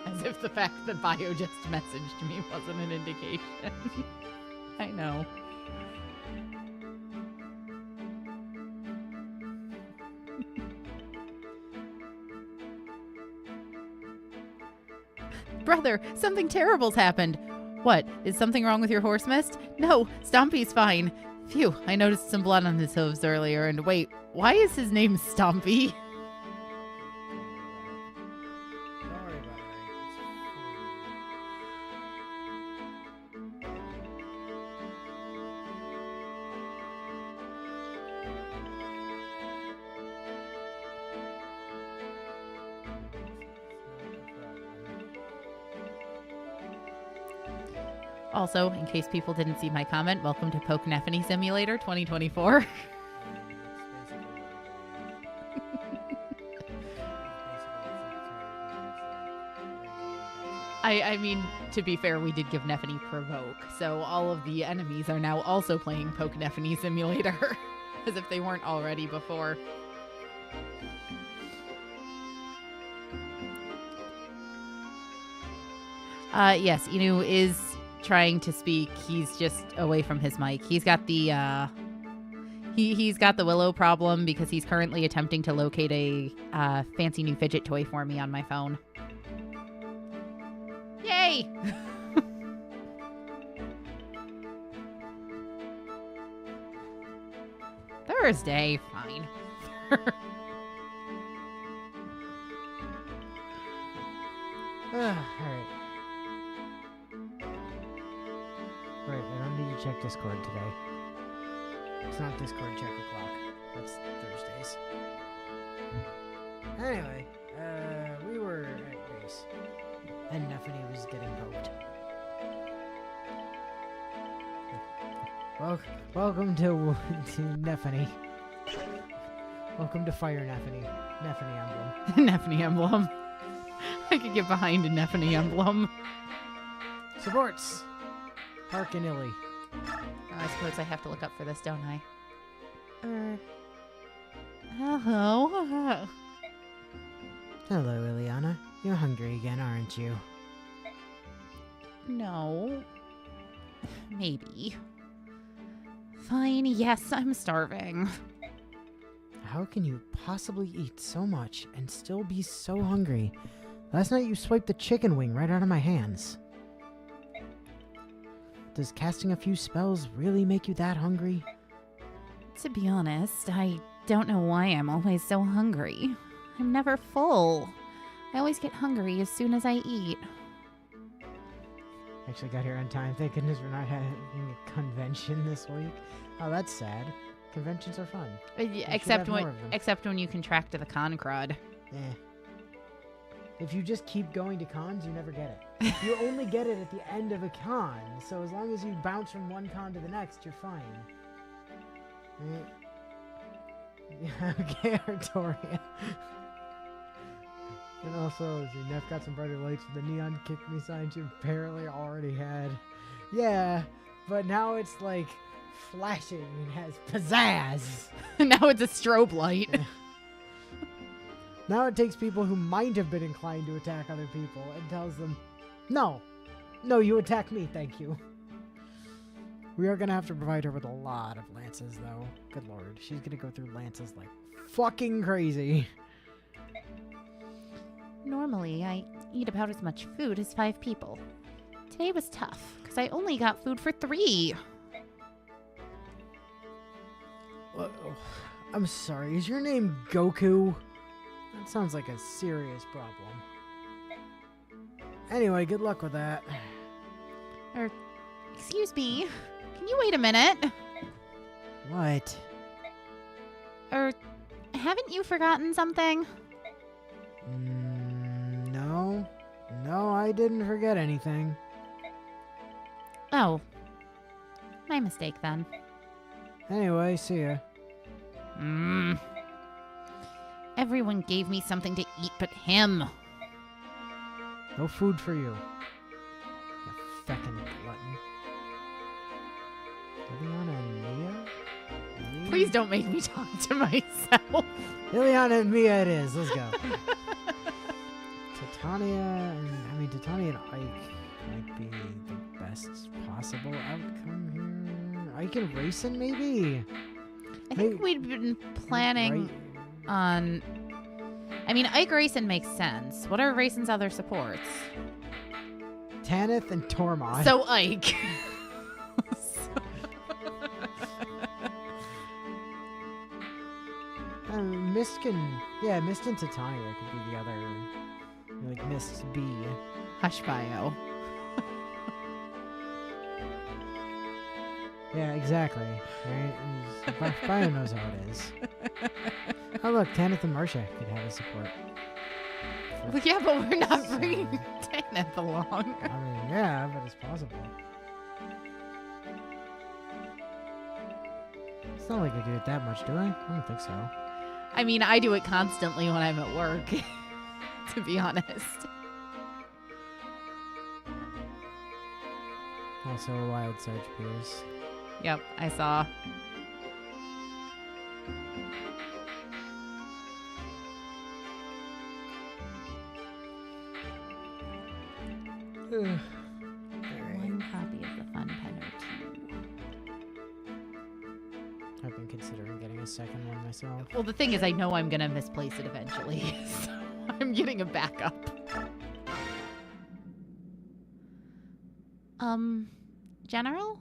As if the fact that Bio just messaged me wasn't an indication. I know. Brother, something terrible's happened. What? Is something wrong with your horse mist? No, Stompy's fine. Phew, I noticed some blood on his hooves earlier, and wait, why is his name Stompy? Also, in case people didn't see my comment, welcome to Pokenephany Simulator 2024. I mean, to be fair, we did give Nephany Provoke, so all of the enemies are now also playing Pokenephany Simulator, as if they weren't already before. Yes, Inu is trying to speak. He's just away from his mic. He's got the he's got the Willow problem because he's currently attempting to locate a fancy new fidget toy for me on my phone. Yay! Thursday, fine. Alright. Right, I don't need to check Discord today. It's not Discord check o'clock. That's Thursdays. Anyway, we were at base. And Nephany was getting poked. Welcome to Nephany. Welcome to Fire Nephany. Nephany Emblem. Nephany Emblem. I could get behind a Nephany Emblem. Supports! Hark and Illy. I suppose I have to look up for this, don't I? Hello. Hello, Ileana. You're hungry again, aren't you? No. Maybe. Fine, yes, I'm starving. How can you possibly eat so much and still be so hungry? Last night you swiped the chicken wing right out of my hands. Does casting a few spells really make you that hungry? To be honest, I don't know why I'm always so hungry. I'm never full. I always get hungry as soon as I eat. Actually got here on time. Thank goodness we're not having a convention this week. Oh, that's sad. Conventions are fun. Except when you contract to the con crud. Eh. If you just keep going to cons, you never get it. You only get it at the end of a con, so as long as you bounce from one con to the next, you're fine. Right? Okay, Artoria. And also, Neff got some brighter lights with the neon kick me sign she apparently already had. Yeah, but now it's like flashing and has pizzazz. Now it's a strobe light. Yeah. Now it takes people who might have been inclined to attack other people and tells them, no, you attack me, thank you. We are going to have to provide her with a lot of lances, though. Good lord, she's going to go through lances like fucking crazy. Normally, I eat about as much food as 5 people. Today was tough, because I only got food for 3. I'm sorry, is your name Goku? That sounds like a serious problem. Anyway, good luck with that. Excuse me. Can you wait a minute? What? Haven't you forgotten something? No. No, I didn't forget anything. Oh. My mistake, then. Anyway, see ya. Everyone gave me something to eat but him. No food for you. You feckin' glutton. Ileana and Mia? Please don't make me talk to myself. Ileana and Mia it is. Let's go. Titania and Ike might be the best possible outcome here. Ike and Rayson, maybe? I think we'd been planning on... I mean, Ike Rayson makes sense. What are Rayson's other supports? Tanith and Tormod. So Ike. Mist and Titania could be the other, like Mist's B. Hush Bio. Yeah, exactly. Right? Bio knows how it is. Oh look, Tanith and Marcia could have a support. Well, yeah, but we're not bringing Tanith along. I mean, yeah, but it's possible. It's not like I do it that much, do I? I don't think so. I mean, I do it constantly when I'm at work, to be honest. Also a wild Sarge Pierce. Yep, I saw. Ugh. One copy of the fun pen or two. I've been considering getting a second one myself. Well, the thing is, I know I'm going to misplace it eventually, so I'm getting a backup. General?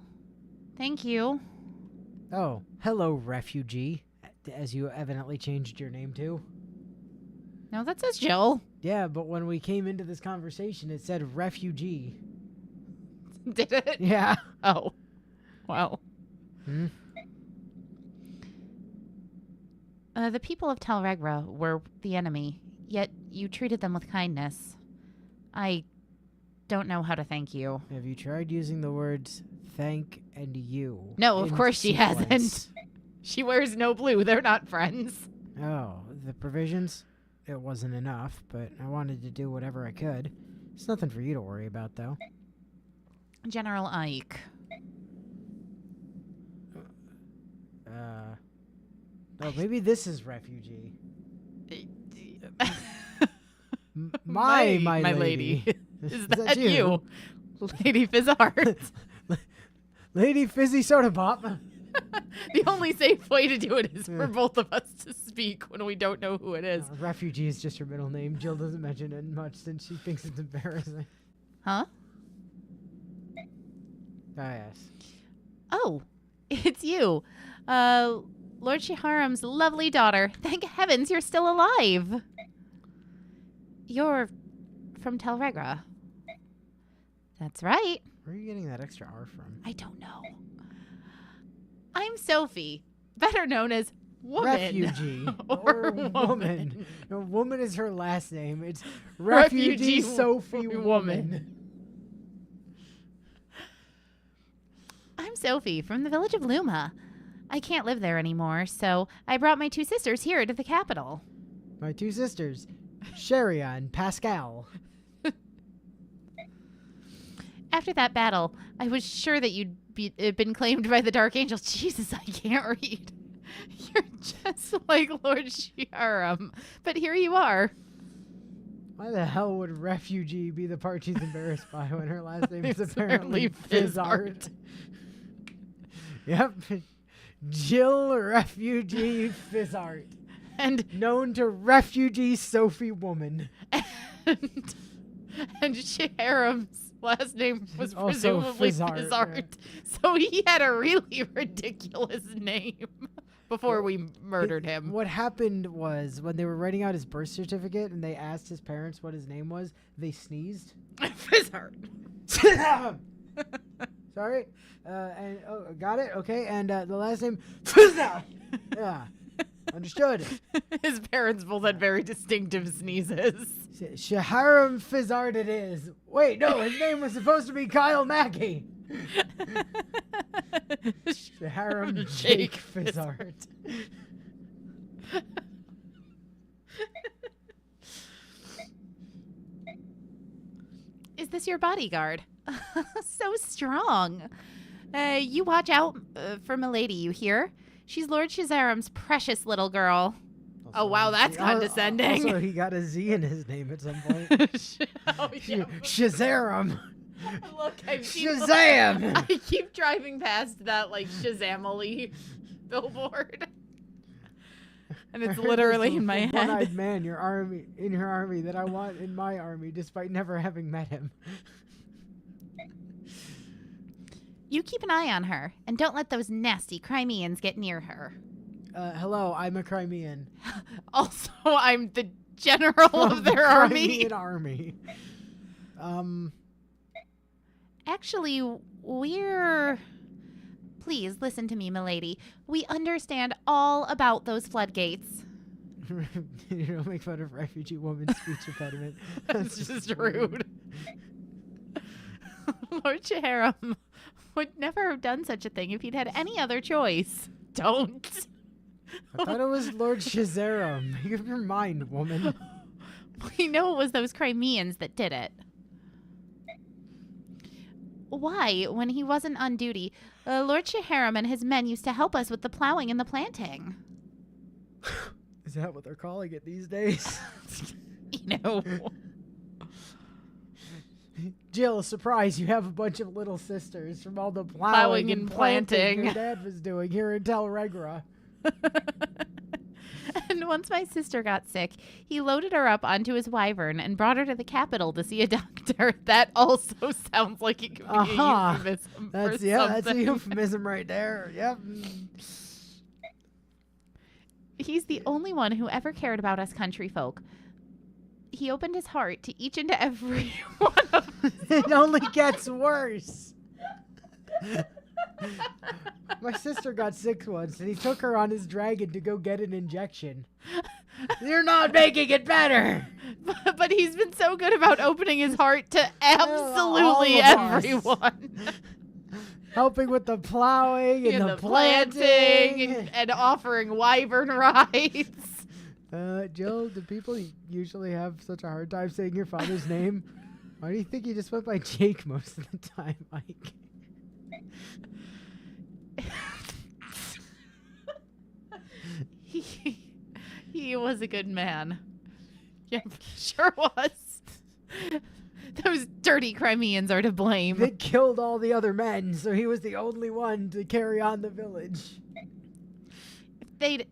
Thank you. Oh, hello, refugee. As you evidently changed your name to. No, that says Jill. Yeah, but when we came into this conversation, it said refugee. Did it? Yeah. Oh. Well. Hmm? The people of Talregra were the enemy, yet you treated them with kindness. I don't know how to thank you. Have you tried using the words thank and you? No, of course she sequence? hasn't. She wears no blue. They're not friends. Oh, the provisions? It wasn't enough, but I wanted to do whatever I could. It's nothing for you to worry about, though. General Ike. Oh, maybe this is refugee. My lady. Is that you? Lady Fizzard. Lady Fizzy Soda Pop. The only safe way to do it is for both of us to speak when we don't know who it is. Refugee is just her middle name. Jill doesn't mention it much since she thinks it's embarrassing. Huh? Ah, yes. Oh, it's you. Lord Shiharam's lovely daughter. Thank heavens you're still alive. You're from Talregra. That's right. Where are you getting that extra R from? I don't know. I'm Sophie, better known as Woman. Refugee. or Woman. No, Woman is her last name. It's Refugee Sophie Woman. I'm Sophie from the village of Luma. I can't live there anymore, so I brought my two sisters here to the capital. My two sisters, Sharia and Pascal. After that battle, I was sure that you'd been claimed by the Dark Angel. Jesus, I can't read. You're just like Lord Shiharam. But here you are. Why the hell would Refugee be the part she's embarrassed by when her last name is apparently Fizzard? Yep. Jill Refugee Fizzard. And known to Refugee Sophie Woman. And Shiharam's last name was also presumably Fizzard. Fizzard. So he had a really ridiculous name before we murdered him. What happened was when they were writing out his birth certificate and they asked his parents what his name was, they sneezed. Fizzard. Sorry. Got it? Okay. And the last name, Fizzard. Yeah. Understood. His parents both had very distinctive sneezes. Shiharam Fizzard it is. Wait, no, his name was supposed to be Kyle Mackey. Shiharam Jake Fizzard. Is this your bodyguard? So strong. You watch out for Milady, you hear? She's Lord Shizaram's precious little girl. Well, Oh, wow, that's condescending. Also, he got a Z in his name at some point. Oh, yeah. Shazaram. Look, Shazam! I keep driving past that, like, Shazam-ly billboard. And it's literally in my head. One-eyed man, your army that I want in my army, despite never having met him. You keep an eye on her, and don't let those nasty Crimeans get near her. Hello, I'm a Crimean. Also, I'm the general of their army. Crimean army. Actually, we're... Please, listen to me, milady. We understand all about those floodgates. You don't make fun of refugee woman's speech impediment. That's just rude. Lord Cheharam would never have done such a thing if he'd had any other choice. Don't. I thought it was Lord Shazaram. Make up your mind, woman. We know it was those Crimeans that did it. Why, when he wasn't on duty, Lord Cheharam and his men used to help us with the plowing and the planting. Is that what they're calling it these days? You know. Jill, surprise, you have a bunch of little sisters from all the plowing and planting your dad was doing here in Tel Regra. And once my sister got sick, he loaded her up onto his wyvern and brought her to the capital to see a doctor. That also sounds like it could be a euphemism for something. That's a euphemism right there. Yep. He's the only one who ever cared about us country folk. He opened his heart to each and every one of us. It only gets worse. My sister got sick once, and he took her on his dragon to go get an injection. You're not making it better. But he's been so good about opening his heart to absolutely everyone. Helping with the plowing and the planting and offering wyvern rides. Jill, do people usually have such a hard time saying your father's name? Why do you think you just went by Jake most of the time, Mike? He was a good man. Yeah, sure was. Those dirty Crimeans are to blame. They killed all the other men, so he was the only one to carry on the village. If they'd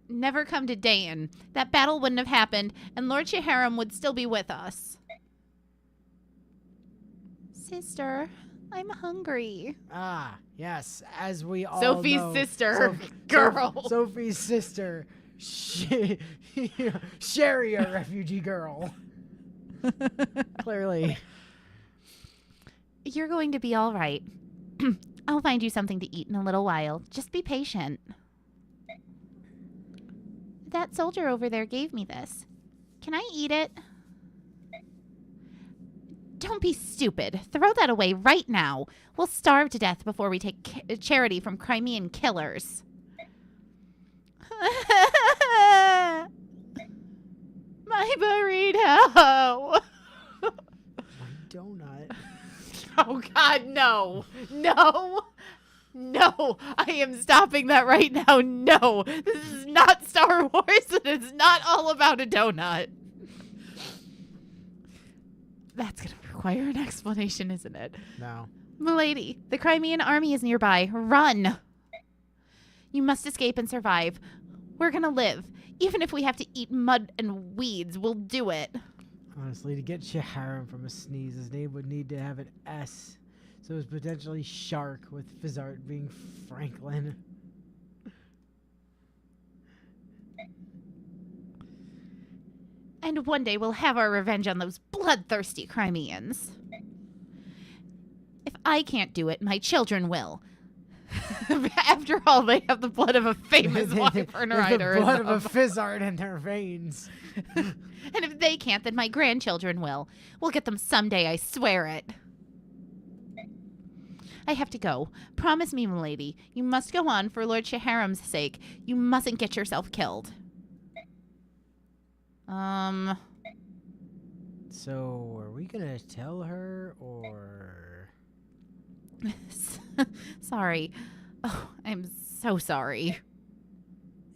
never come to Dayan, that battle wouldn't have happened, and Lord Cheharam would still be with us. Sister, I'm hungry. Ah, yes, as we all Sophie's know. Sister, girl. Sophie's sister, Sherry, a refugee girl. Clearly. You're going to be all right. I'll find you something to eat in a little while. Just be patient. That soldier over there gave me this. Can I eat it? Don't be stupid. Throw that away right now. We'll starve to death before we take charity from Crimean killers. My burrito. My donut. Oh, God, no. No. No. I am stopping that right now. No. This is not Star Wars, and it's not all about a donut. That's going to require an explanation, isn't it? No. Milady, the Crimean army is nearby. Run. You must escape and survive. We're going to live. Even if we have to eat mud and weeds, we'll do it. Honestly, to get Cheharam from a sneeze, his name would need to have an S. So it's potentially Shark, with Fizzart being Franklin. And one day we'll have our revenge on those bloodthirsty Crimeans. If I can't do it, my children will. After all, they have the blood of a famous wyvern rider. The blood of a Fizzart in their veins. And if they can't, then my grandchildren will. We'll get them someday, I swear it. I have to go. Promise me, milady. You must go on for Lord Cheharam's sake. You mustn't get yourself killed. So, are we gonna tell her, or... Sorry. Oh, I'm so sorry.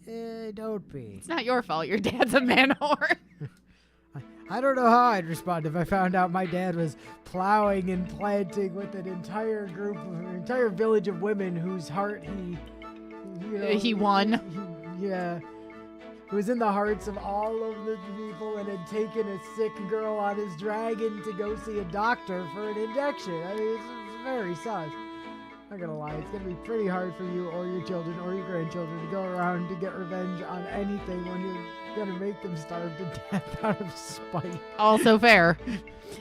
Don't be. It's not your fault. Your dad's a man whore. I don't know how I'd respond if I found out my dad was plowing and planting with an entire village of women whose heart He won. Yeah. Who was in the hearts of all of the people and had taken a sick girl on his dragon to go see a doctor for an injection. I mean, it's very sus. Not gonna lie, it's gonna be pretty hard for you or your children or your grandchildren to go around to get revenge on anything when you're gonna make them starve to death out of spite. Also fair.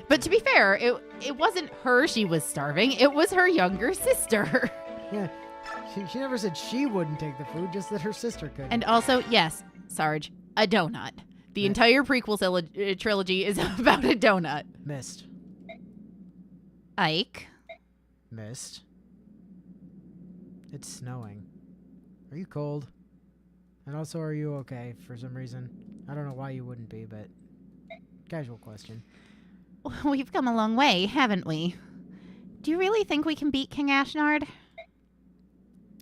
But to be fair, it wasn't her she was starving. It was her younger sister. Yeah. She never said she wouldn't take the food, just that her sister could. And also, yes, Sarge, a donut. The entire prequel trilogy is about a donut. Missed. Ike. Missed. It's snowing. Are you cold? And also, are you okay for some reason? I don't know why you wouldn't be, but casual question. We've come a long way, haven't we? Do you really think we can beat King Ashnard?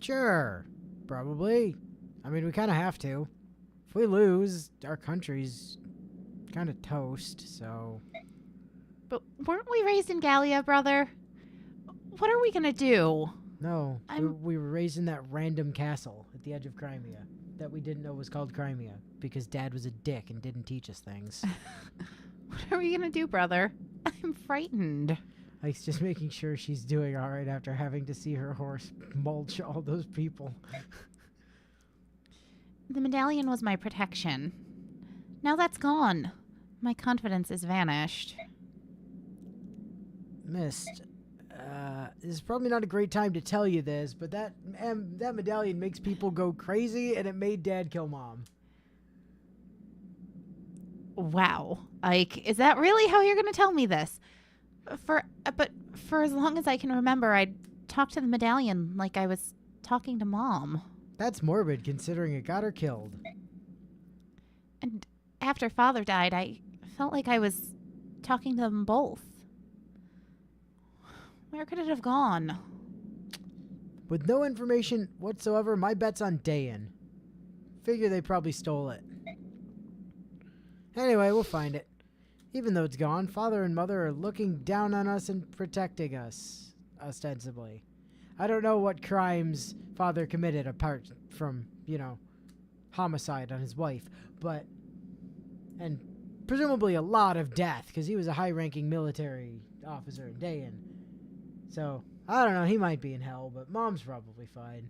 Sure. Probably. I mean, we kind of have to. If we lose, our country's kind of toast, so... But weren't we raised in Gallia, brother? What are we gonna do? No, we were raised in that random castle at the edge of Crimea that we didn't know was called Crimea because Dad was a dick and didn't teach us things. What are we gonna do, brother? I'm frightened. Ike's just making sure she's doing all right after having to see her horse mulch all those people. The medallion was my protection. Now that's gone. My confidence is vanished. Mist, this is probably not a great time to tell you this, but that medallion makes people go crazy, and it made Dad kill Mom. Wow. Ike, is that really how you're going to tell me this? But for as long as I can remember, I'd talk to the medallion like I was talking to Mom. That's morbid, considering it got her killed. And after Father died, I felt like I was talking to them both. Where could it have gone? With no information whatsoever, my bet's on Dayan. Figure they probably stole it. Anyway, we'll find it. Even though it's gone, Father and Mother are looking down on us and protecting us, ostensibly. I don't know what crimes Father committed apart from, homicide on his wife, and presumably a lot of death, because he was a high-ranking military officer in Dayan. So, I don't know, he might be in hell, but Mom's probably fine.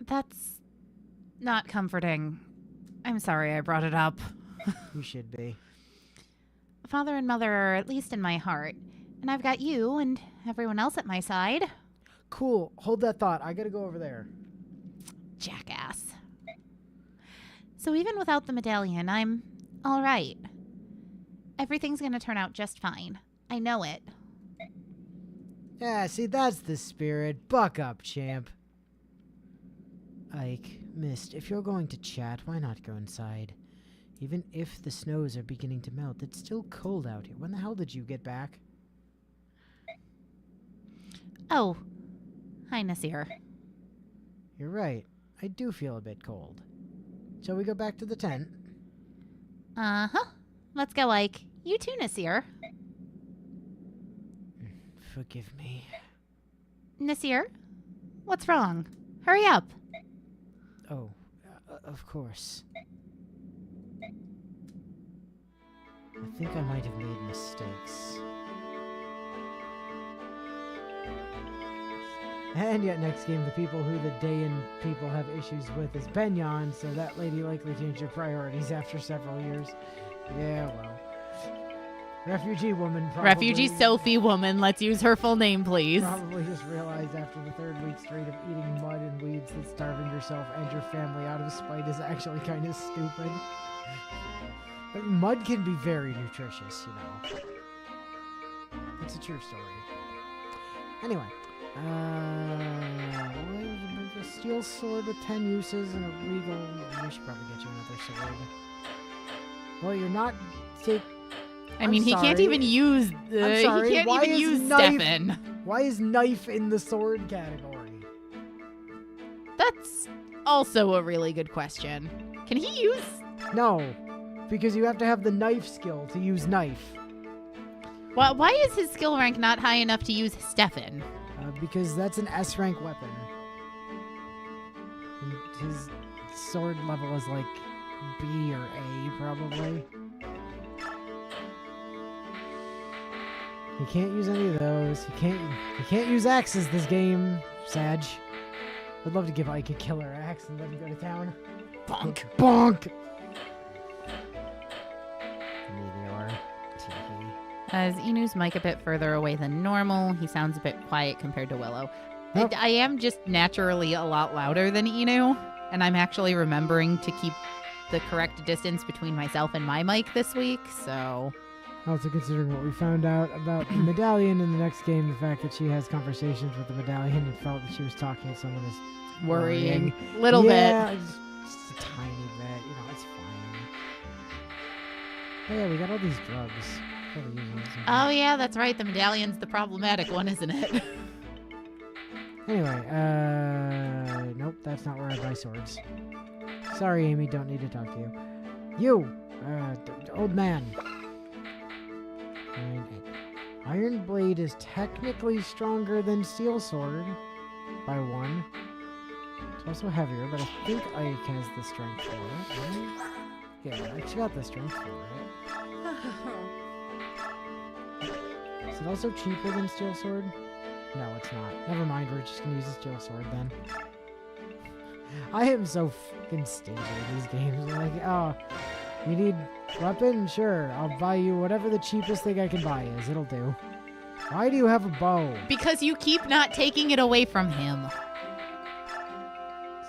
That's not comforting. I'm sorry I brought it up. You should be. Father and Mother are at least in my heart, and I've got you and everyone else at my side. Cool. Hold that thought. I gotta go over there. Jackass. So even without the medallion, I'm all right. Everything's gonna turn out just fine. I know it. Yeah, see, that's the spirit. Buck up, champ. Ike, Mist, if you're going to chat, why not go inside? Even if the snows are beginning to melt, it's still cold out here. When the hell did you get back? Oh. Hi, Nasir. You're right. I do feel a bit cold. Shall we go back to the tent? Uh-huh. Let's go, Ike. You too, Nasir. Forgive me. Nasir? What's wrong? Hurry up. Oh, of course. I think I might have made mistakes. And yet next game, the people who the Dayan people have issues with is Benyon, so that lady likely changed her priorities after several years. Yeah, well. Refugee woman probably. Refugee Sophie woman. Let's use her full name, please. Probably just realized after the third week straight of eating mud and weeds that starving yourself and your family out of spite is actually kind of stupid. But mud can be very nutritious, It's a true story. Anyway. A steel sword with 10 uses and a regal. We should probably get you another sword. Well, you're not. I mean, he can't even use the. I'm sorry. He can't even use Stefan. Why is knife in the sword category? That's also a really good question. Can he use... No, because you have to have the knife skill to use knife. Why is his skill rank not high enough to use Stefan? Because that's an S rank weapon. And his sword level is like B or A, probably. He can't use any of those. He can't use axes this game, Sag. I'd love to give Ike a killer axe and let him go to town. Bonk. Bonk! Meteor. Teehee. As Inu's mic a bit further away than normal, he sounds a bit quiet compared to Willow. Nope. I am just naturally a lot louder than Inu, and I'm actually remembering to keep the correct distance between myself and my mic this week, so... Also considering what we found out about the medallion in the next game, the fact that she has conversations with the medallion and felt that she was talking to someone is Worrying. Little bit. Yeah, just a tiny bit. You know, it's fine. Oh yeah, we got all these drugs. Probably using them sometime. Oh yeah, that's right. The medallion's the problematic one, isn't it? Anyway, nope, that's not where I buy swords. Sorry, Amy, don't need to talk to you. You, old man. 9, 8. Iron Blade is technically stronger than Steel Sword by 1. It's also heavier, but I think Ike has the strength for it, right? Yeah, Ike's got the strength for it. Is it also cheaper than Steel Sword? No, it's not. Never mind, we're just gonna use the Steel Sword then. I am so fucking stingy in these games. Like, oh, you need weapon? Sure, I'll buy you whatever the cheapest thing I can buy is. It'll do. Why do you have a bow? Because you keep not taking it away from him. As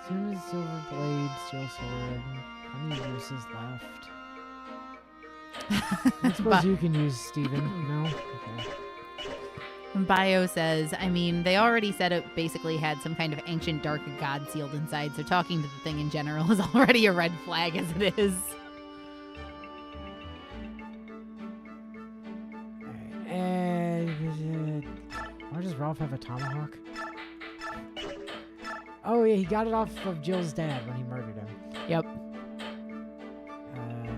soon as Silver Blade, Steel Sword, how many uses left? I suppose you can use Steven. No? Okay. Bio says, I mean, they already said it basically had some kind of ancient dark god sealed inside, so talking to the thing in general is already a red flag as it is. And why does Rolf have a tomahawk? Oh yeah, he got it off of Jill's dad when he murdered him. Yep.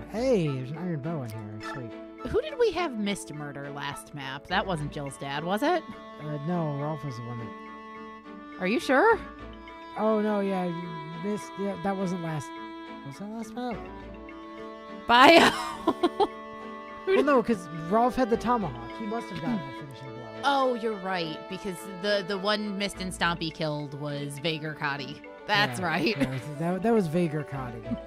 Hey, there's an iron bow in here. Sweet. Who did we have missed murder last map? That wasn't Jill's dad, was it? No, Rolf was the one that... Are you sure? Oh no, yeah, you missed. Yeah, that wasn't last. Was that last map? Bio. Well, no, because Rolf had the tomahawk. He must have gotten the finishing blow. Oh, you're right, because the one Mist and Stompy killed was Vager Cotty. That's right. That was Vager Cotty.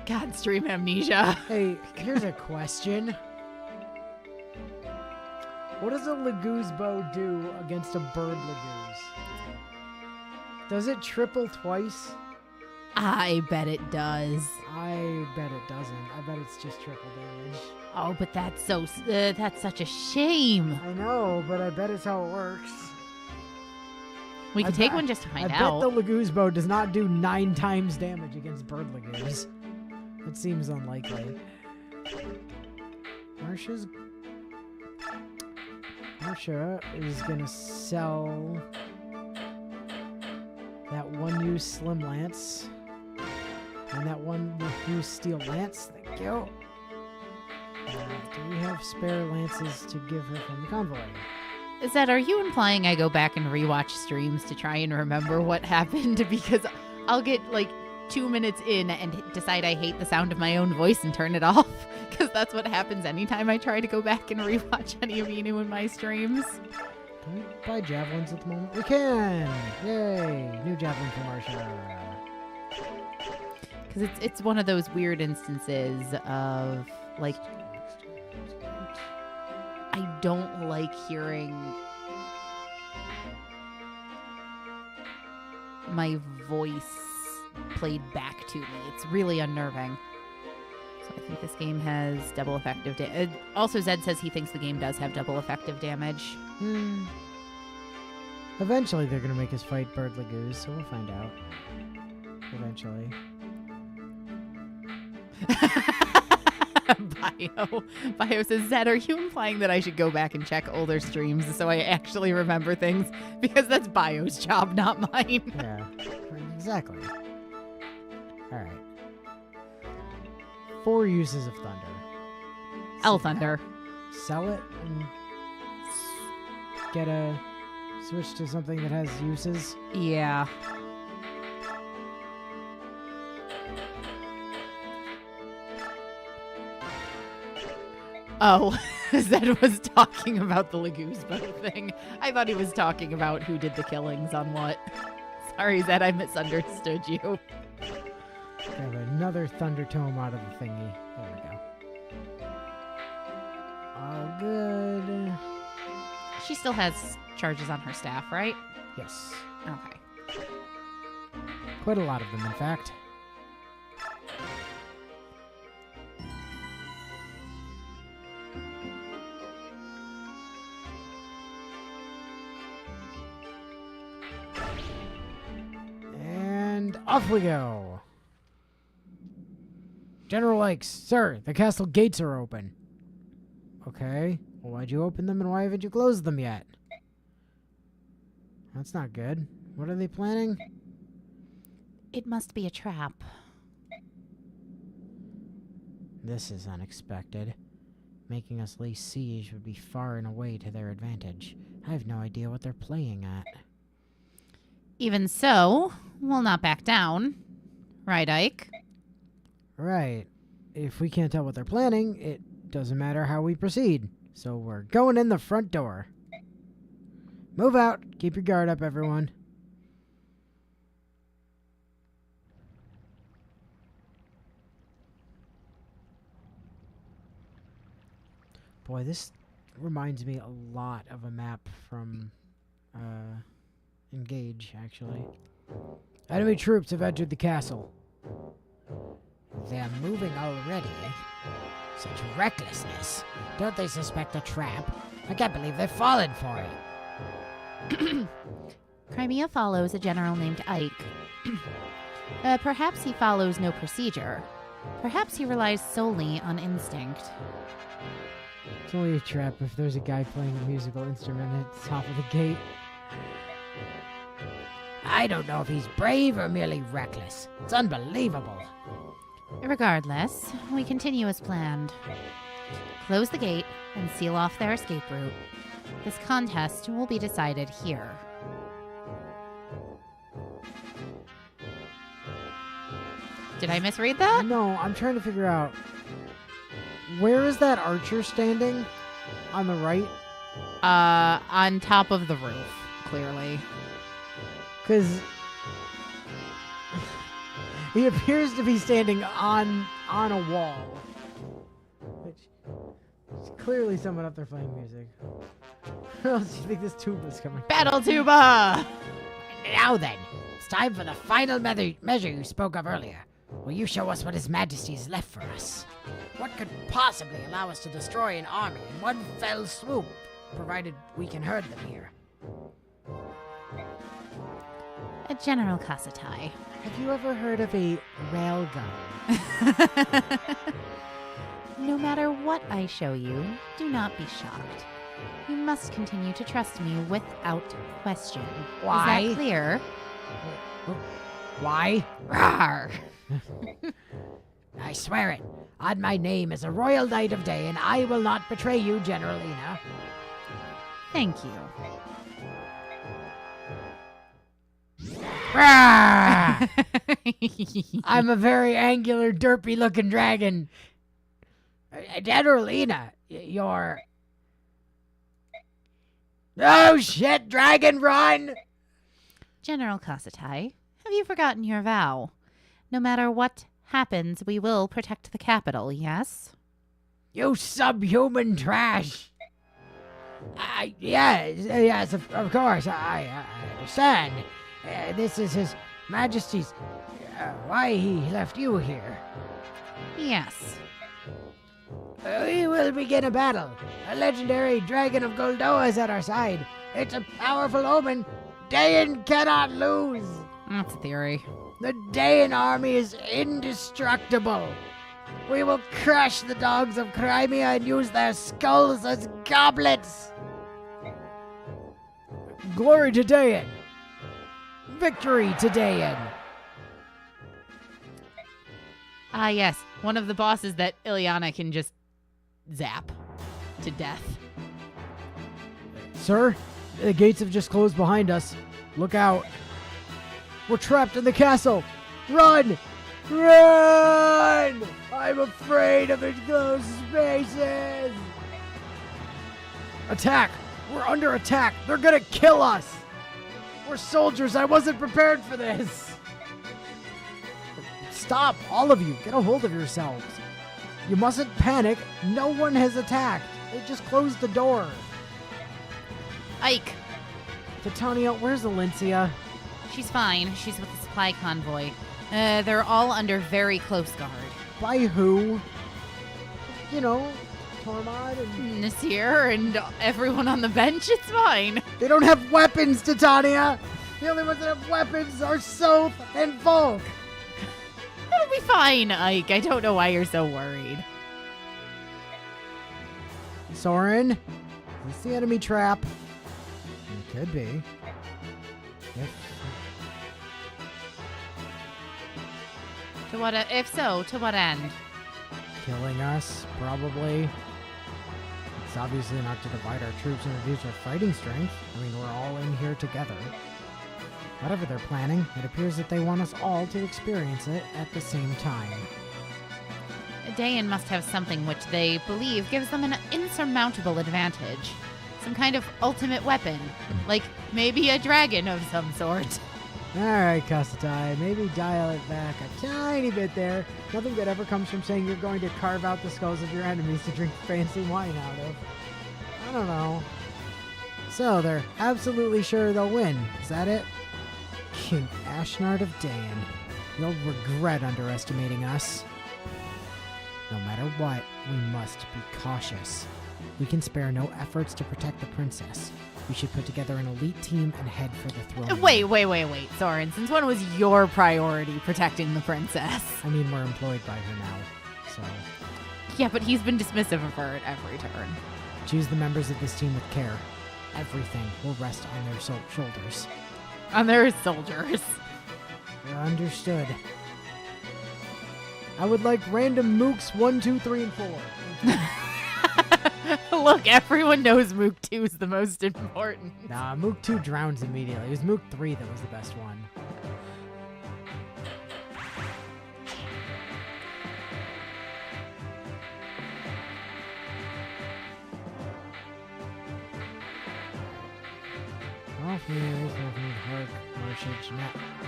God, stream amnesia. Hey, here's a question. What does a Lagoo's bow do against a bird Lagoo's? Does it triple twice? I bet it does. I bet it doesn't. I bet it's just triple damage. Oh, but that's such a shame. I know, but I bet it's how it works. We can take one just to find out. I bet the Lagoo's bow does not do 9 times damage against bird Lagoos. It seems unlikely. Marsha is gonna sell that one new Slim Lance and that one new Steel Lance. Thank you. Do we have spare lances to give her from the convoy? Are you implying I go back and rewatch streams to try and remember what happened? Because I'll get like 2 minutes in and decide I hate the sound of my own voice and turn it off, because that's what happens anytime I try to go back and rewatch any of Inu in my streams. Can we buy javelins at the moment? We can! Yay! New javelin for Marsha. Because it's one of those weird instances of, like, I don't like hearing my voice played back to me. It's really unnerving. So I think this game has double effective damage. Also, Zed says he thinks the game does have double effective damage. Eventually they're going to make us fight Bird Lagoos, so we'll find out. Eventually. Bio. Bio says, Zed, are you implying that I should go back and check older streams so I actually remember things? Because that's Bio's job, not mine. Yeah, exactly. All right. 4 uses of thunder. L Thunder. Sell it and get a switch to something that has uses. Yeah. Oh, Zed was talking about the Laguzbo thing. I thought he was talking about who did the killings on what. Sorry, Zed, I misunderstood you. Grab another thunder tome out of the thingy. There we go. All good. She still has charges on her staff, right? Yes. Okay. Quite a lot of them, in fact. And off we go. General Ikes, sir, the castle gates are open. Okay. Well, why'd you open them and why haven't you closed them yet? That's not good. What are they planning? It must be a trap. This is unexpected. Making us lay siege would be far and away to their advantage. I have no idea what they're playing at. Even so, we'll not back down. Right, Ike? Right. If we can't tell what they're planning, it doesn't matter how we proceed. So we're going in the front door. Move out. Keep your guard up, everyone. Boy, this reminds me a lot of a map from Engage, actually. Enemy troops have entered the castle. They're moving already. Such recklessness. Don't they suspect a trap? I can't believe they've fallen for it. Crimea follows a general named Ike. Perhaps he follows no procedure. Perhaps he relies solely on instinct. It's only a trap if there's a guy playing a musical instrument at the top of the gate. I don't know if he's brave or merely reckless. It's unbelievable. Regardless, we continue as planned. Close the gate and seal off their escape route. This contest will be decided here. Did I misread that? No, I'm trying to figure out. Where is that archer standing? On the right? On top of the roof, clearly. Because he appears to be standing on a wall. Which is clearly someone up there playing music. Where else do you think this tuba's coming from? Battle tuba! Now then, it's time for the final measure you spoke of earlier. Will you show us what His Majesty has left for us? What could possibly allow us to destroy an army in one fell swoop, provided we can herd them here? General Kasatai. Have you ever heard of a railgun? No matter what I show you, do not be shocked. You must continue to trust me without question. Why? Is that clear? Why? Rawr. I swear it. On my name as a royal knight of day, and I will not betray you, Generalina. Thank you. I'm a very angular, derpy-looking dragon. Generalina, you're... Oh, shit, dragon, run! General Kasatai, have you forgotten your vow? No matter what happens, we will protect the capital, yes? You subhuman trash! Yes, of course, I understand. This is His Majesty's... why he left you here. Yes. We will begin a battle. A legendary dragon of Goldoa is at our side. It's a powerful omen. Dayan cannot lose. That's a theory. The Dayan army is indestructible. We will crush the dogs of Crimea and use their skulls as goblets. Glory to Dayan. Victory to Dayan. Ah, yes. One of the bosses that Ilyana can just zap to death. Sir, the gates have just closed behind us. Look out. We're trapped in the castle. Run! Run! I'm afraid of enclosed spaces. Attack! We're under attack. They're gonna kill us. We're soldiers. I wasn't prepared for this. Stop, all of you. Get a hold of yourselves. You mustn't panic. No one has attacked. They just closed the door. Ike. Titania, where's Valencia? She's fine. She's with the supply convoy. They're all under very close guard. By who? You know, Tormod and... Nasir and everyone on the bench, it's fine. They don't have weapons, Titania! The only ones that have weapons are Soth and Volk! It'll be fine, Ike. I don't know why you're so worried. Soren, is this the enemy trap? It could be. If so, to what end? Killing us, probably. It's obviously not to divide our troops and reduce our fighting strength. I mean, we're all in here together. Whatever they're planning, it appears that they want us all to experience it at the same time. Dayan must have something which they believe gives them an insurmountable advantage. Some kind of ultimate weapon. Like maybe a dragon of some sort. Alright, Kasatai, maybe dial it back a tiny bit there. Nothing good ever comes from saying you're going to carve out the skulls of your enemies to drink fancy wine out of. I don't know. So, they're absolutely sure they'll win. Is that it? King Ashnard of Dayan. You'll regret underestimating us. No matter what, we must be cautious. We can spare no efforts to protect the princess. We should put together an elite team and head for the throne. Wait, Soren. Since when was your priority protecting the princess? I mean, we're employed by her now, so... Yeah, but he's been dismissive of her at every turn. Choose the members of this team with care. Everything will rest on their shoulders. On their soldiers. You're understood. I would like random mooks 1, 2, 3, and 4. Look, everyone knows Mook 2 is the most important. Nah, Mook 2 drowns immediately. It was Mook 3 that was the best one.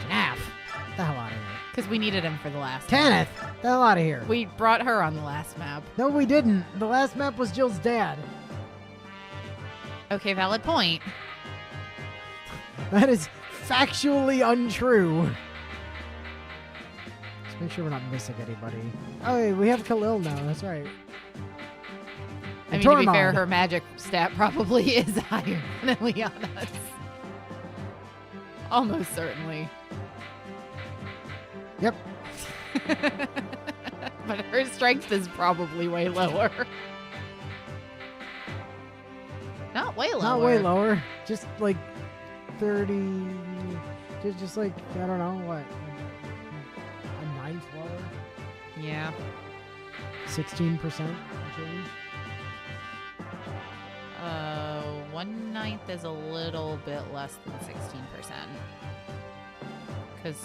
Janaf! The hell out of here. Because we needed him for the last Tanith! map. The hell out of here. We brought her on the last map. No, we didn't. The last map was Jill's dad. Okay, valid point. That is factually untrue. Let's make sure we're not missing anybody. Oh, hey, we have Khalil now. That's right. I mean, to be fair, her magic stat probably is higher than Liana's. Almost certainly. Yep. But her strength is probably way lower. Not way lower. Not way lower. Just like 30. Just like, I don't know, what? A ninth lower? Yeah. 16% change? 1/9 is a little bit less than 16%. Because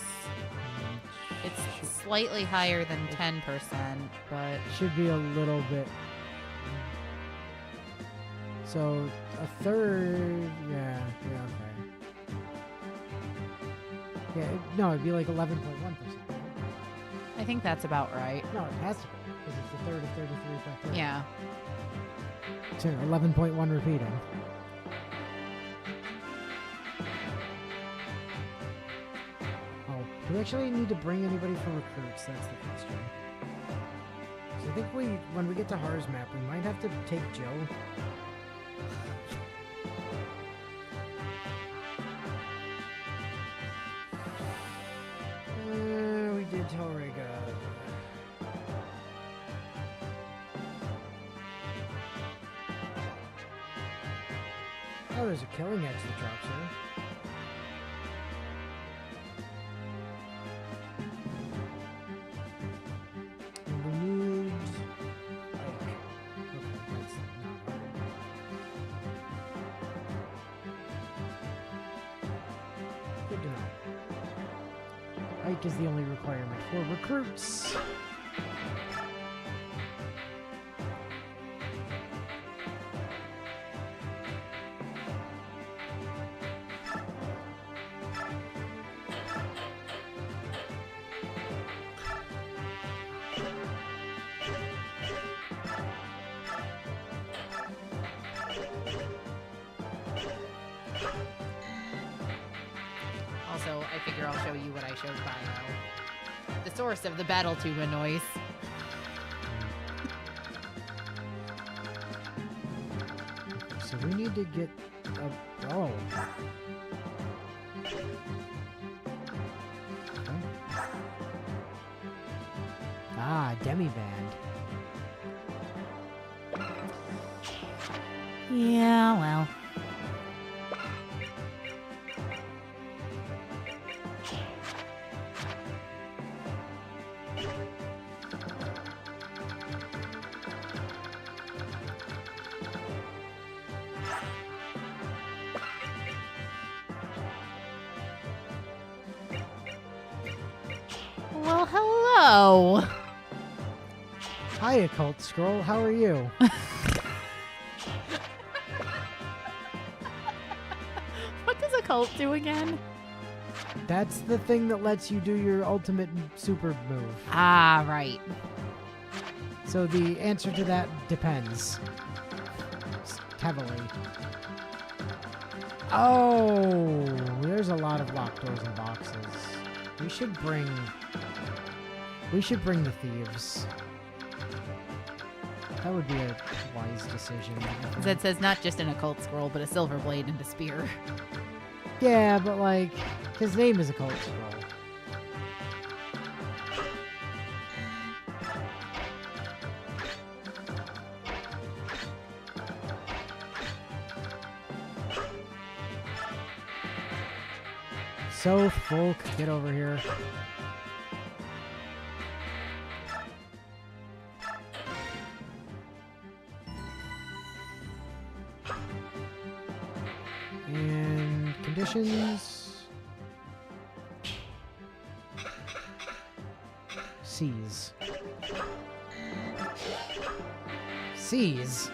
it's slightly higher than 10%, but... Should be a little bit. So, a third... Yeah, okay. Yeah, no, it'd be like 11.1%. I think that's about right. No, it has to be, because it's a third of 33.3. Yeah. So 11.1 repeating. Oh, do we actually need to bring anybody for recruits? That's the question. So I think when we get to Har's map, we might have to take Joe. We did Torrega. Oh, there's a killing edge that drops here. And we need... Okay, that's not hard. Good to know. Ike is the only requirement for recruits. Also, I figure I'll show you what I showed Bio. The source of the battle tuba noise. So we need to get a... Oh. Okay. Ah, demi-band. Yeah, well. Well, hello. Hi, Occult Scroll. How are you? What does a cult do again? That's the thing that lets you do your ultimate super move. Ah, right. So the answer to that depends. Heavily. Oh, there's a lot of locked doors and boxes. We should bring the thieves. That would be a wise decision. That says not just an occult scroll, but a silver blade and a spear. Yeah, but like, his name is Occult Scroll. So, folk, get over here. And conditions. Seize. Seize.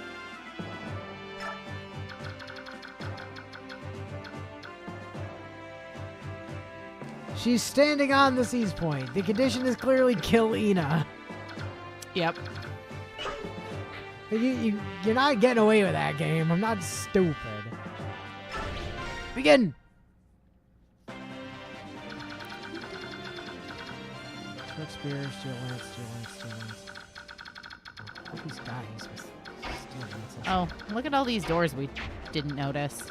She's standing on the seize point. The condition is clearly kill Ina. Yep. You're not getting away with that game. I'm not stupid. Begin! Short spear, steel lance, steel lance, steel lance. What are these guys with steel lances? Oh, look at all these doors we didn't notice.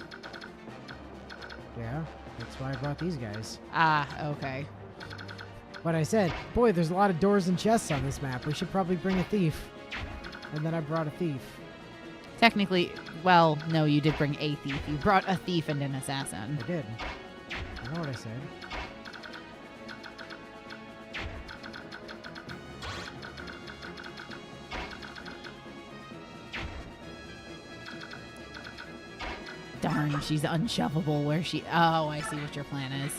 Yeah, that's why I brought these guys. Ah, okay. But I said, boy, there's a lot of doors and chests on this map. We should probably bring a thief. And then I brought a thief. Technically, well, no, you did bring a thief. You brought a thief and an assassin. I did. I know what I said. Darn, she's unshovable where she... Oh, I see what your plan is.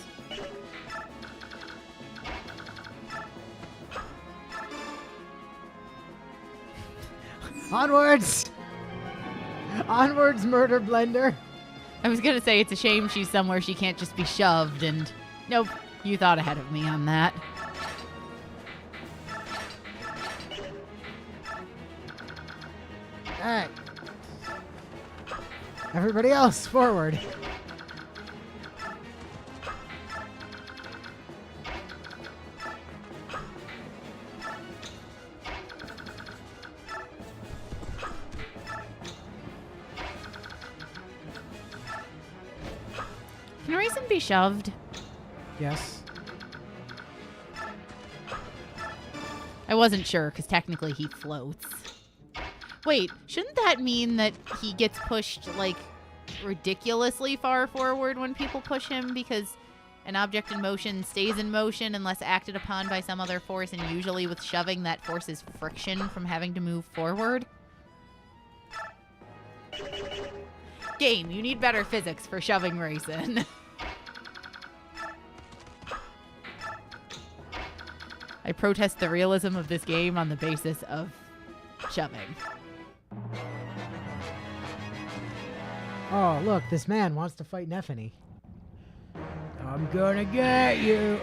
Onwards! Onwards, murder blender! I was gonna say, it's a shame she's somewhere she can't just be shoved, and... Nope, you thought ahead of me on that. Alright. Everybody else, forward. Can Raisin be shoved? Yes. I wasn't sure, because technically he floats. Wait, shouldn't that mean that he gets pushed, like, ridiculously far forward when people push him because an object in motion stays in motion unless acted upon by some other force, and usually with shoving that forces friction from having to move forward. Game, you need better physics for shoving racing. I protest the realism of this game on the basis of shoving. Oh, look, this man wants to fight Neffany. I'm gonna get you.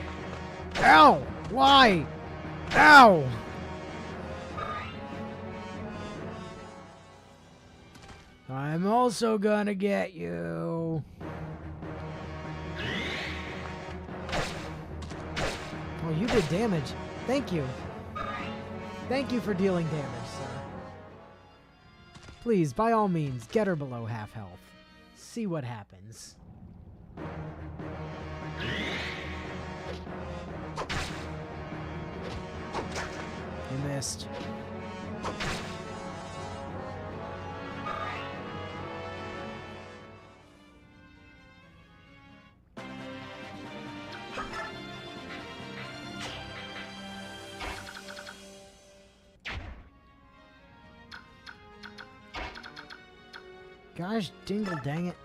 Ow! Why? Ow! I'm also gonna get you. Oh, you did damage. Thank you. Thank you for dealing damage, sir. Please, by all means, get her below half health. See what happens. You missed. Gosh, dingle dang it.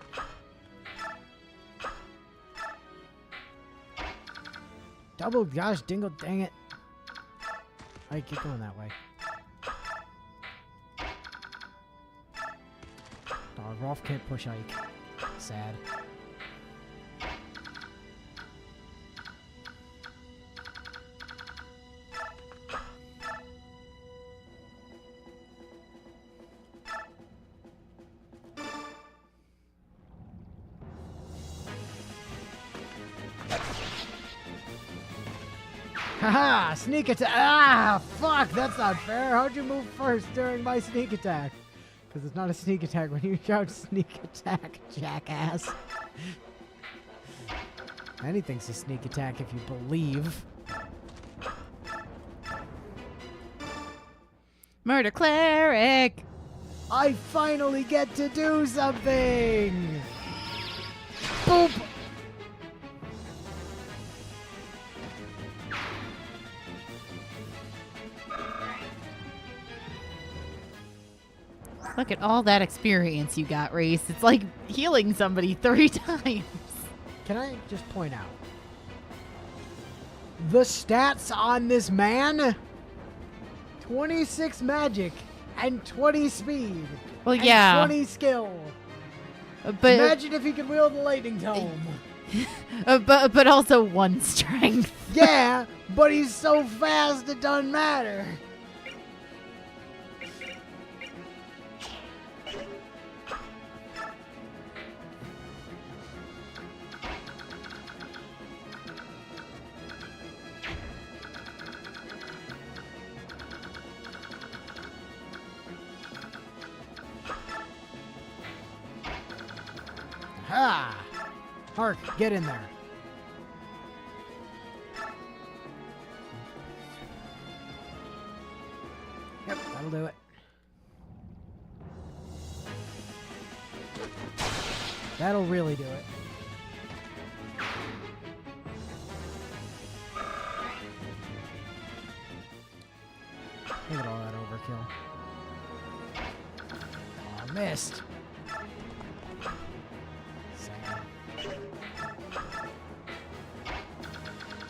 Double gosh, dingle dang it. I keep going that way. Oh, Rolf can't push Ike. Sad. Haha! Sneak attack! Ah! Fuck! That's not fair! How'd you move first during my sneak attack? Because it's not a sneak attack when you shout sneak attack, jackass. Anything's a sneak attack if you believe. Murder cleric! I finally get to do something! Boop! Look at all that experience you got, Reese. It's like healing somebody 3 times. Can I just point out? The stats on this man? 26 magic and 20 speed. Well, and yeah. 20 skill. But Imagine if he could wield the lightning tome. but also 1 strength. Yeah, but he's so fast it doesn't matter. Ha! Hark, get in there. Yep, that'll do it. That'll really do it. Look at all that overkill. Oh, missed.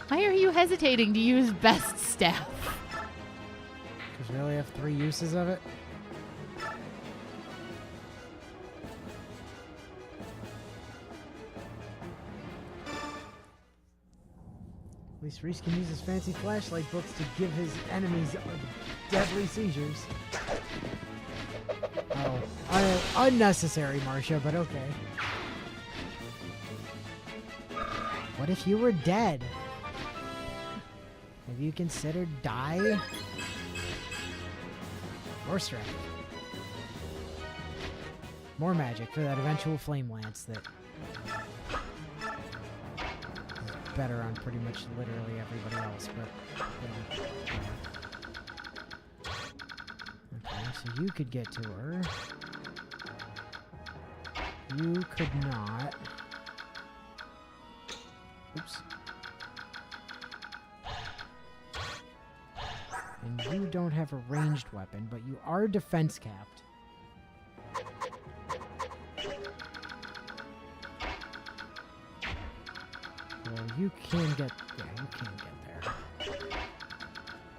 Why are you hesitating to use best staff? Because we only have 3 uses of it. At least Reese can use his fancy flashlight books to give his enemies deadly seizures. Oh, unnecessary, Marcia, but okay. What if you were dead? Have you considered die? Or strength. More magic for that eventual flame lance that is better on pretty much literally everybody else, but yeah. Okay, so you could get to her. You could not. Oops. And you don't have a ranged weapon, but you are defense capped. Well, you can get... Yeah, you can get there.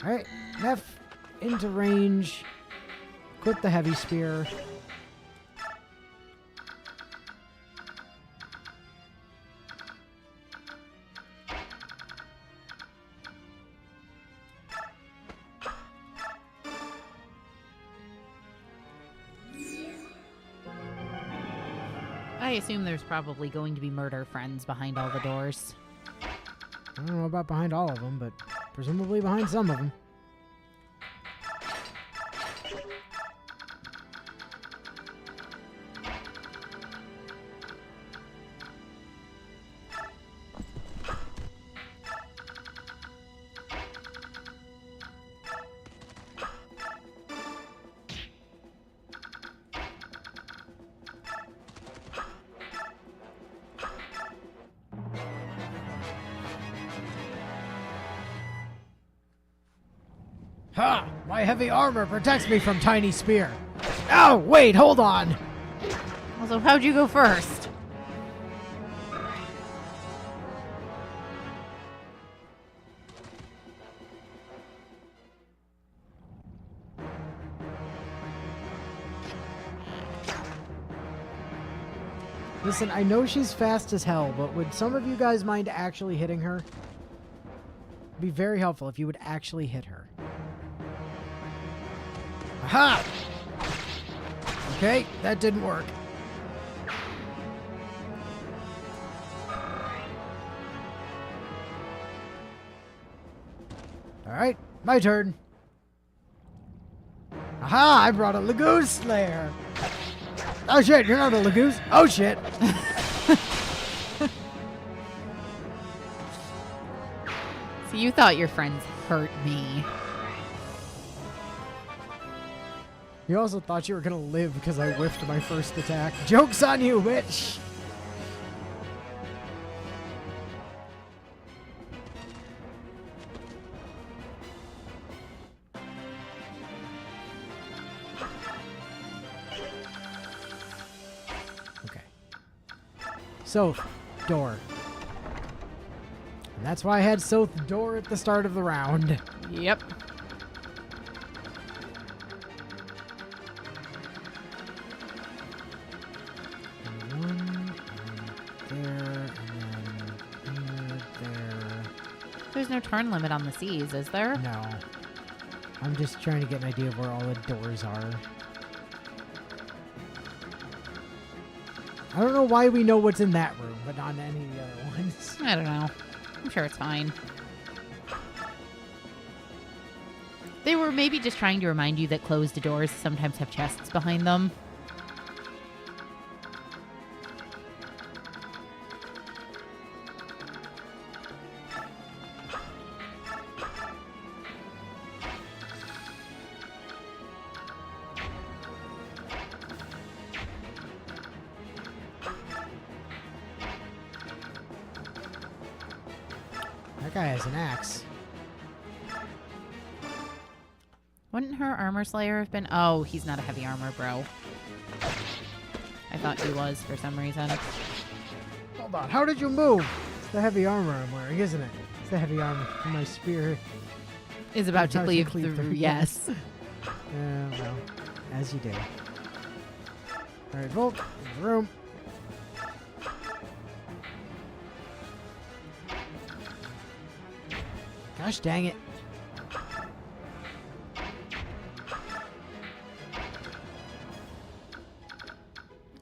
Alright, Neff into range. Equip the heavy spear. I assume there's probably going to be murder friends behind all the doors. I don't know about behind all of them, but presumably behind some of them. Ha! My heavy armor protects me from tiny spear. Oh, wait, hold on. Also, how'd you go first? Listen, I know she's fast as hell, but would some of you guys mind actually hitting her? It'd be very helpful if you would actually hit her. Aha! Okay, that didn't work. Alright, my turn. Aha! I brought a Lagoon Slayer! Oh shit, you're not a Lagoon. Oh shit! So you thought your friends hurt me. You also thought you were gonna live because I whiffed my first attack. Joke's on you, bitch! Okay. So, door. And that's why I had Soth door at the start of the round. Yep. There's no turn limit on the seas, is there? No. I'm just trying to get an idea of where all the doors are. I don't know why we know what's in that room, but not in any of the other ones. I don't know. I'm sure it's fine. They were maybe just trying to remind you that closed doors sometimes have chests behind them. That guy has an axe. Wouldn't her armor slayer have been... Oh, he's not a heavy armor, bro. I thought he was for some reason. Hold on, how did you move? It's the heavy armor I'm wearing, isn't it? It's the heavy armor from my spear. Is about to cleave through, yes. Well, as you do. Alright, Volk, in the room. Gosh dang it.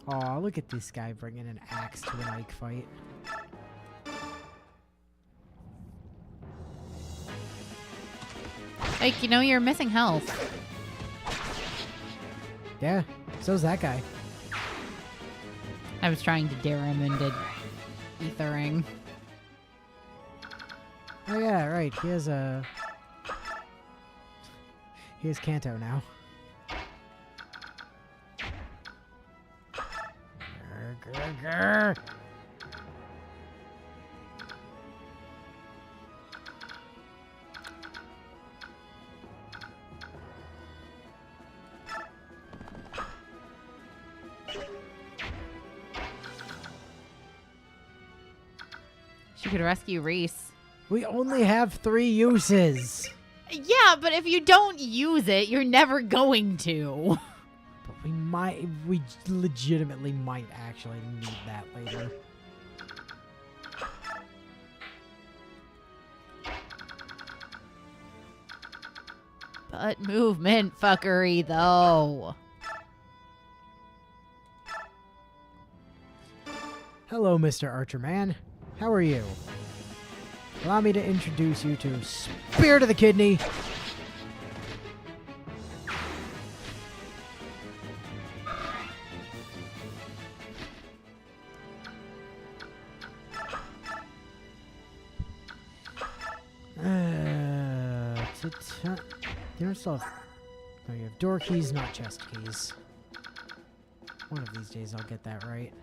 Aw, look at this guy bringing an axe to an Ike fight. Like, you know, you're missing health. Yeah, so's that guy. I was trying to dare him into ethering. Oh yeah, right. He has Kanto now. Grr. She could rescue Reese. We only have 3 uses. Yeah, but if you don't use it, you're never going to. But we legitimately might actually need that later. But movement fuckery, though. Hello, Mr. Archer Man. How are you? Allow me to introduce you to Spirit of the Kidney. You don't still have... No, you have door keys, not chest keys. One of these days I'll get that right.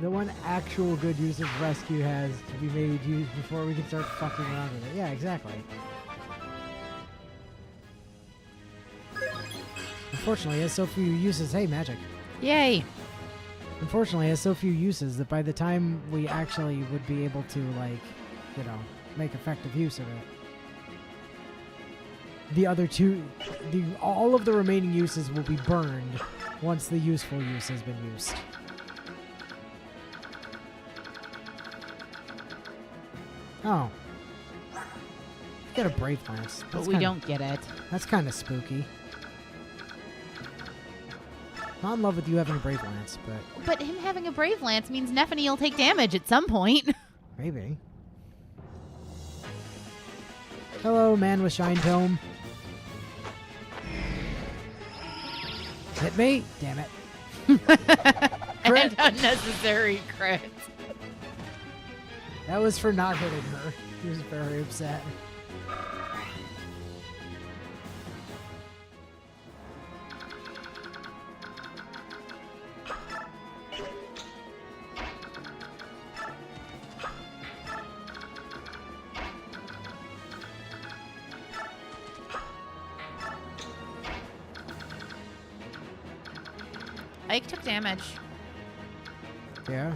The one actual good use of rescue has to be made use before we can start fucking around with it. Yeah, exactly. Unfortunately, it has so few uses. Hey, magic. Yay. Unfortunately, it has so few uses that by the time we actually would be able to, like, you know, make effective use of it, the other two, all of the remaining uses will be burned once the useful use has been used. Oh. You get a Brave Lance. But we don't get it. That's kind of spooky. Not in love with you having a Brave Lance, but... But him having a Brave Lance means Nephany will take damage at some point. Maybe. Hello, man with Shine Tome. Hit me? Damn it. And unnecessary crit. That was for not hitting her. She was very upset. Ike took damage. Yeah?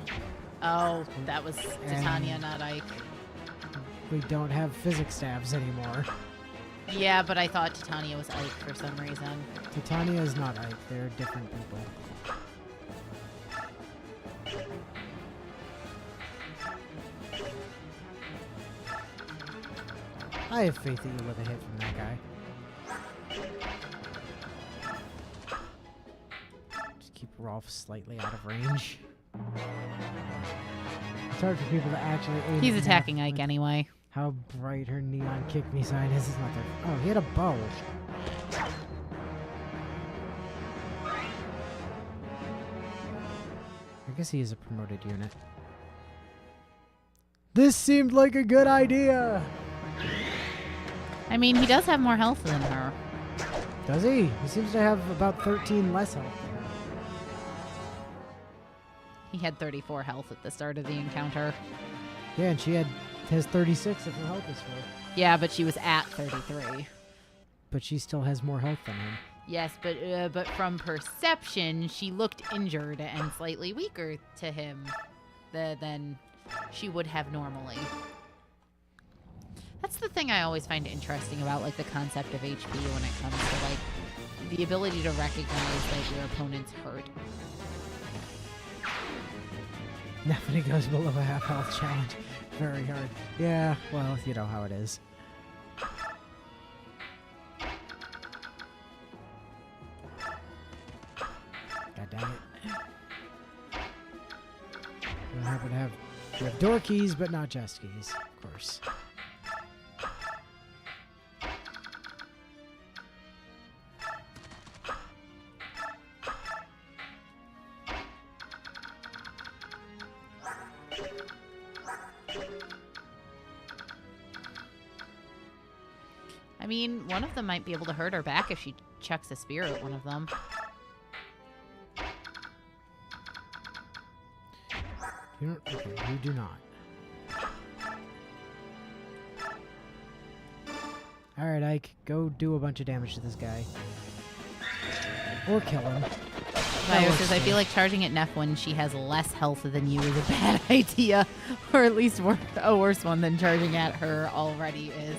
Oh, that was Titania, not Ike. We don't have physics stabs anymore. Yeah, but I thought Titania was Ike for some reason. Titania is not Ike. They're different people. I have faith that you'll live a hit from that guy. Just keep Rolf slightly out of range. It's hard for people to actually aim. He's attacking Ike anyway. How bright her neon kick me sign is not there. Oh, he had a bow. I guess he is a promoted unit. This seemed like a good idea. I mean, he does have more health than her. Does he? He seems to have about 13 less health than her. He had 34 health at the start of the encounter. Yeah, and she has 36 if her health is full. Yeah, but she was at 33. But she still has more health than him. Yes, but from perception, she looked injured and slightly weaker to him than she would have normally. That's the thing I always find interesting about, like, the concept of HP when it comes to, like, the ability to recognize that your opponent's hurt. Nobody goes below a half health challenge. Very hard. Yeah, well, you know how it is. You have door keys, but not chest keys, of course. I mean, one of them might be able to hurt her back if she chucks a spear at one of them. Okay, you do not. Alright, Ike, go do a bunch of damage to this guy. Or kill him. Vio says, I feel like charging at Neff when she has less health than you is a bad idea. Or at least a worse one than charging at her already is.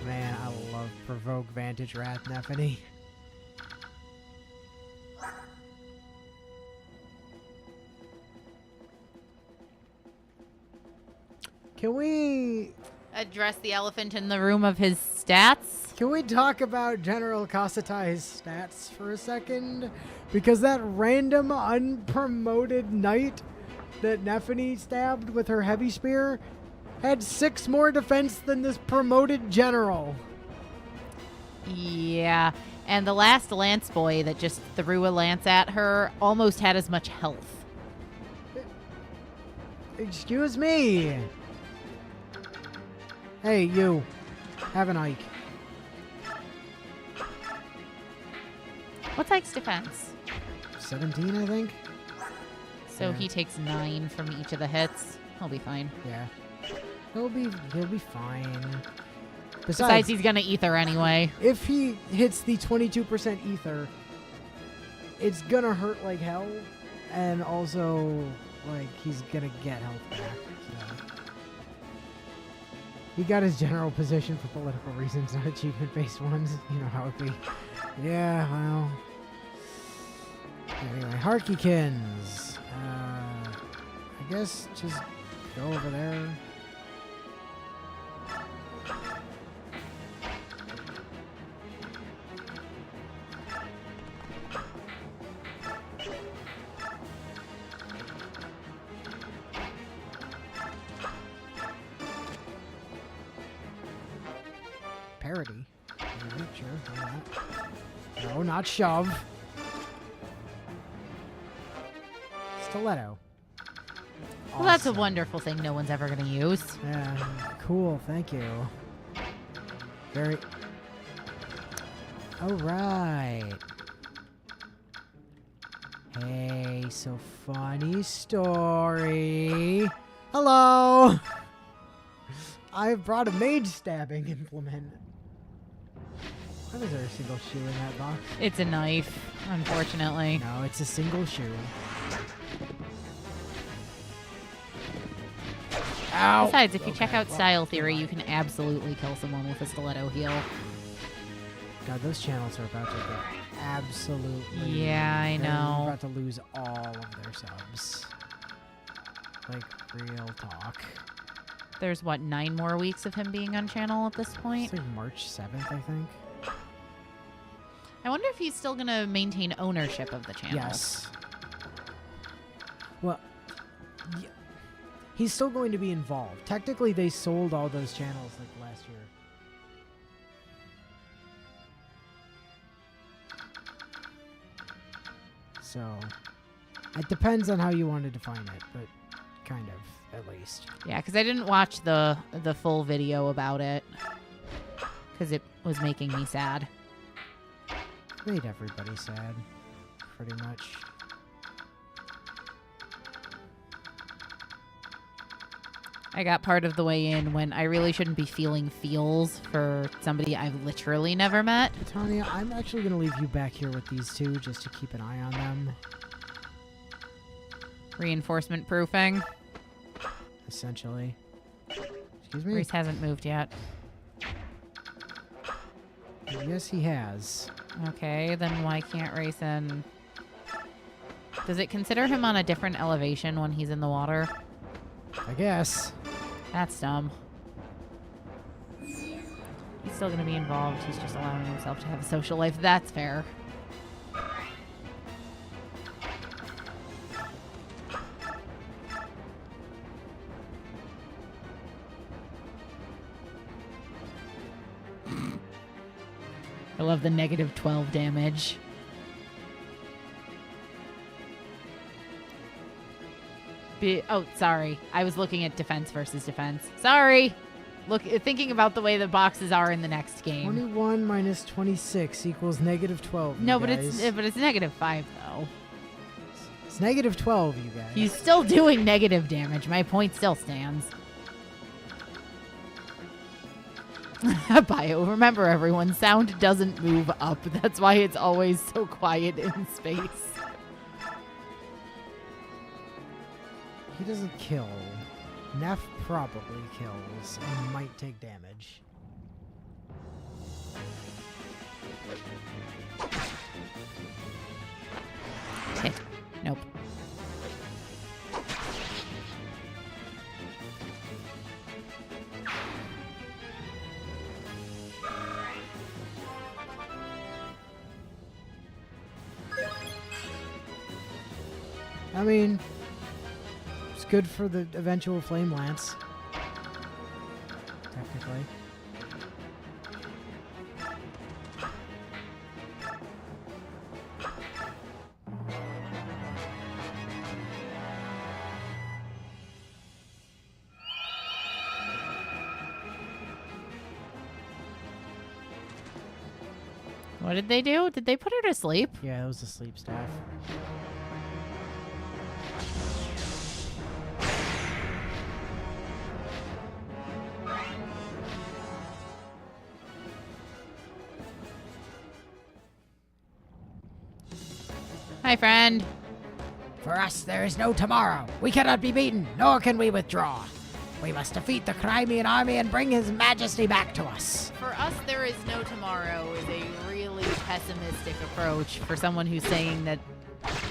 Man, I love Provoke Vantage Wrath, Neffany. Can we address the elephant in the room of his stats? Can we talk about General Kasatai's stats for a second? Because that random unpromoted knight that Neffany stabbed with her heavy spear had 6 more defense than this promoted general. Yeah, and the last lance boy that just threw a lance at her almost had as much health. Excuse me. Hey, you. Have an Ike. What's Ike's defense? 17, I think. So he takes 9 from each of the hits. He'll be fine. Yeah. He'll be fine. Besides, he's gonna ether anyway. If he hits the 22% ether, it's gonna hurt like hell, and also, like, he's gonna get health back. So. He got his general position for political reasons, not achievement-based ones. You know how it be. Yeah, well. Anyway, Harkykins. I guess just go over there. Parody. Sure. No, not shove. Stiletto. Well, that's a wonderful thing no one's ever going to use. Yeah, cool. Thank you. Very. All right. Hey, so funny story. Hello. I've brought a mage stabbing implement. Why is there a single shoe in that box? It's a knife, unfortunately. No, it's a single shoe. Ow! Besides, if you check out Style Theory, you can absolutely kill someone with a stiletto heel. God, those channels are about to get absolutely... Yeah, I know. They're about to lose all of their subs. Like, real talk. There's, what, 9 more weeks of him being on channel at this point? It's like March 7th, I think. I wonder if he's still going to maintain ownership of the channel. Yes. Well, he's still going to be involved. Technically, they sold all those channels like last year. So, it depends on how you want to define it, but kind of, at least. Yeah, because I didn't watch the full video about it because it was making me sad. Made everybody sad, pretty much. I got part of the way in when I really shouldn't be feeling feels for somebody I've literally never met. Tanya, I'm actually going to leave you back here with these two just to keep an eye on them. Reinforcement proofing. Essentially. Excuse me? Reese hasn't moved yet. Yes, he has. Okay, then why can't Rayson... Does it consider him on a different elevation when he's in the water? I guess. That's dumb. He's still going to be involved. He's just allowing himself to have a social life. That's fair. I love the negative 12 damage. Oh, sorry. I was looking at defense versus defense. Sorry. Thinking about the way the boxes are in the next game. 21 minus 26 equals negative 12. No, you but guys. it's negative 5 though. It's negative 12, you guys. He's still doing negative damage. My point still stands. Bio, remember everyone, sound doesn't move up. That's why it's always so quiet in space. He doesn't kill. Neff probably kills and might take damage. Hit. Nope. I mean, it's good for the eventual Flame Lance. Technically. What did they do? Did they put her to sleep? Yeah, that was the sleep staff. Hi, friend. For us, there is no tomorrow. We cannot be beaten, nor can we withdraw. We must defeat the Crimean army and bring his majesty back to us. For us, there is no tomorrow is a really pessimistic approach for someone who's saying that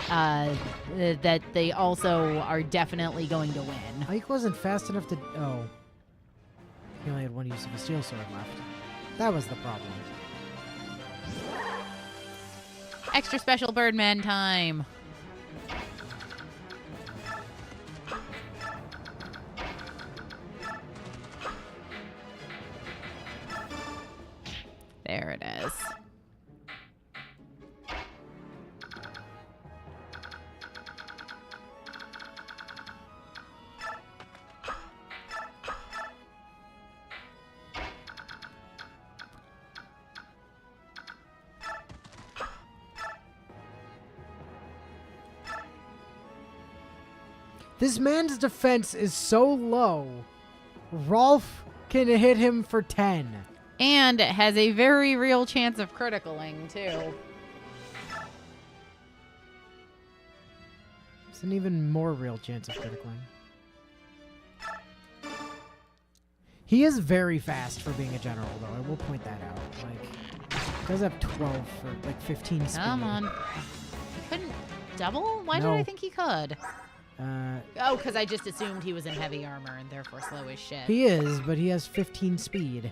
that they also are definitely going to win. Ike wasn't fast enough to... Oh. He only had one use of a steel sword left. That was the problem. Extra special Birdman time. There it is. This man's defense is so low. Rolf can hit him for 10. And it has a very real chance of criticaling, too. It's an even more real chance of criticaling. He is very fast for being a general, though. I will point that out. Like, he does have 12 for, like, 15 speed. Come on. He couldn't double? Why No. did I think he could? Uh, Oh, because I just assumed he was in heavy armor and therefore slow as shit. he is, but he has 15 speed.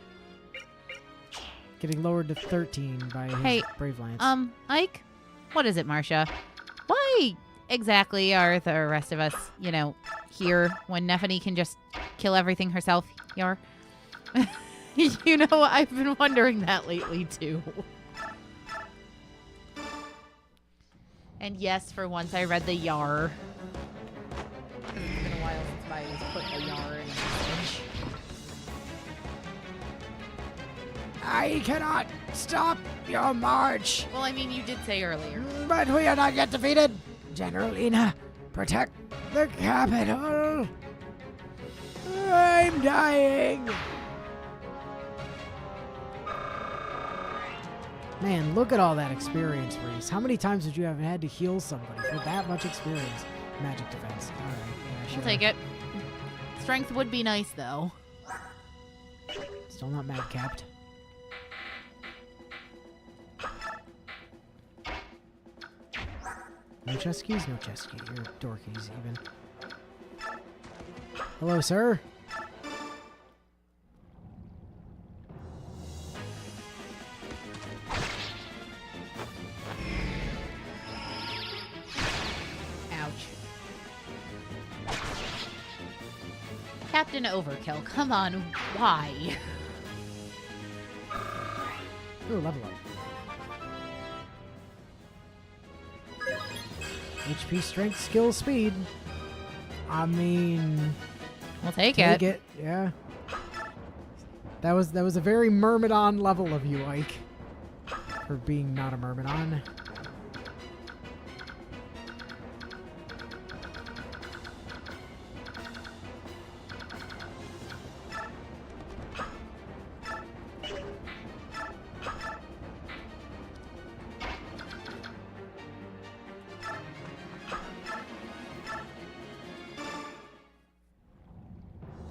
Getting lowered to 13 by his Hey, Brave Lance. Ike? What is it, Marcia? Why exactly are the rest of us, you know, here when Nephany can just kill everything herself? You know, I've been wondering that lately, too. And yes, for once I read the Yar. Because it's been a while since I put a Yar in a message. I cannot stop your march. Well, I mean, you did say earlier. But we are not yet defeated. General Ina, protect the capital. I'm dying. Man, look at all that experience, Reese. How many times would you have had to heal somebody for that much experience? Magic defense. All right. Yeah, sure. I'll take it. Strength would be nice, though. Still not mad capped. No chest keys? No chest keys. You're door keys, even. Hello, sir? Ouch. Captain Overkill, come on, why? Ooh, level up. HP, strength, skill, speed. I mean, We'll take it. Yeah. That was a very Myrmidon level of you, Ike. For being not a Myrmidon.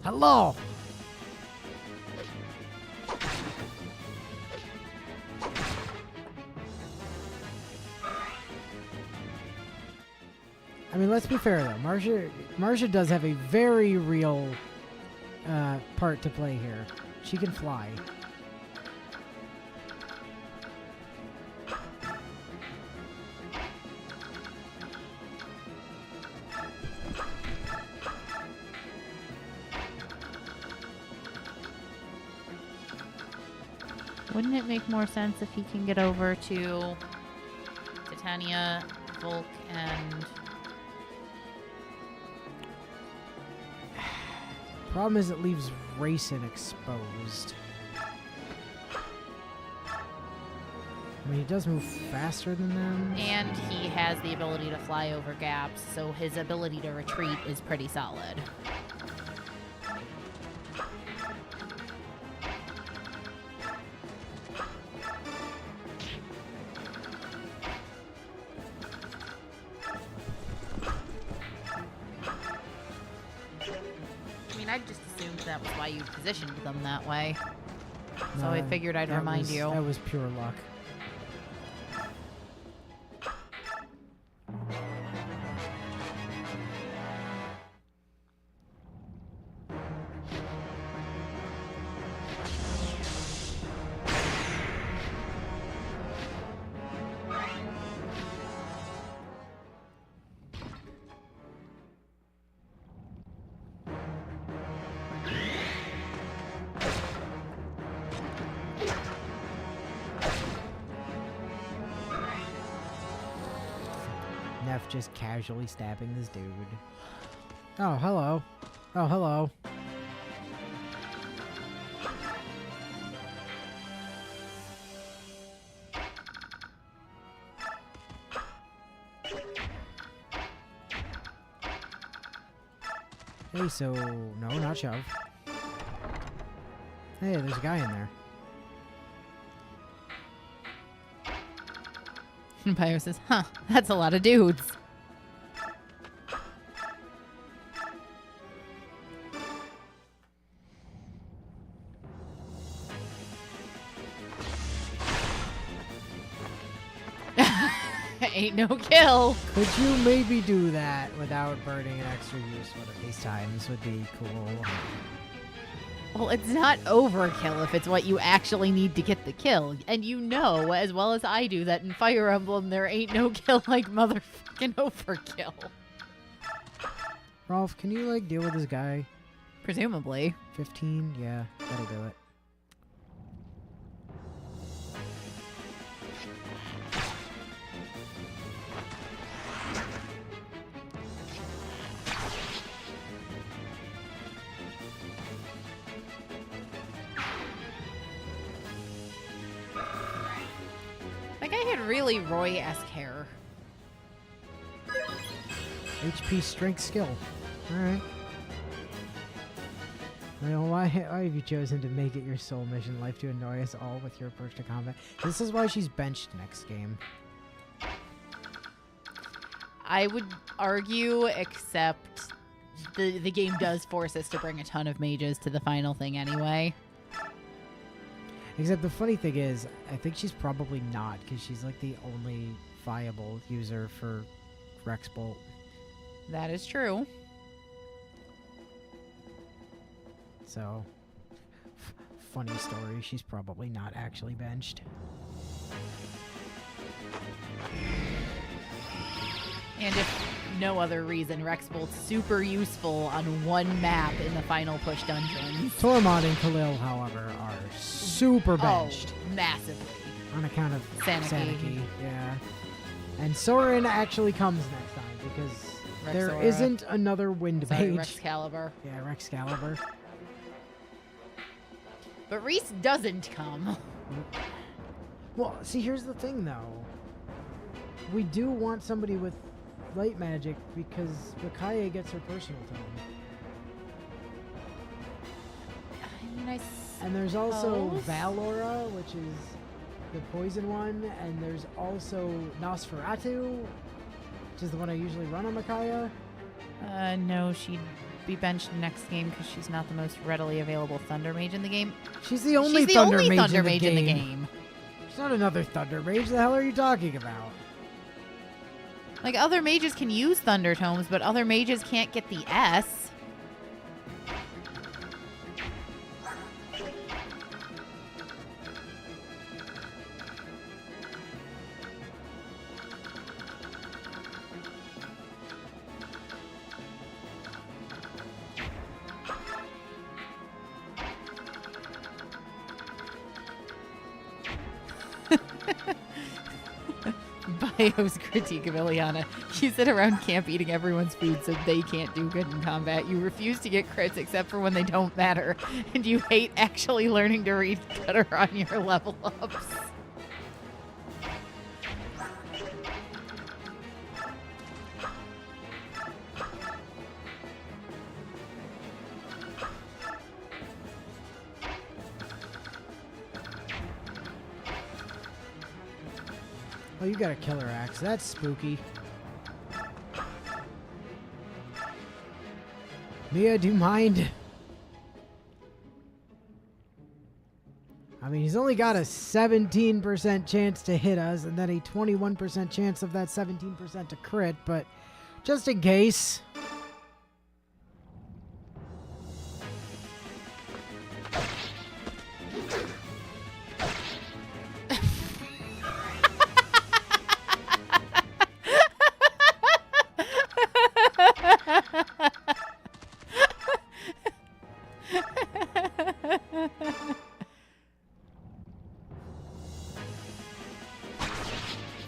Hello! I mean, let's be fair though. Marcia does have a very real part to play here. She can fly. Wouldn't it make more sense if he can get over to Titania, Volk, and... Problem is it leaves Racing exposed. I mean, he does move faster than them. And he has the ability to fly over gaps, so his ability to retreat is pretty solid. I just assumed that was why you positioned them that way. So I figured I'd remind you. That was pure luck. Neff just casually stabbing this dude. Oh, hello. Oh, hello. Hey, so... No, not shove. Hey, there's a guy in there. Pyro says, huh, that's a lot of dudes. Ain't no kill. Could you maybe do that without burning an extra use one of these times would be cool. Well, it's not overkill if it's what you actually need to get the kill. And you know as well as I do that in Fire Emblem there ain't no kill like motherfucking overkill. Rolf, can you, like, deal with this guy? Presumably. 15? Yeah, that'll do it. That guy had really Roy-esque hair. HP, strength, skill. Alright. Well, why have you chosen to make it your sole mission in life to annoy us all with your approach to combat? This is why she's benched next game. I would argue, except the game does force us to bring a ton of mages to the final thing anyway. Except the funny thing is, I think she's probably not, because she's like the only viable user for Rex Bolt. That is true. So, funny story, she's probably not actually benched. And if no other reason, Rex Bolt's super useful on one map in the final push dungeons. Tormod and Khalil, however, are super benched. Oh, massively. On account of Saniki. Yeah. And Soren actually comes next time. because Rex there Aura. isn't another wind Sorry, mage. Rexcalibur. Yeah, Rexcalibur. But Reese doesn't come. Well, see, here's the thing, though. We do want somebody with light magic because Mikaye gets her personal tome. I mean, And there's also suppose. Valora, which is the poison one, and there's also Nosferatu, which is the one I usually run on Micaiah. No, she'd be benched next game because she's not the most readily available Thunder Mage in the game. She's the only She's the Thunder only Mage, Thunder in, the Mage game. in the game. She's not another Thunder Mage. The hell are you talking about? Like, other mages can use Thunder Tomes, but other mages can't get the S. Bio's critique of Ileana. You sit around camp eating everyone's food so they can't do good in combat. You refuse to get crits except for when they don't matter. And you hate actually learning to read better on your level ups. Oh, you got a killer axe. That's spooky. Mia, do you mind? I mean, he's only got a 17% chance to hit us, and then a 21% chance of that 17% to crit, but just in case.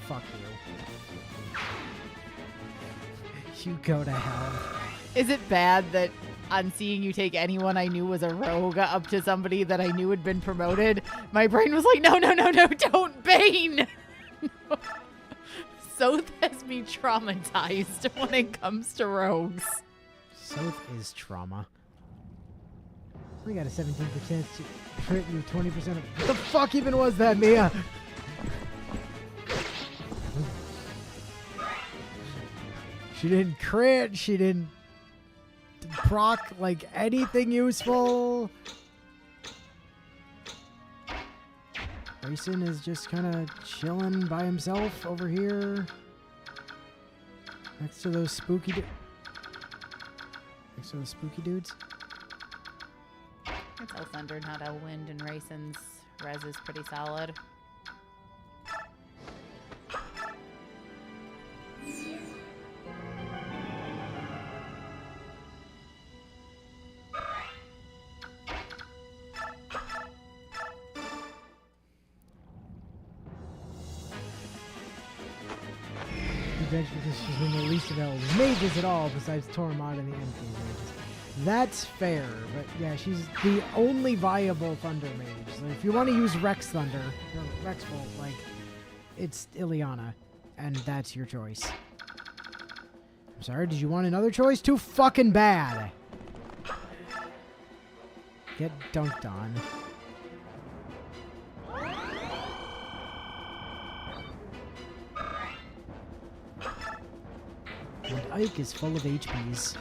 Fuck you. You go to hell. Is it bad that on seeing you take anyone I knew was a rogue up to somebody that I knew had been promoted, my brain was like, no, don't Bane! Soth has me traumatized when it comes to rogues. Soth is trauma. We got a 17% to crit you 20% of. What the fuck even was that, Mia? She didn't crit. She didn't proc like anything useful. Grayson is just kind of chilling by himself over here, next to those spooky. Next to those spooky dudes. It's Thunder, not Elwind, and Rayson's res is pretty solid. Because she's been the least available mages at all besides Tormod and the MP mages. That's fair, but yeah, she's the only viable Thunder mage. So if you want to use Rex Thunder, or Rex Bolt, like, it's Ileana, and that's your choice. I'm sorry, did you want another choice? Too fucking bad. Get dunked on. And Ike is full of HPs.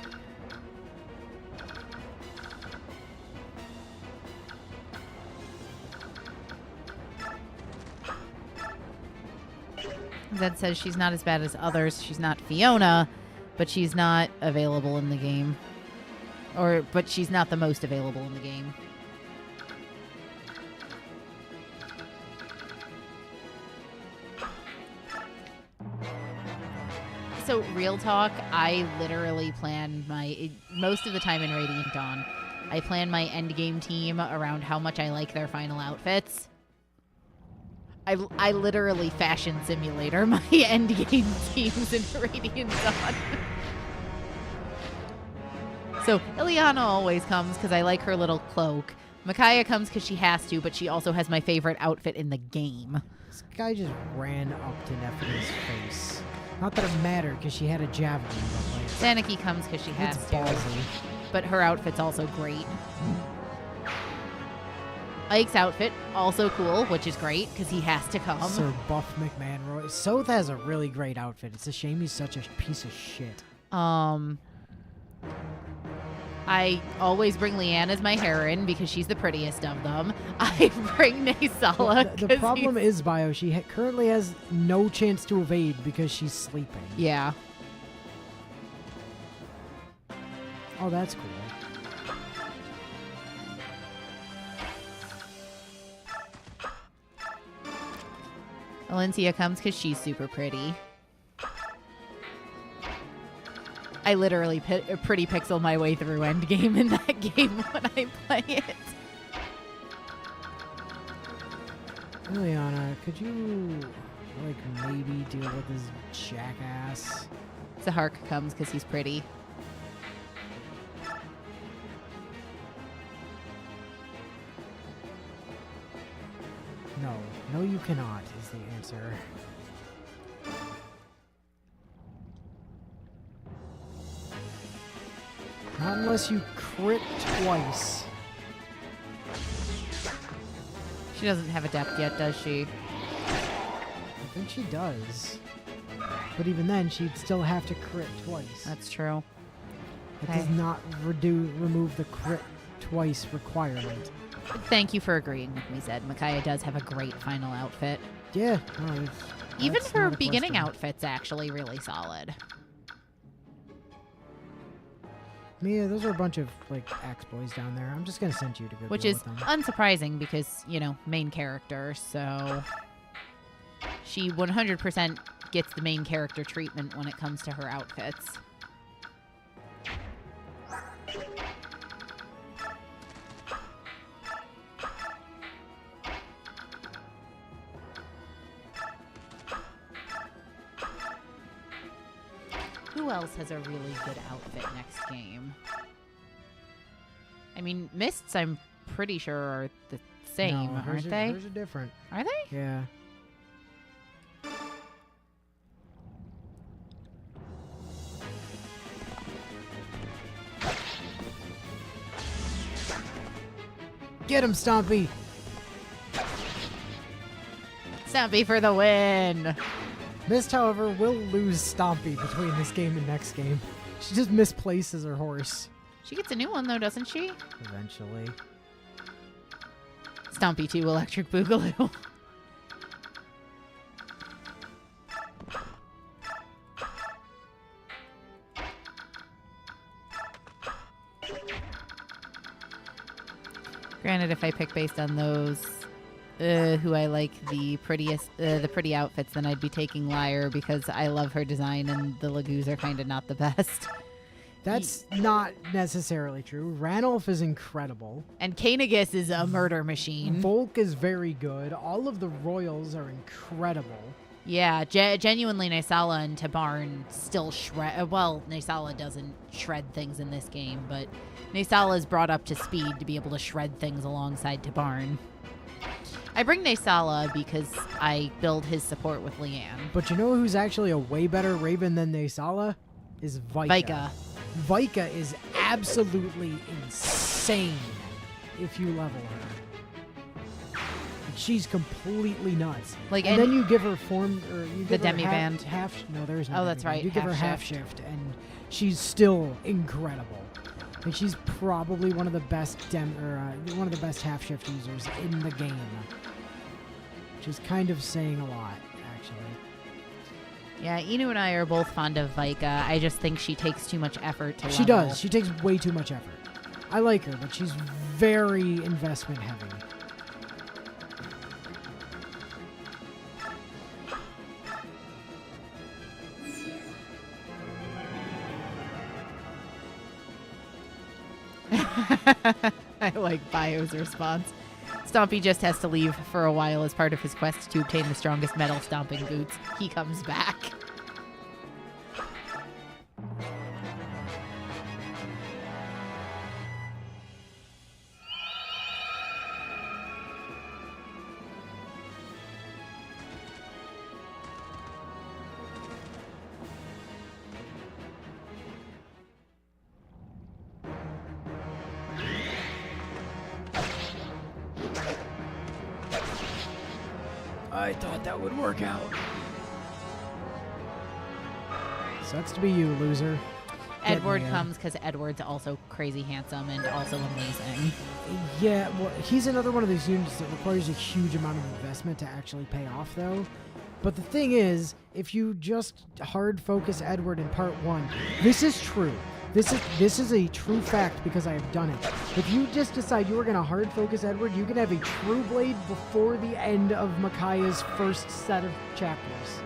Zed says she's not as bad as others. She's not Fiona, but she's not available in the game. But she's not the most available in the game. So, real talk, I literally plan most of the time in Radiant Dawn, I plan my endgame team around how much I like their final outfits. I literally fashion simulator my endgame teams in Radiant Dawn. So Ileana always comes because I like her little cloak. Micaiah comes because she has to, but she also has my favorite outfit in the game. This guy just ran up to Nephi's face. Not that it mattered because she had a javelin, but like... Saniki comes because she has it's to. ballsy. But her outfit's also great. Ike's outfit, also cool, which is great because he has to come. Sir Buff McMahon. Soth has a really great outfit. It's a shame he's such a piece of shit. I always bring Leanne as my heroine because she's the prettiest of them. I bring Naysala. Well, the problem is, Bio, she currently has no chance to evade because she's sleeping. Yeah. Oh, that's cool. Valencia comes because she's super pretty. I literally pretty pixel my way through endgame in that game when I play it. Ileana, could you, like, maybe deal with this jackass? Zahark comes because he's pretty. No. No, you cannot, is the answer. Not unless you crit twice. She doesn't have a depth yet, does she? I think she does. But even then, she'd still have to crit twice. That's true. It does not remove the crit twice requirement. Thank you for agreeing with me, Zed. Micaiah does have a great final outfit. Yeah. No, even that's her not a beginning question. outfit's actually really solid. Mia, those are a bunch of, like, ex-boys down there. I'm just going to send you to go Which deal is with them. unsurprising because, you know, main character, so... She 100% gets the main character treatment when it comes to her outfits. Who else has a really good outfit next game? I mean, Mists, I'm pretty sure are the same, No, aren't they? Hers are different. Are they? Yeah. Get him, Stompy! Stompy for the win! Mist, however, will lose Stompy between this game and next game. She just misplaces her horse. She gets a new one, though, doesn't she? Eventually. Stompy 2 Electric Boogaloo. Granted, if I pick based on those who I like the prettiest, the pretty outfits, then I'd be taking Lyre because I love her design and the Lagoos are kind of not the best. That's not necessarily true. Ranulf is incredible. And Kanegus is a murder machine. Volk is very good. All of the royals are incredible. Yeah, genuinely, Naysala and Tabarn still shred. Well, Naysala doesn't shred things in this game, but Naysala is brought up to speed to be able to shred things alongside Tabarn. I bring Naysala because I build his support with Leanne. But you know who's actually a way better Raven than Naysala? Is Vika. Vika is absolutely insane if you level her. She's completely nuts. Like, and then you give her form, or you give the her Demiband. No, there's no. Oh, that's Demiband. right. You give her half shift, and she's still incredible. Like, she's probably one of the best one of the best half shift users in the game, which is kind of saying a lot, actually. Yeah, Inu and I are both fond of Vika. I just think she takes too much effort to level. She does. She takes way too much effort. I like her, but she's very investment heavy. I I like Bio's response. Stompy just has to leave for a while as part of his quest to obtain the strongest metal stomping boots. He comes back. I thought that would work out. Sucks to be you, loser. Edward comes because Edward's also crazy handsome and also amazing. Yeah, well, he's another one of these units that requires a huge amount of investment to actually pay off, though. But the thing is, if you just hard focus Edward in part 1, this is true. This is a true fact because I have done it. If you just decide you are going to hard focus Edward, you can have a true blade before the end of Micaiah's first set of chapters.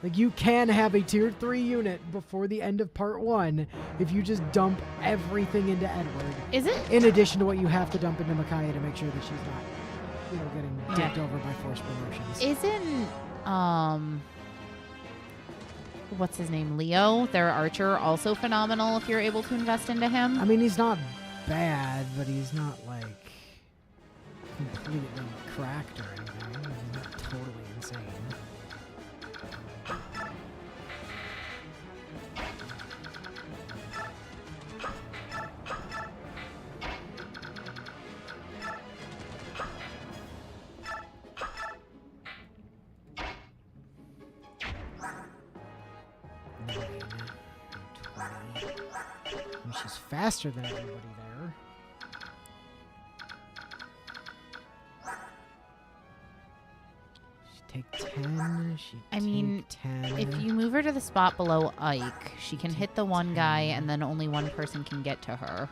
Like, you can have a tier 3 unit before the end of part 1 if you just dump everything into Edward. Is it? In addition to what you have to dump into Micaiah to make sure that she's not, getting dipped over by forced promotions. Isn't, what's his name? Leo, their archer, also phenomenal if you're able to invest into him? I mean, he's not bad, but he's not, like, completely cracked or anything. He's not totally insane. She's faster than everybody there. She take 10. I mean, 10. if you move her to the spot below Ike, she can hit the one guy and then only one person can get to her.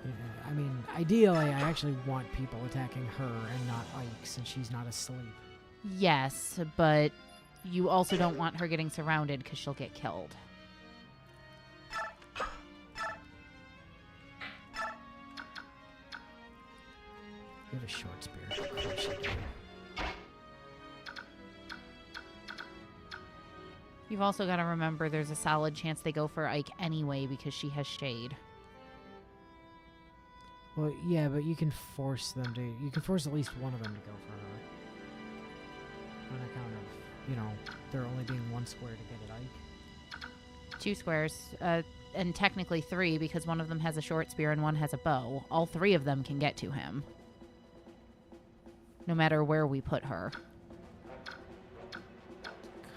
Yeah, I mean, ideally, I actually want people attacking her and not Ike since she's not asleep. Yes, but you also don't want her getting surrounded because she'll get killed. You have a short spear. Of course you do. You've also got to remember there's a solid chance they go for Ike anyway because she has shade. Well, yeah, but you can force them to. You can force at least one of them to go for her. On account of, there only being one square to get at Ike. 2 squares, and technically 3 because one of them has a short spear and one has a bow. All 3 of them can get to him. No matter where we put her.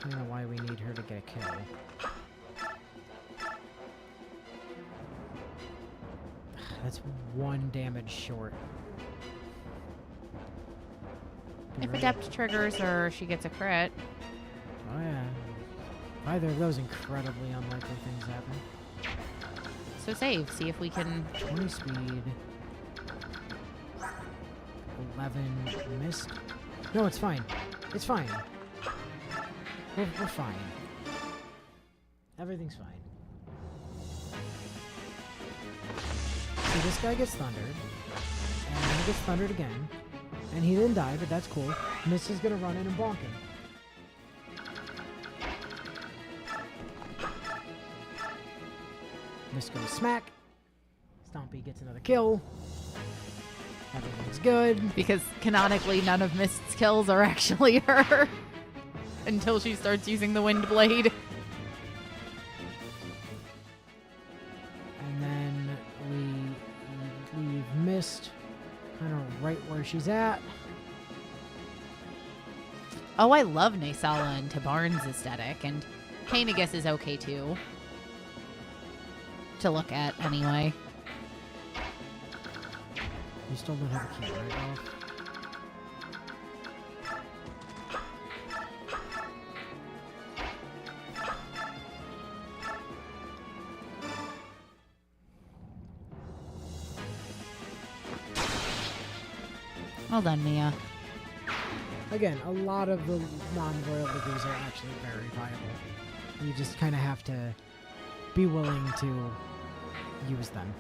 Kind of why we need her to get a kill. That's 1 damage short. If Adept triggers her, she gets a crit. Oh, yeah. Either of those incredibly unlikely things happen. So save. See if we can... 20 speed. 11 missed. No, it's fine. It's fine. We're fine. Everything's fine. See, this guy gets thundered. And then he gets thundered again. And he didn't die, but that's cool. Mist is gonna run in and bonk him. Mist goes smack. Stompy gets another kill. Everything's good. Because canonically, none of Mist's kills are actually her. Until she starts using the Wind Blade. And then we leave Mist kind of right where she's at. Oh, I love Naysala and Tabarn's aesthetic, and Pain, I guess, is okay too. To look at, anyway. You still don't have a key, right, Ralph? Well done, Mia. Again, a lot of the non-royal reviews are actually very viable. You just kind of have to be willing to use them.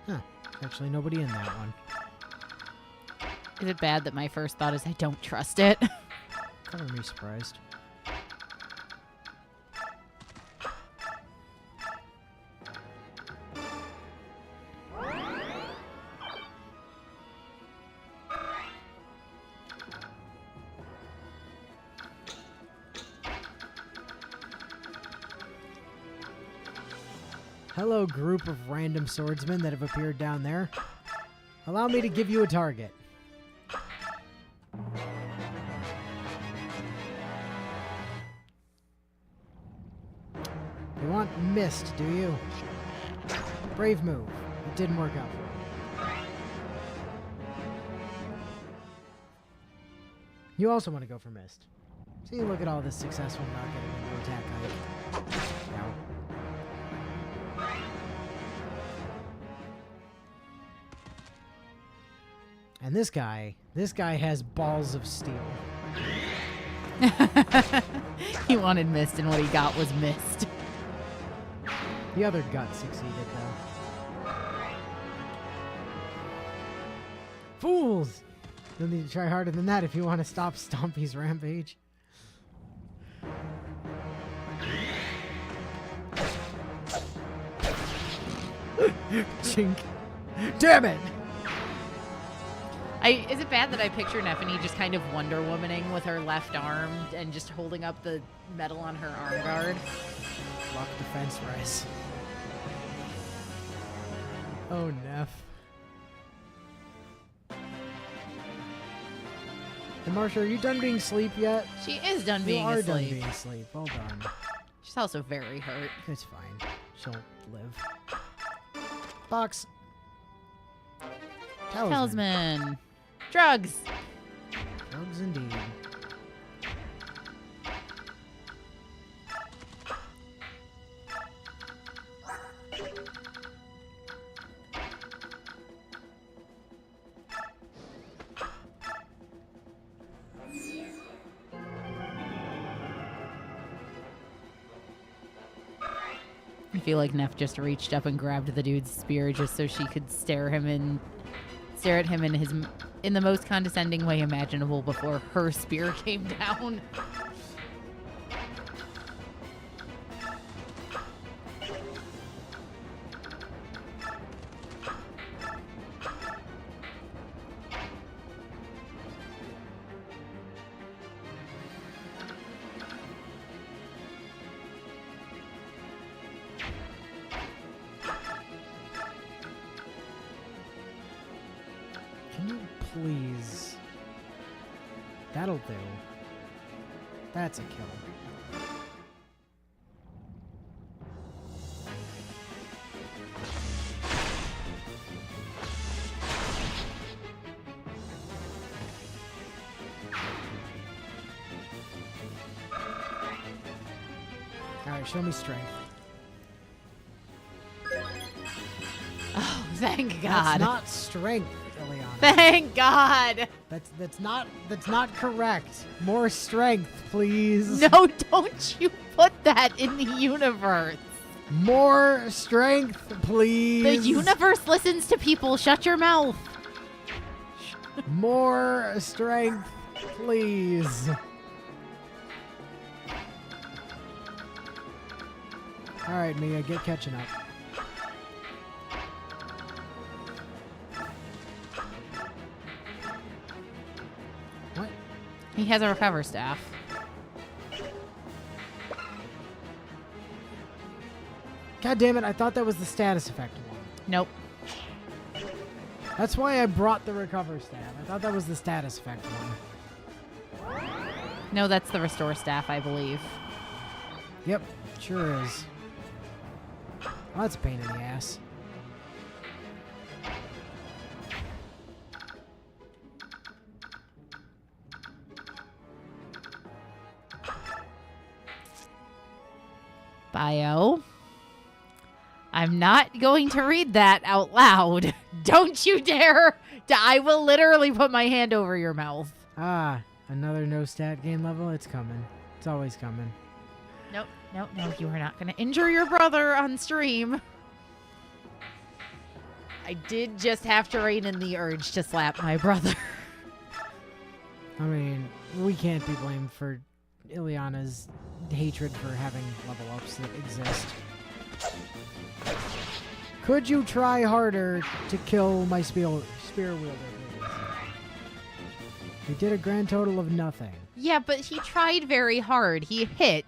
Huh. Actually, nobody in that one. Is it bad that my first thought is I don't trust it? Cover me surprised. Hello, group of random swordsmen that have appeared down there. Allow me to give you a target. You want mist, do you? Brave move. It didn't work out for you. You also want to go for mist. See, look at all this success from not getting into attack height. Now. And this guy has balls of steel. He wanted mist, and what he got was mist. The other gut succeeded, though. Fools! You'll need to try harder than that if you want to stop Stompy's rampage. Chink. Damn it! Is it bad that I picture Neffany just kind of Wonder Womaning with her left arm and just holding up the metal on her arm guard? Lock defense res. Oh, Neff. And Marsha, are you done being asleep yet? She is done being You are asleep. done being asleep. Well done. She's also very hurt. It's fine. She'll live. Box. Talisman. Drugs. Drugs indeed. I feel like Neff just reached up and grabbed the dude's spear just so she could stare at him in the most condescending way imaginable before her spear came down. Can you please? That'll do. That's a kill. Alright, show me strength. Oh, thank God. That's not strength, Ileana. Thank God. That's not correct. More strength, please. No, don't you put that in the universe. More strength, please. The universe listens to people. Shut your mouth. More strength, please. All right, Mia, get catching up. What? He has a recover staff. God damn it, I thought that was the status effect one. Nope. That's why I brought the recover staff. I thought that was the status effect one. No, that's the restore staff, I believe. Yep, sure is. Oh, that's a pain in the ass. Bio. I'm not going to read that out loud. Don't you dare. I will literally put my hand over your mouth. Ah, another no stat gain level? It's coming. It's always coming. Nope. No, you are not going to injure your brother on stream. I did just have to rein in the urge to slap my brother. I mean, we can't be blamed for Ileana's hatred for having level ups that exist. Could you try harder to kill my spear wielder, please? We did a grand total of nothing. Yeah, but he tried very hard. He hit.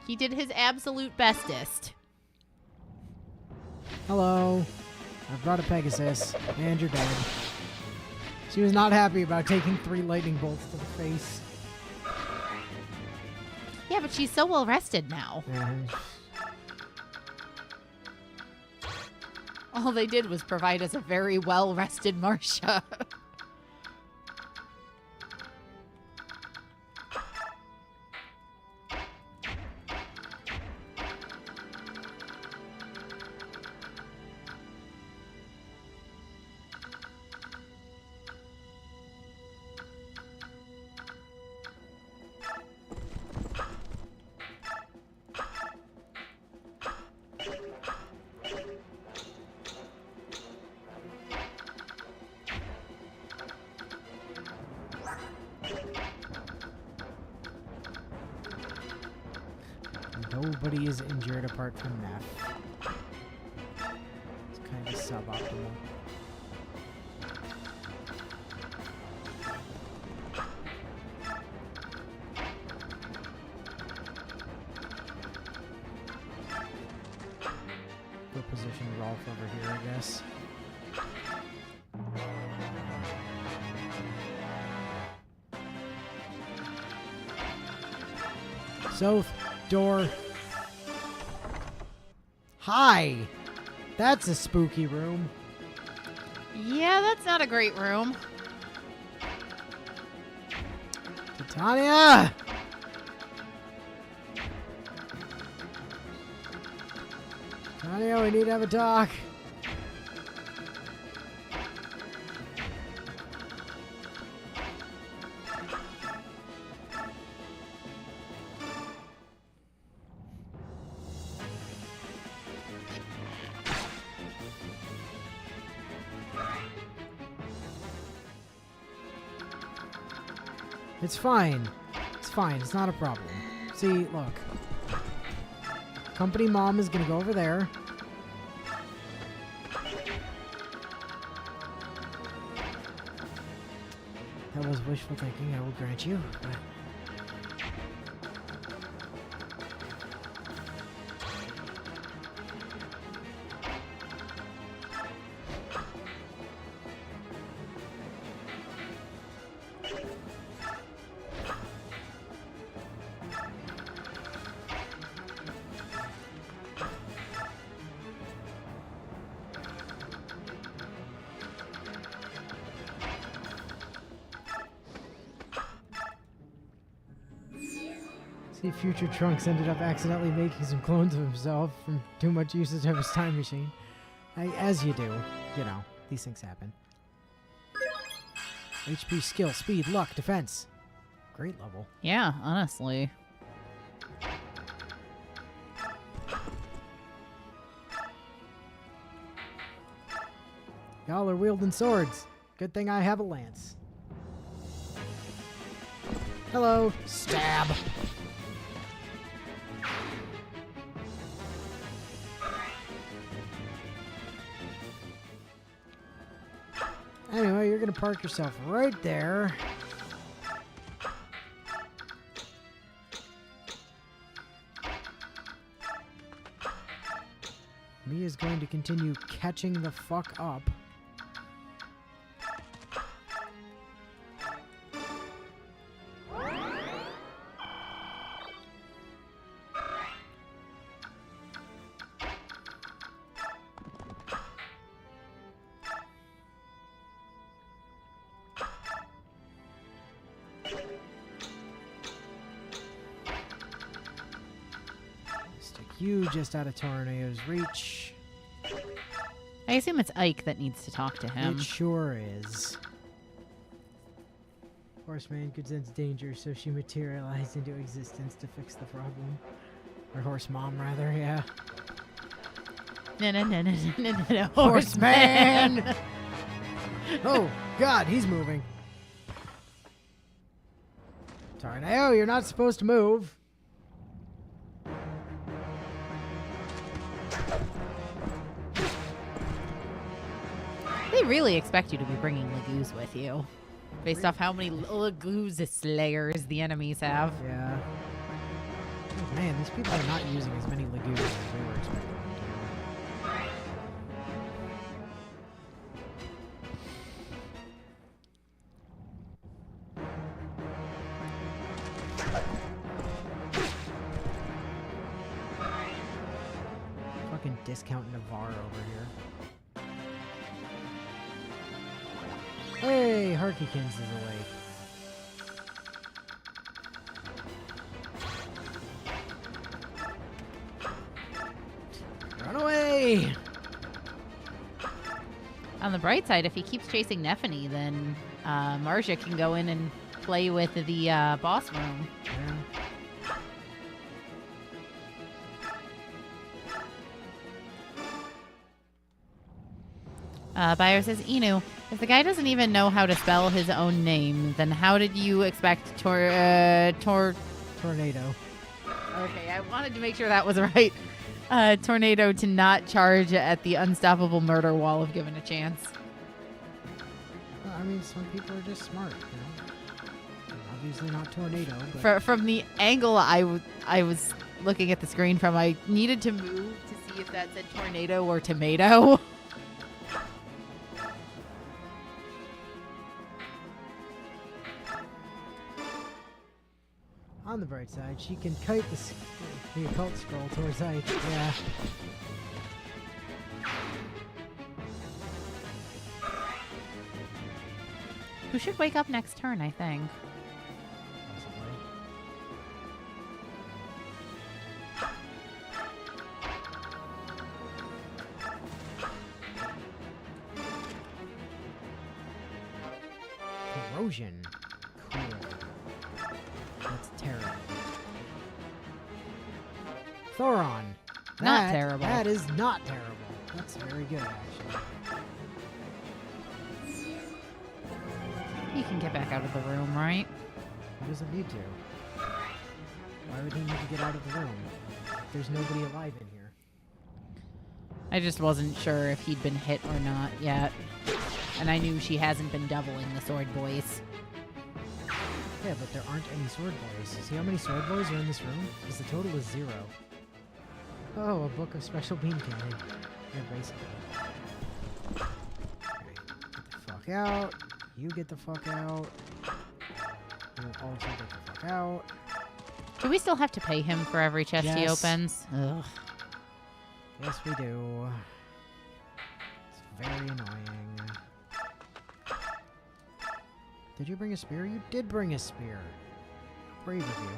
He did his absolute bestest. Hello. I brought a Pegasus, and you're dead. She was not happy about taking 3 lightning bolts to the face. Yeah, but she's so well rested now. Yeah. All they did was provide us a very well rested Marcia. Nobody is injured apart from Neff. It's kind of suboptimal. Go position Rolf over here, I guess. South door. Hi! That's a spooky room. Yeah, that's not a great room. Titania! Titania, we need to have a talk. It's fine. It's fine. It's not a problem. See, look. Company mom is gonna go over there. That was wishful thinking, I will grant you. But see, future Trunks ended up accidentally making some clones of himself from too much usage of his time machine. As you do. You know, these things happen. HP, skill, speed, luck, defense. Great level. Yeah, honestly. Y'all are wielding swords. Good thing I have a lance. Hello. Stab. Anyway, you're gonna park yourself right there. Mia's going to continue catching the fuck up. you just out of Tornado's reach. I assume it's Ike that needs to talk to him. It sure is. Horseman could sense danger, so she materialized into existence to fix the problem. Or horse mom, rather, yeah. No, Horseman! Oh, God, he's moving. Tornado, you're not supposed to move. They really expect you to be bringing Lagoos with you, based off how many Lagoos slayers the enemies have. Yeah. Oh, man, these people are not using as many Lagoons as we were expecting them to. Fucking discount Navarre over here. Hey, Harkykins is awake. Run away! On the bright side, if he keeps chasing Nephany, then Marja can go in and play with the boss room. Yeah. Buyer says, Inu, if the guy doesn't even know how to spell his own name, then how did you expect Tornado. Okay, I wanted to make sure that was right. Tornado to not charge at the unstoppable murder wall if given a chance. Well, I mean, some people are just smart, you know? Obviously not Tornado, but... From the angle I was looking at the screen from, I needed to move to see if that said tornado or tomato. On the bright side, she can kite the occult scroll towards Ike. Yeah. Who should wake up next turn, I think. Possibly. Corrosion. Cool. That's terrible. Thoron. Not terrible. That is not terrible. That's very good, actually. He can get back out of the room, right? He doesn't need to. Why would he need to get out of the room? There's nobody alive in here. I just wasn't sure if he'd been hit or not yet. And I knew she hasn't been doubling the sword boys. Yeah, but there aren't any sword boys. See how many sword boys are in this room? Because the total is 0. Oh, a book of special beam cannon. Yeah, basically. Okay, get the fuck out. You get the fuck out. You also get the fuck out. Do we still have to pay him for every chest he Yes. opens? Ugh. Yes, we do. It's very annoying. Did you bring a spear? You did bring a spear. Brave of you.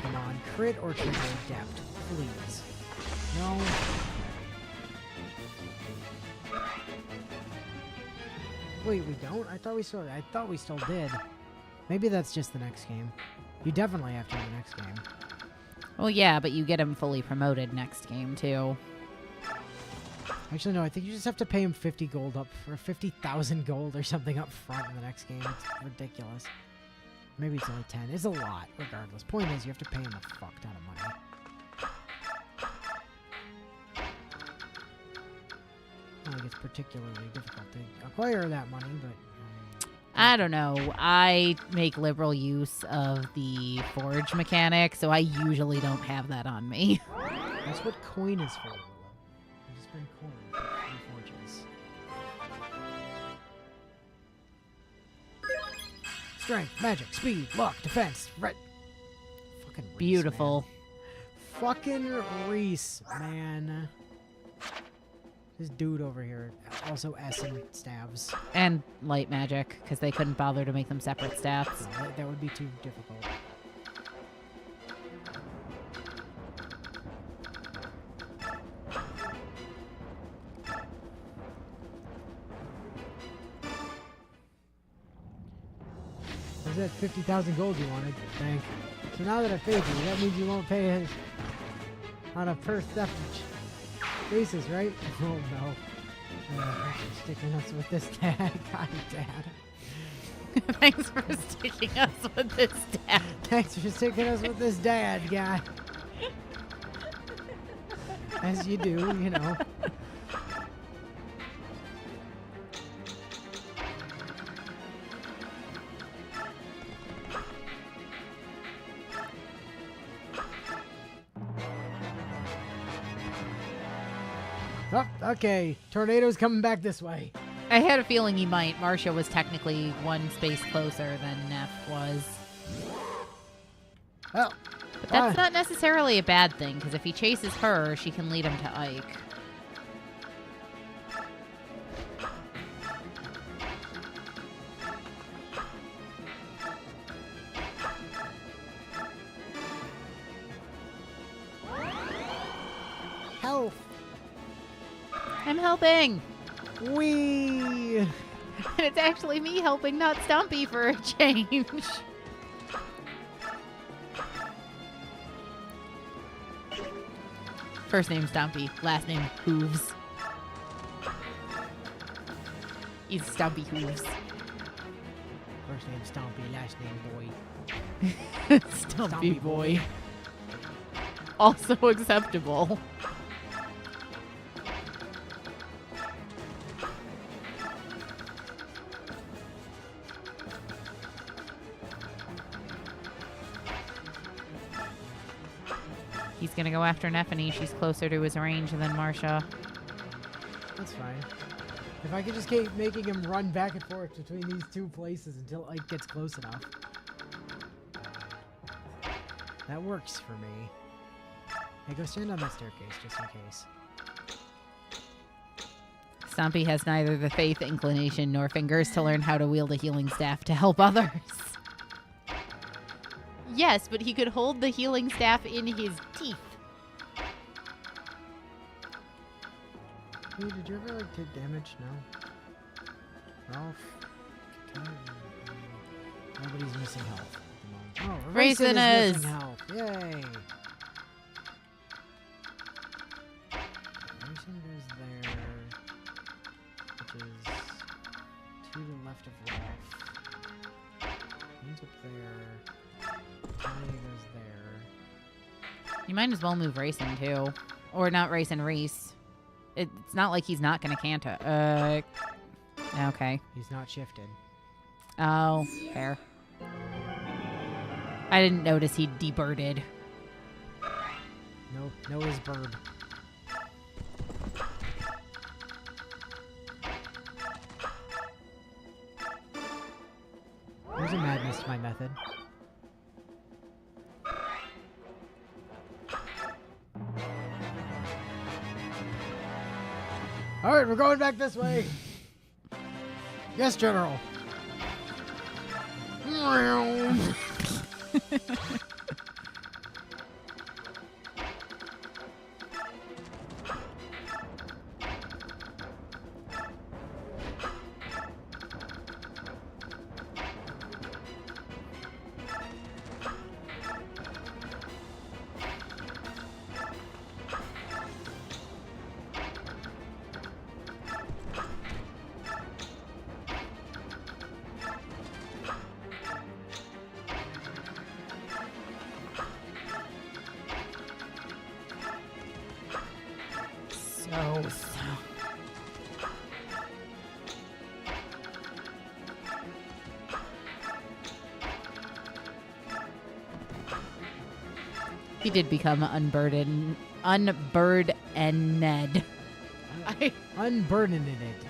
Come on, crit or trigger adept, please. No. Wait, we don't? I thought we still did. Maybe that's just the next game. You definitely have to do the next game. Well, yeah, but you get him fully promoted next game, too. Actually, no, I think you just have to pay him 50 gold up for 50,000 gold or something up front in the next game. It's ridiculous. Maybe it's only 10. It's a lot, regardless. Point is, you have to pay him a fuck ton of money. I think it's particularly difficult to acquire that money, but... I don't know. I make liberal use of the forge mechanic, so I usually don't have that on me. That's what coin is for, Willow. You just spend coin on forges. Strength, magic, speed, luck, defense, Fucking Reese, Beautiful. man. Fucking Reese, man. This dude over here, also S and stabs. And light magic, because they couldn't bother to make them separate stats. No, that would be too difficult. Was that 50,000 gold you wanted? Thank. So now that I paid you, that means you won't pay it on a per theft basis, right? Oh no. You're sticking us with this dad. God, Dad. Thanks for sticking us with this dad. Thanks for sticking us with this dad guy. As you do, you know. Oh, okay. Tornado's coming back this way. I had a feeling he might. Marcia was technically one space closer than Neff was. Oh. But that's not necessarily a bad thing, because if he chases her, she can lead him to Ike. Health. I'm helping! Wee. And it's actually me helping, not Stumpy for a change. First name Stumpy, last name Hooves. He's Stumpy Hooves. First name Stompy, last name Boy. Stumpy boy. Also acceptable. He's gonna go after Neffany. She's closer to his range than Marcia. That's fine. If I could just keep making him run back and forth between these two places until Ike gets close enough. That works for me. Hey, go stand on that staircase just in case. Stumpy has neither the faith, inclination, nor fingers to learn how to wield a healing staff to help others. Yes, but he could hold the healing staff in his teeth. Hey, did you ever like take damage? No. Ralph. Nobody's missing health at the moment. Oh, Raisin is missing health. Yay. Raisin goes there, which is to the left of Ralph. He's up there. Tiny goes there. You might as well move Raisin, too. Or not Raisin, Reese. It's not like he's not going to canter. Okay. He's not shifted. Oh, fair. I didn't notice he debirded. Nope, no is bird. There's a madness to my method. Alright, we're going back this way. Yes, General. So. He did become unburdened and Ned. Unburdening it.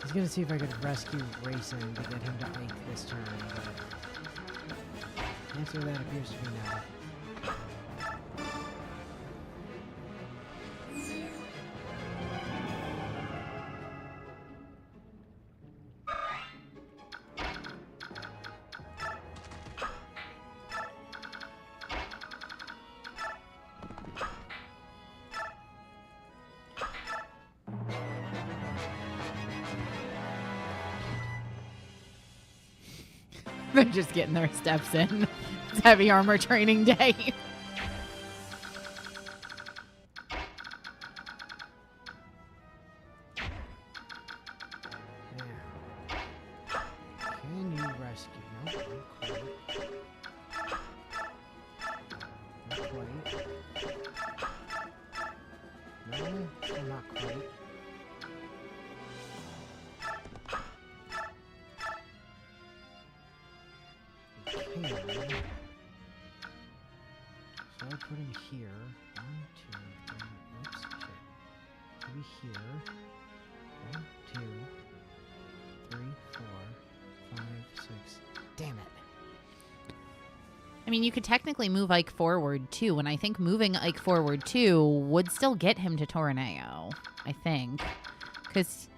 I was gonna see if I could rescue Racing to get him to Ike this turn, but the answer to that appears to be no. They're just getting their steps in. It's heavy armor training day. Can you rescue? No, not quite. No, still not quite. So I put him here. 1, 2, 3. Oops, shit. Maybe here. 1, 2, 3, 4, 5, 6. Damn it. I mean, you could technically move Ike forward too, and I think moving Ike forward too would still get him to Torneo. I think. Because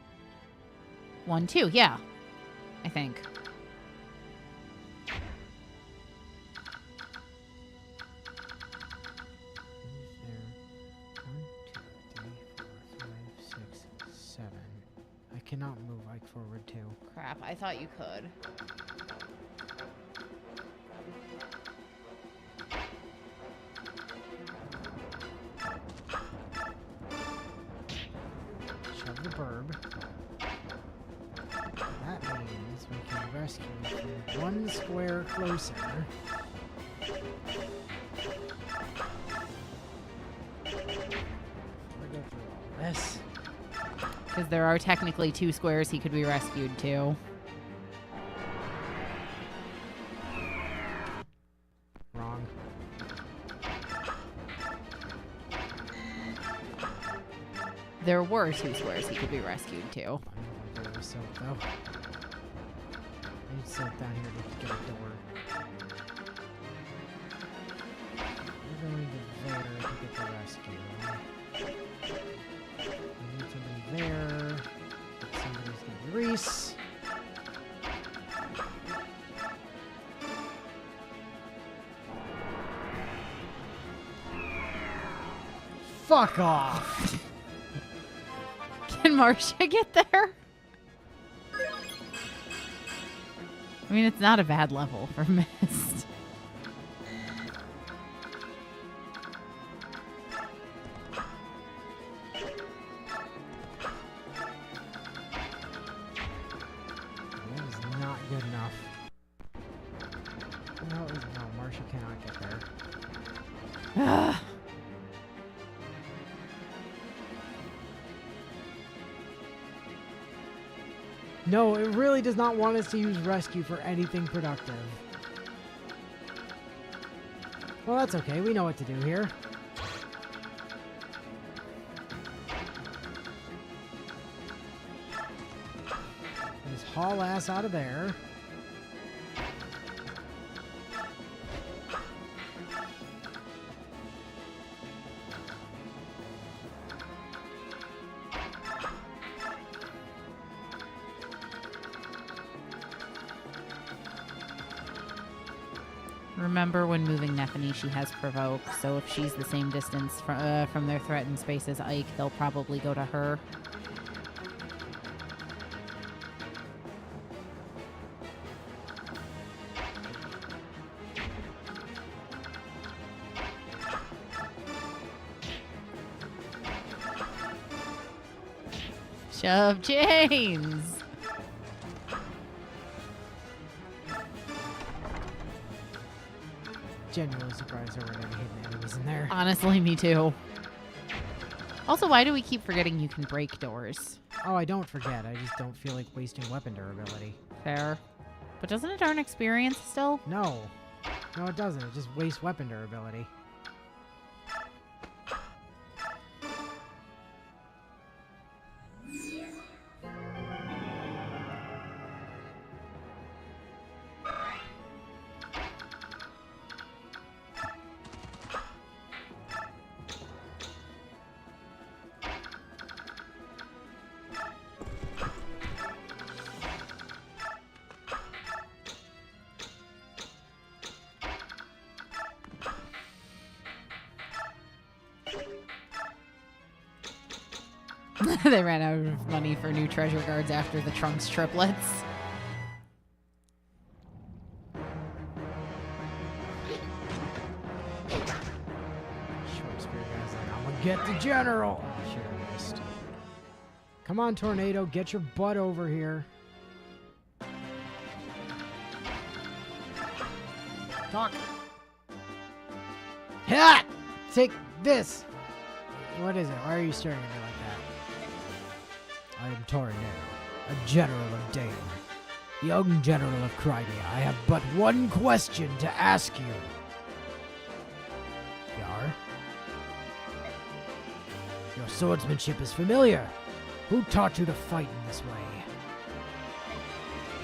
1, 2, yeah. I think. I cannot move Ike forward too. Crap, I thought you could. Shove the burb. That means we can rescue him 1 square closer. We go through all this. Because there are technically 2 squares he could be rescued to. Wrong. There were 2 squares he could be rescued to. I'm gonna go with silk though. I need silk down here to get a door. We're going to there to get the rescue. We need somebody there. Somebody's gonna be Reese. Fuck off! Can Marcia get there? I mean, it's not a bad level for Mist. That is not good enough. No, Marcia cannot get there. No, it really does not want us to use rescue for anything productive. Well, that's okay. We know what to do here. Just haul ass out of there. Remember, when moving Nefany, she has Provoke, so if she's the same distance from their threatened space as Ike, they'll probably go to her. Shove chains! Genuinely surprised there weren't any hidden enemies in there. Honestly, me too. Also, why do we keep forgetting you can break doors? Oh, I don't forget. I just don't feel like wasting weapon durability. Fair. But doesn't it earn experience still? No. No, it doesn't. It just wastes weapon durability. They ran out of money for new treasure guards after the Trunks triplets. Short spear guy's like, I'm gonna get the general. Oh, shit, I missed. Come on, Tornado, get your butt over here. Talk. Yeah! Take this. What is it? Why are you staring at me like that? I am Tornado, a general of Dane. Young general of Crimea, I have but one question to ask you. Yar? Your swordsmanship is familiar. Who taught you to fight in this way?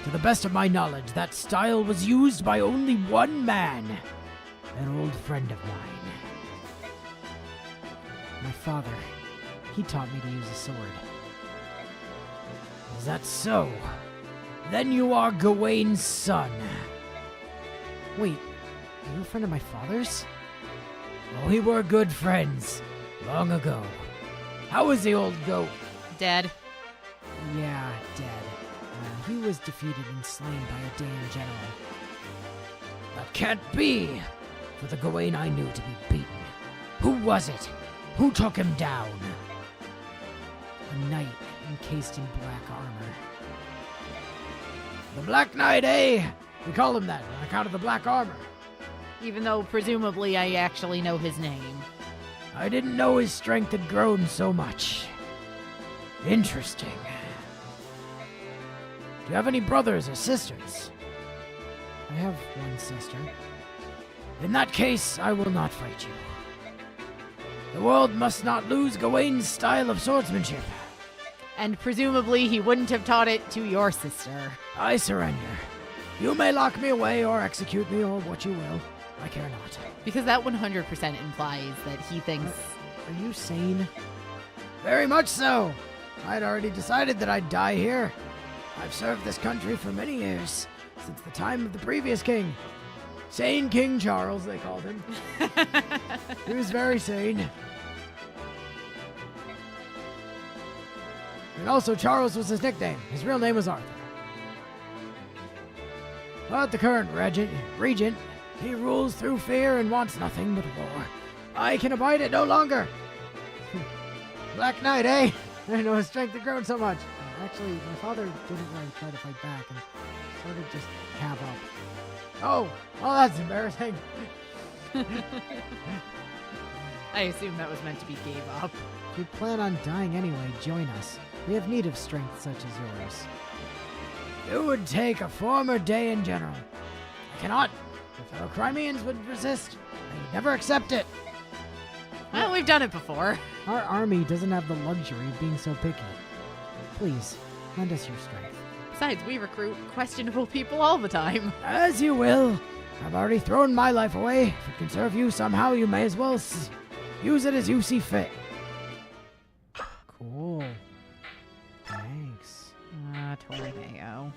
To the best of my knowledge, that style was used by only one man. An old friend of mine. My father, he taught me to use a sword. Is that so? Then you are Gawain's son. Wait, are you a friend of my father's? We were good friends, long ago. How was the old goat? Dead. Yeah, dead. He was defeated and slain by a Dane general. That can't be! For the Gawain I knew to be beaten. Who was it? Who took him down? A knight encased in black armor. The Black Knight, eh? We call him that on account of the black armor. Even though presumably I actually know his name. I didn't know his strength had grown so much. Interesting. Do you have any brothers or sisters? I have one sister. In that case, I will not fight you. The world must not lose Gawain's style of swordsmanship. And presumably he wouldn't have taught it to your sister. I surrender. You may lock me away or execute me or what you will. I care not. Because that 100% implies that he thinks... Are you sane? Very much so. I'd already decided that I'd die here. I've served this country for many years, since the time of the previous king. Sane King Charles, they called him. He was very sane. And also, Charles was his nickname. His real name was Arthur. But the current regent, he rules through fear and wants nothing but war. I can abide it no longer. Black Knight, eh? I didn't know his strength had grown so much. Actually, my father didn't really try to fight back and sort of just have up. Oh, that's embarrassing. I assume that was meant to be gave up. If you plan on dying anyway, join us. We have need of strength such as yours. It would take a former Daean general. I cannot. The fellow Crimeans would resist. They would never accept it. Well, we've done it before. Our army doesn't have the luxury of being so picky. Please, lend us your strength. Besides, we recruit questionable people all the time. As you will. I've already thrown my life away. If it can serve you somehow, you may as well use it as you see fit. Cool. Thanks. Tornado.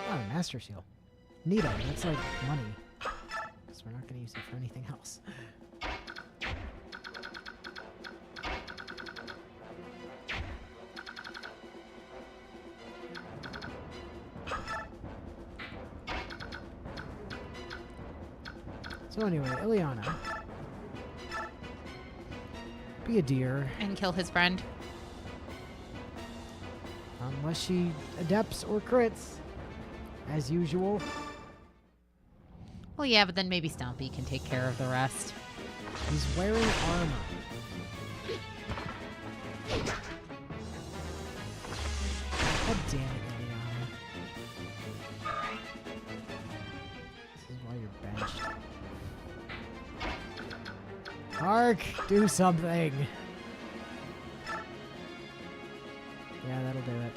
Oh, Master Seal. Neato, that's like money. Because we're not going to use it for anything else. So So anyway, Ileana. Be a deer. And kill his friend. Unless she adepts or crits. As usual. Well, yeah, but then maybe Stompy can take care of the rest. He's wearing armor. God damn it, Ileana. This is why you're benched. Hark! Do something! Yeah, that'll do it.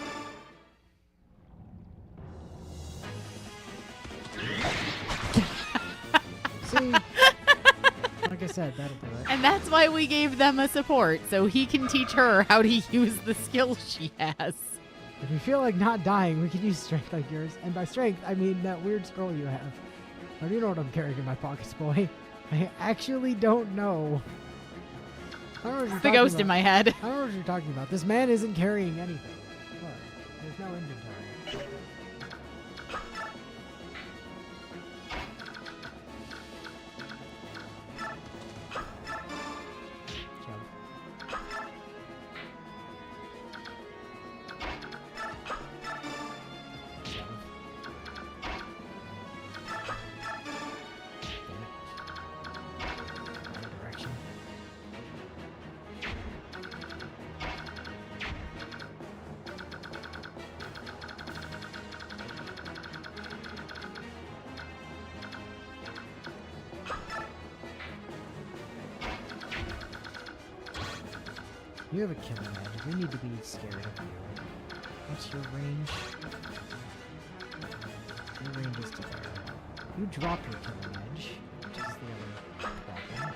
See? Like I said, that'll do it. And that's why we gave them a support, so he can teach her how to use the skills she has. If you feel like not dying, we can use strength like yours. And by strength, I mean that weird scroll you have. Or do you know what I'm carrying in my pockets, boy? I actually don't know. I don't know what you're It's the talking ghost about. in my head. I don't know what you're talking about. This man isn't carrying anything. Look, there's no inventory. Shove. Shove. Damn it. Wrong direction. You have a killing edge. We need to be scared of you. What's your range? Your range is to there. You drop your killing edge, which is the other problem.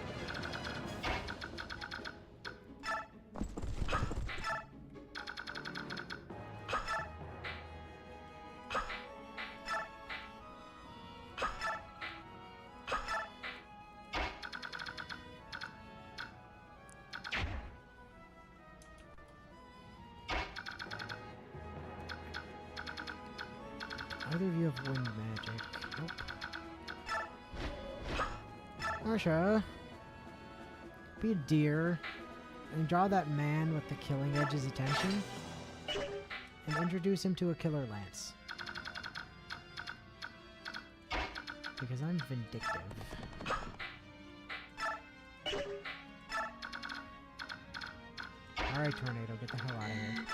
Either of you have wind magic. Nope. Marsha, be a deer and draw that man with the killing edge's attention and introduce him to a killer lance. Because I'm vindictive. Alright, Tornado, get the hell out of here.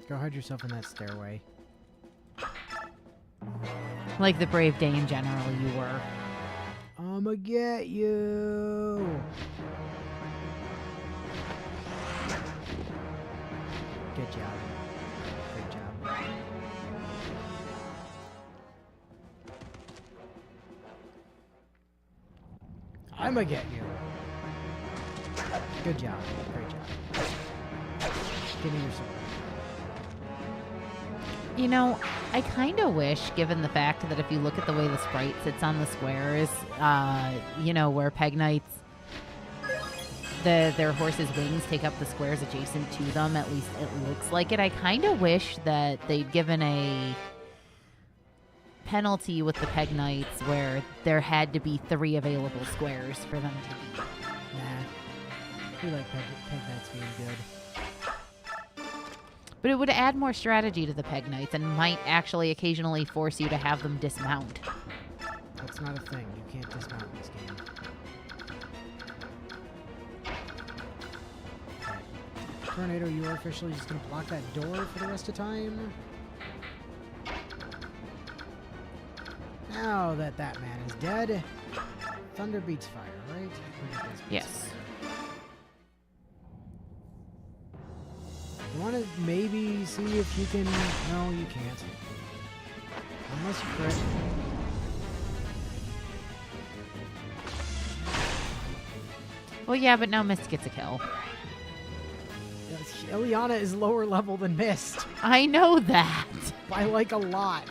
Go hide yourself in that stairway. Like the brave Dane general you were. I'ma get you! Good job. Good job. I'ma get you! Good job. Great job. Give me your sword. You know, I kind of wish, given the fact that if you look at the way the sprite sits on the squares, you know, where Peg Knights, their horses' wings take up the squares adjacent to them, at least it looks like it. I kind of wish that they'd given a penalty with the Peg Knights where there had to be 3 available squares for them to beat. Nah. We like Peg Knights being good. But it would add more strategy to the Peg Knights and might actually occasionally force you to have them dismount. That's not a thing. You can't dismount in this game. Right. Tornado, you are officially just going to block that door for the rest of time? Now that that man is dead, thunder beats fire, right? Yes. You want to maybe see if you can... No, you can't. Unless you crit. Well, yeah, but now Mist gets a kill. Yes, Ileana is lower level than Mist. I know that. By like a lot.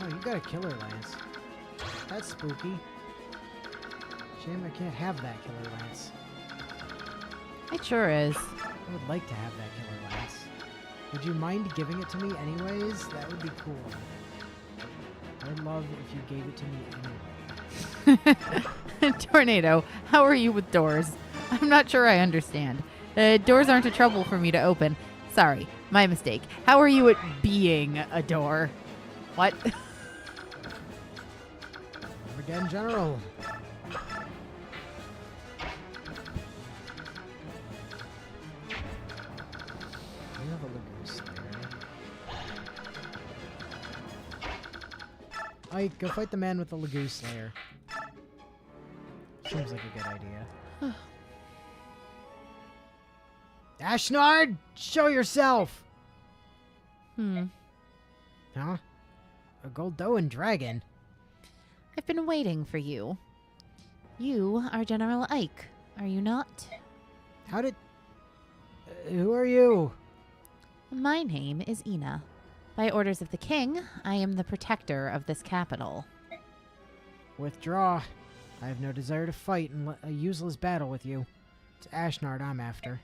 Oh, you got a killer lance. That's spooky. Shame I can't have that killer lance. It sure is. I would like to have that killer lance. Would you mind giving it to me anyways? That would be cool. I'd love if you gave it to me anyway. Tornado, how are you with doors? I'm not sure I understand. Doors aren't a trouble for me to open. Sorry, my mistake. How are you at being a door? What? Again, General. We have a Lagoose there. Ike, go fight the man with the Lagoose Slayer. Seems like a good idea. Ashnard, show yourself! Huh? A Goldoan dragon? I've been waiting for you. You are General Ike, are you not? How did... who are you? My name is Ina. By orders of the king, I am the protector of this capital. Withdraw. I have no desire to fight in a useless battle with you. It's Ashnard I'm after.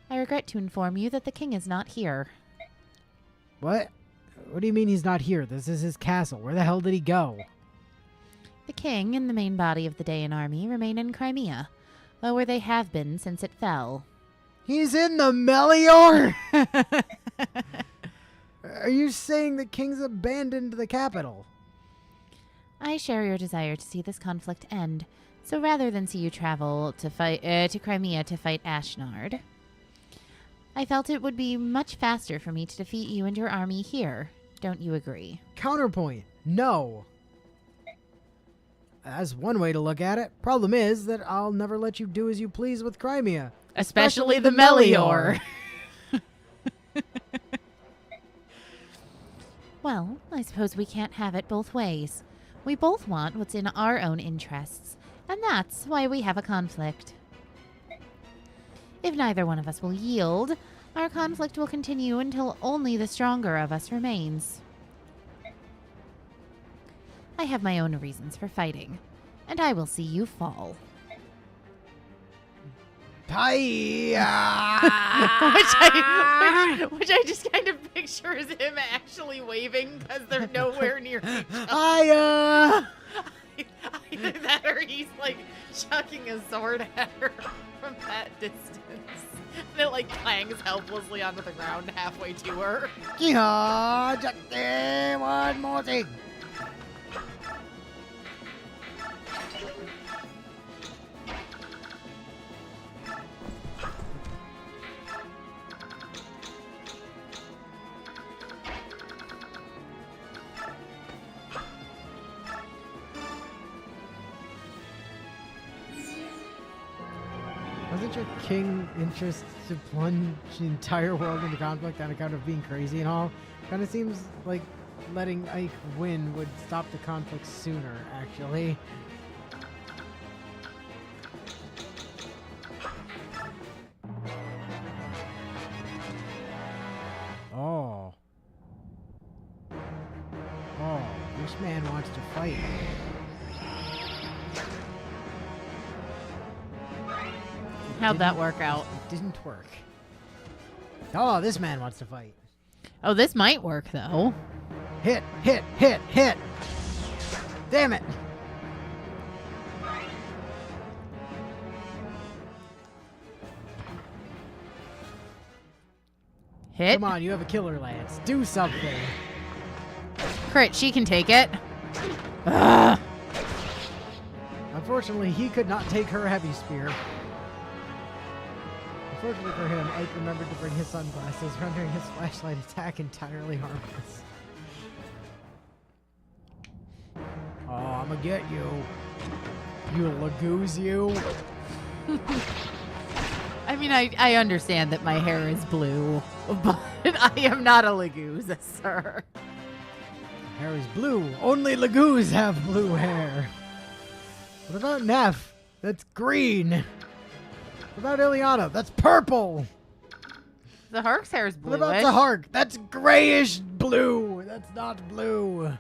I regret to inform you that the king is not here. What? What do you mean he's not here? This is his castle. Where the hell did he go? The king and the main body of the Daean army remain in Crimea, where they have been since it fell. He's in the Melior? Are you saying the king's abandoned the capital? I share your desire to see this conflict end, so rather than see you travel to fight to Crimea to fight Ashnard, I felt it would be much faster for me to defeat you and your army here. Don't you agree? Counterpoint. No. That's one way to look at it. Problem is that I'll never let you do as you please with Crimea. Especially the Melior. Well, I suppose we can't have it both ways. We both want what's in our own interests, and that's why we have a conflict. If neither one of us will yield, our conflict will continue until only the stronger of us remains. I have my own reasons for fighting, and I will see you fall. Which I just kind of picture as him actually waving because they're nowhere near each other. Either that or he's like chucking a sword at her from that distance. And it like clangs helplessly onto the ground halfway to her. One more thing. Wasn't your king interest to plunge the entire world into conflict on account of being crazy and all? Kind of seems like letting Ike win would stop the conflict sooner, actually. Oh. Oh, this man wants to fight. How'd that work out? It didn't work. Oh, this man wants to fight. Oh, this might work, though. Hit, hit, hit, hit. Damn it. Hit? Come on, you have a killer lance. Do something. Crit, she can take it. Ugh. Unfortunately, he could not take her heavy spear. Unfortunately for him, Ike remembered to bring his sunglasses, rendering his flashlight attack entirely harmless. Oh, I'm gonna get you. You lagoose, you. I mean, I understand that my hair is blue, but I am not a Lagoose, sir. Hair is blue. Only lagoos have blue hair. What about Neff? That's green. What about Ileana? That's purple. The Hark's hair is What bluish. about the Hark? That's grayish blue. That's not blue.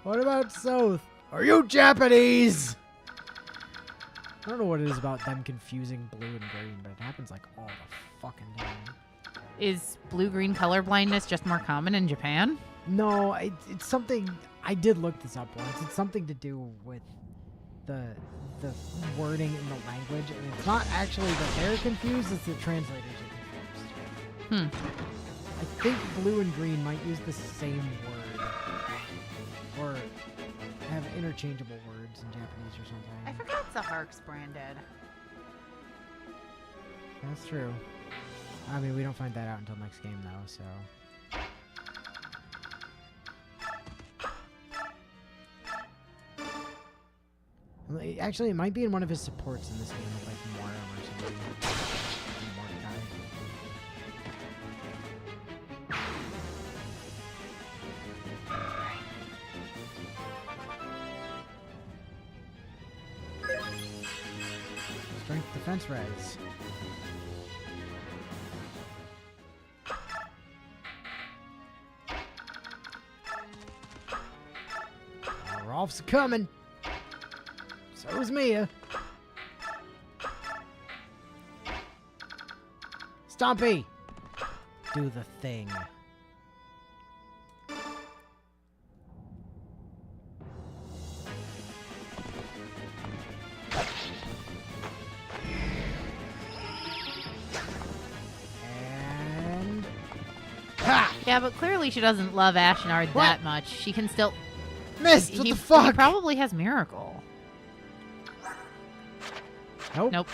What about Soth? Are you Japanese? I don't know what it is about them confusing blue and green, but it happens like all the fucking time. Is blue-green color blindness just more common in Japan? No, it's something. I did look this up once. It's something to do with the wording in the language, and it's not actually that they're confused; it's the translators are confused. I think blue and green might use the same word, or have interchangeable words in Japanese or something. I forgot the Hark's branded. That's true. I mean, we don't find that out until next game, though, so. Actually, it might be in one of his supports in this game with, like, Moira or something. Mordecai. Strength defense res. Rolf's coming. So is Mia. Stompy! Do the thing. And... Ha! Yeah, but clearly she doesn't love Ashnard What? that much. She can still... Missed! What he the fuck? probably has Miracle. Nope. Nope.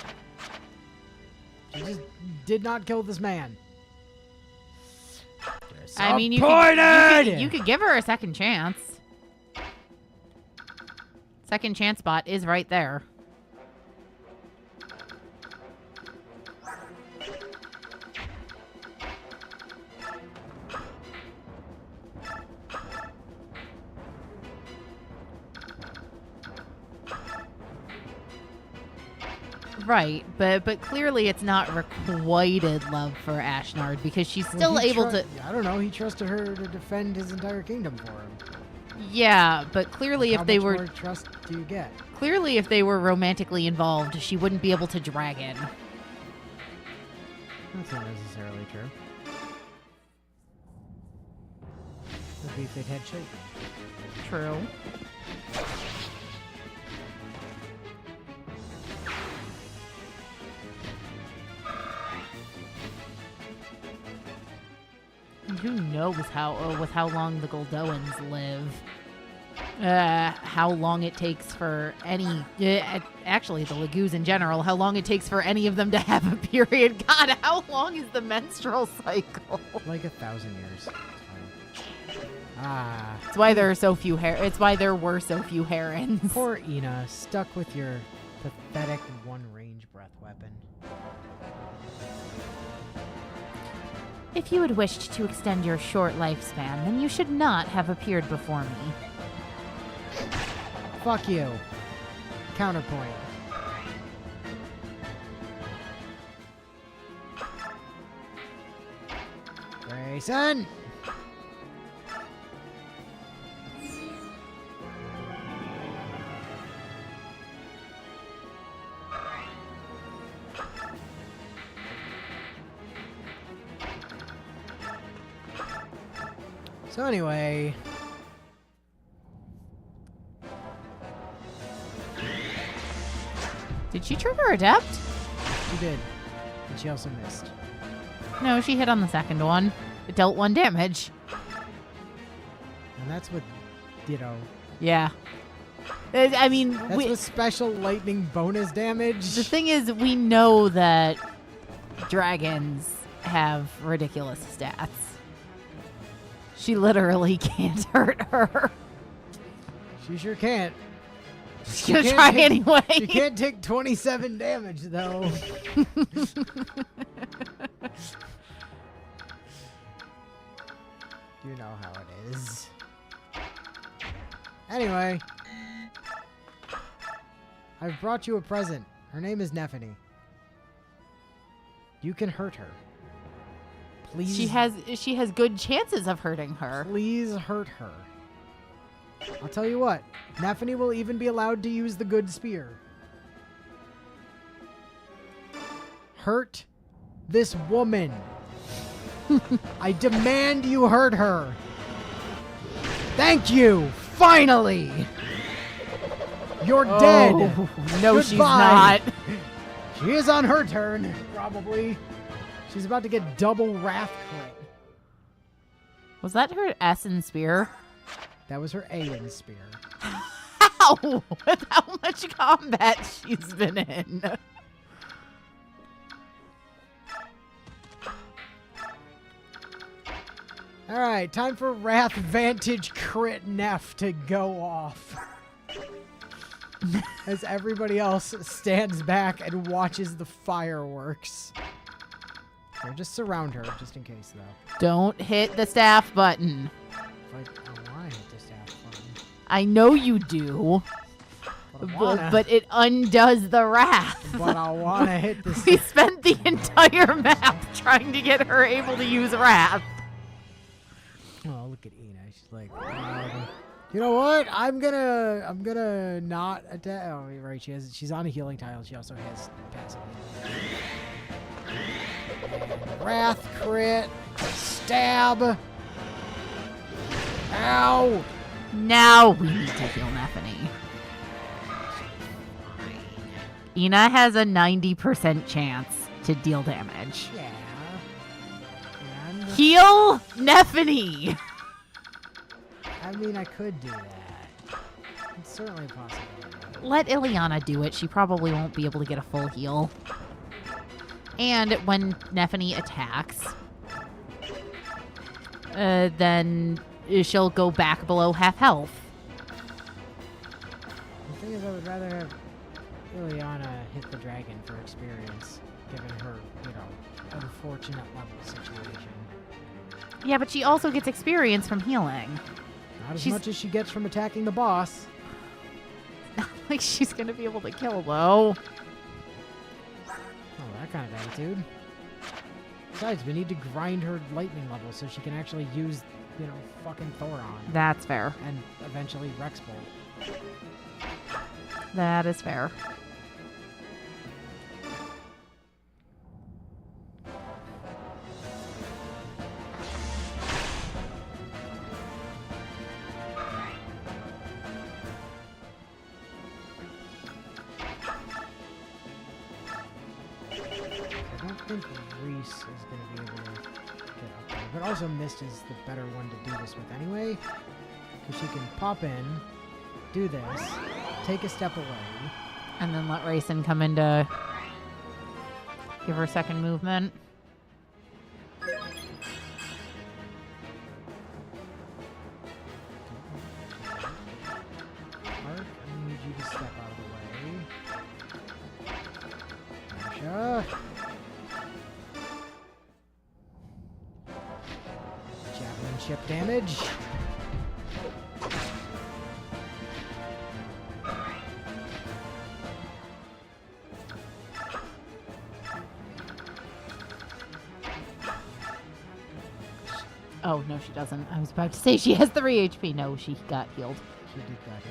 She just did not kill this man. I mean, Disappointed! you could give her a second chance. Second chance spot is right there. Right, but clearly it's not requited love for Ashnard because she's still able to... I don't know, he trusted her to defend his entire kingdom for him. Yeah, but clearly How if they much were... more trust do you get? Clearly if they were romantically involved, she wouldn't be able to dragon. That's not necessarily true. Would be if they'd had children. True. And who knows with how long the Goldoans live. How long it takes for any... actually, the Lagoos in general, how long it takes for any of them to have a period. God, how long is the menstrual cycle? Like 1,000 years. It's fine. Ah. It's why there are so few It's why there were so few herons. Poor Ina, stuck with your pathetic one-range breath weapon. If you had wished to extend your short lifespan, then you should not have appeared before me. Fuck you. Counterpoint. Grayson! So anyway... Did she trigger Adept? She did. And she also missed. No, she hit on the second one. It dealt 1 damage. And that's with, you know, Yeah. I mean, that's with special lightning bonus damage. the thing is, we know that dragons have ridiculous stats. She literally can't hurt her. She sure can't. She's gonna try anyway. She can't take 27 damage, though. You know how it is. Anyway. I've brought you a present. Her name is Nephany. You can hurt her. Please. She has good chances of hurting her. Please hurt her. I'll tell you what. Nephany will even be allowed to use the good spear. Hurt this woman. I demand you hurt her. Thank you. Finally. You're dead. No, she's Goodbye. not. She is on her turn, probably. She's about to get double wrath crit. Was that her S in spear? That was her A in spear. How? With how much combat she's been in. All right, time for Wrath Vantage Crit Neff to go off. As everybody else stands back and watches the fireworks. Or just surround her, just in case, though. Don't hit the staff button. I want to hit the staff button. I know you do, but it undoes the wrath. But I want to hit the We staff. spent the entire map trying to get her able to use wrath. Oh, look at Ina. She's like, you know what? I'm gonna not attack. Oh, right. She's on a healing tile. She also has passive. And wrath crit, stab. Ow! Now we need to heal Nephany. Ina has a 90% chance to deal damage. Yeah. And Heal Nephany! I mean, I could do that. It's certainly possible. Let Ileana do it. She probably won't be able to get a full heal. And when Nephany attacks, then she'll go back below half health. The thing is, I would rather have Ileana hit the dragon for experience, given her, you know, unfortunate level situation. Yeah, but she also gets experience from healing. Not as much as she gets from attacking the boss. Like she's gonna be able to kill, though. Oh, that kind of attitude. Besides, we need to grind her lightning level so she can actually use, you know, fucking Thoron. That's fair. And eventually Rex Bolt. That is fair. I don't think Reese is going to be able to get up there. But also Mist is the better one to do this with anyway. Because she can pop in, do this, take a step away. And then let Rayson come in to give her second movement. Art, I need you to step out of the way. Marsha. Javelin ship damage. Oh, no, she doesn't. I was about to say she has 3 HP. No, she got healed. She did that.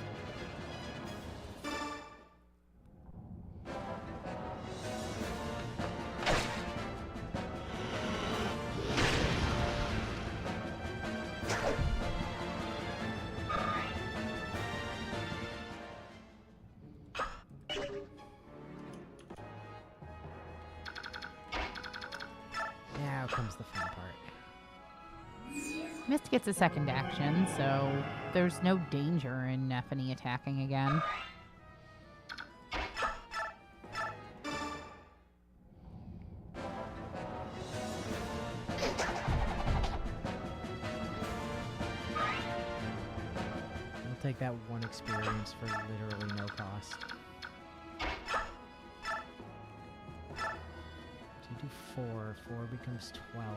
Now comes the fun part. Mist gets a second action, so there's no danger in Nephany attacking again. We'll take that 1 experience for literally no cost. 2 do 4. 4 becomes 12.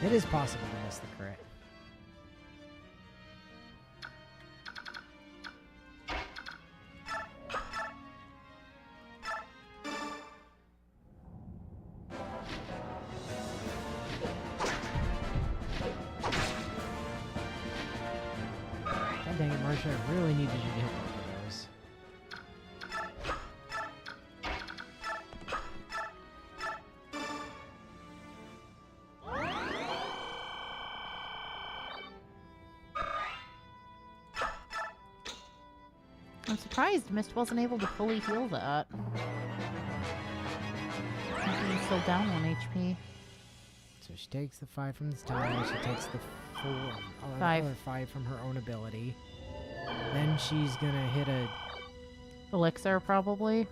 It is possible to miss the crit. God dang it, Marcia, I really needed you to hit both of those. I'm surprised Mist wasn't able to fully heal that. He's still down 1 HP. So she takes the 5 from the tile, she takes the 5. other 5 from her own ability. Then she's gonna hit a... Elixir, probably.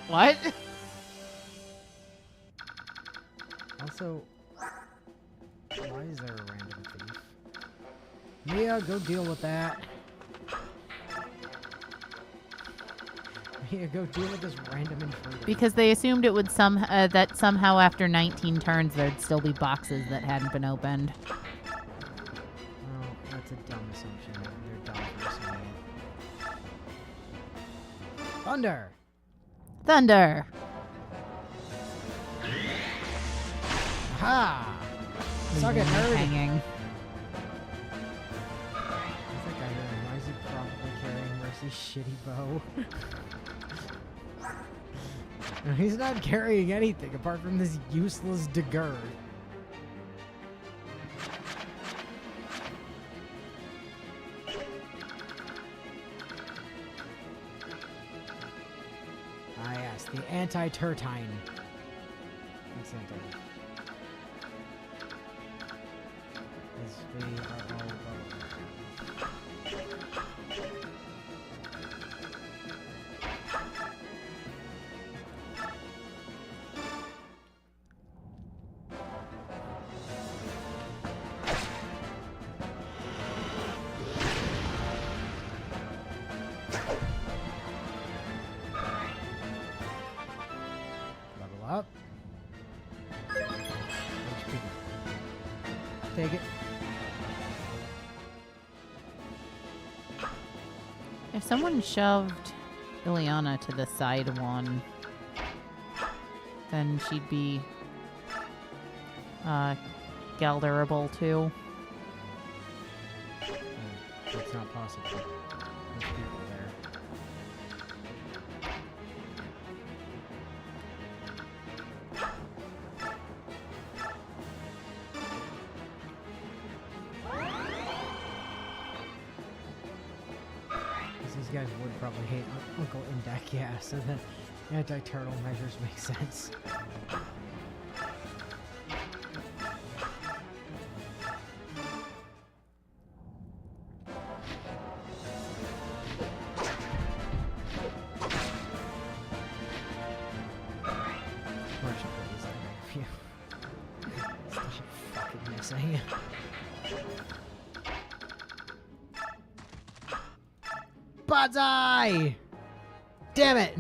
What? Also, why is there a random thief? Mia, go deal with that. Mia, go deal with this random intruder. Because they assumed it would that somehow after 19 turns there'd still be boxes that hadn't been opened. Oh, that's a dumb assumption. They're dumb for assuming. Thunder! Thunder! Ha! Suck it, nerd! Hanging. What's that guy doing? Why is he probably carrying Mercy's shitty bow? No, he's not carrying anything apart from this useless dagger. Ah yes, the anti-turtine. Incentive. As we are all level up. HP. Take it. If someone shoved Ileana to the side one, then she'd be galderable too. That's not possible. There's people there. These guys would probably hate Uncle Indek, yeah, so the anti-turtle measures make sense. Marshall, please, I beg of you. Stop fucking missing. Bullseye! Damn it!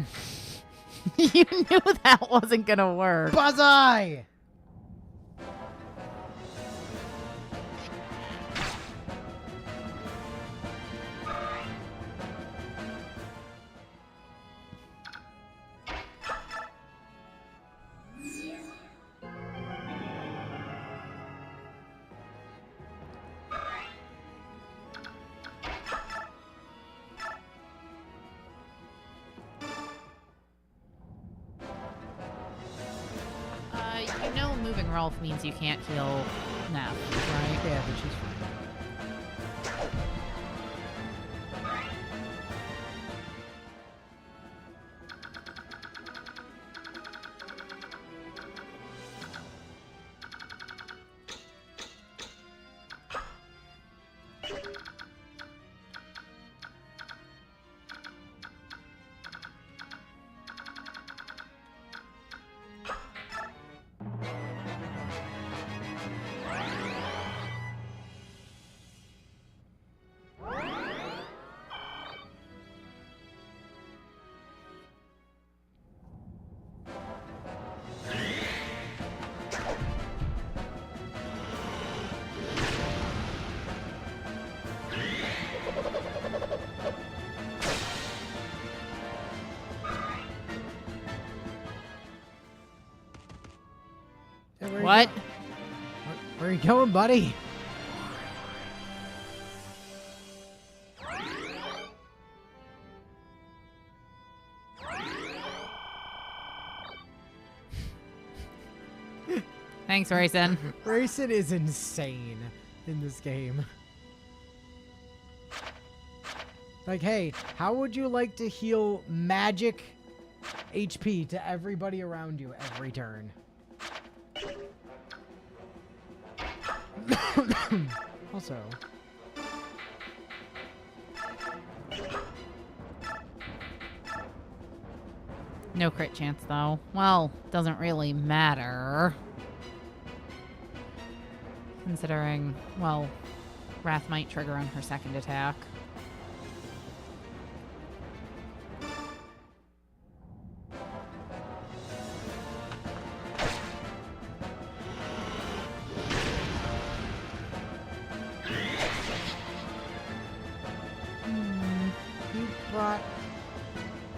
You knew that wasn't gonna work. Bullseye! know moving Rolf means you can't heal Neff, right? Yeah, but she's fine. Hey, What? Where are you going, buddy? Thanks, Rayson. Rayson is insane in this game. Like, hey, how would you like to heal magic HP to everybody around you every turn? Also, No crit chance, though. Well, doesn't really matter. Considering, well, Wrath might trigger on her second attack. you brought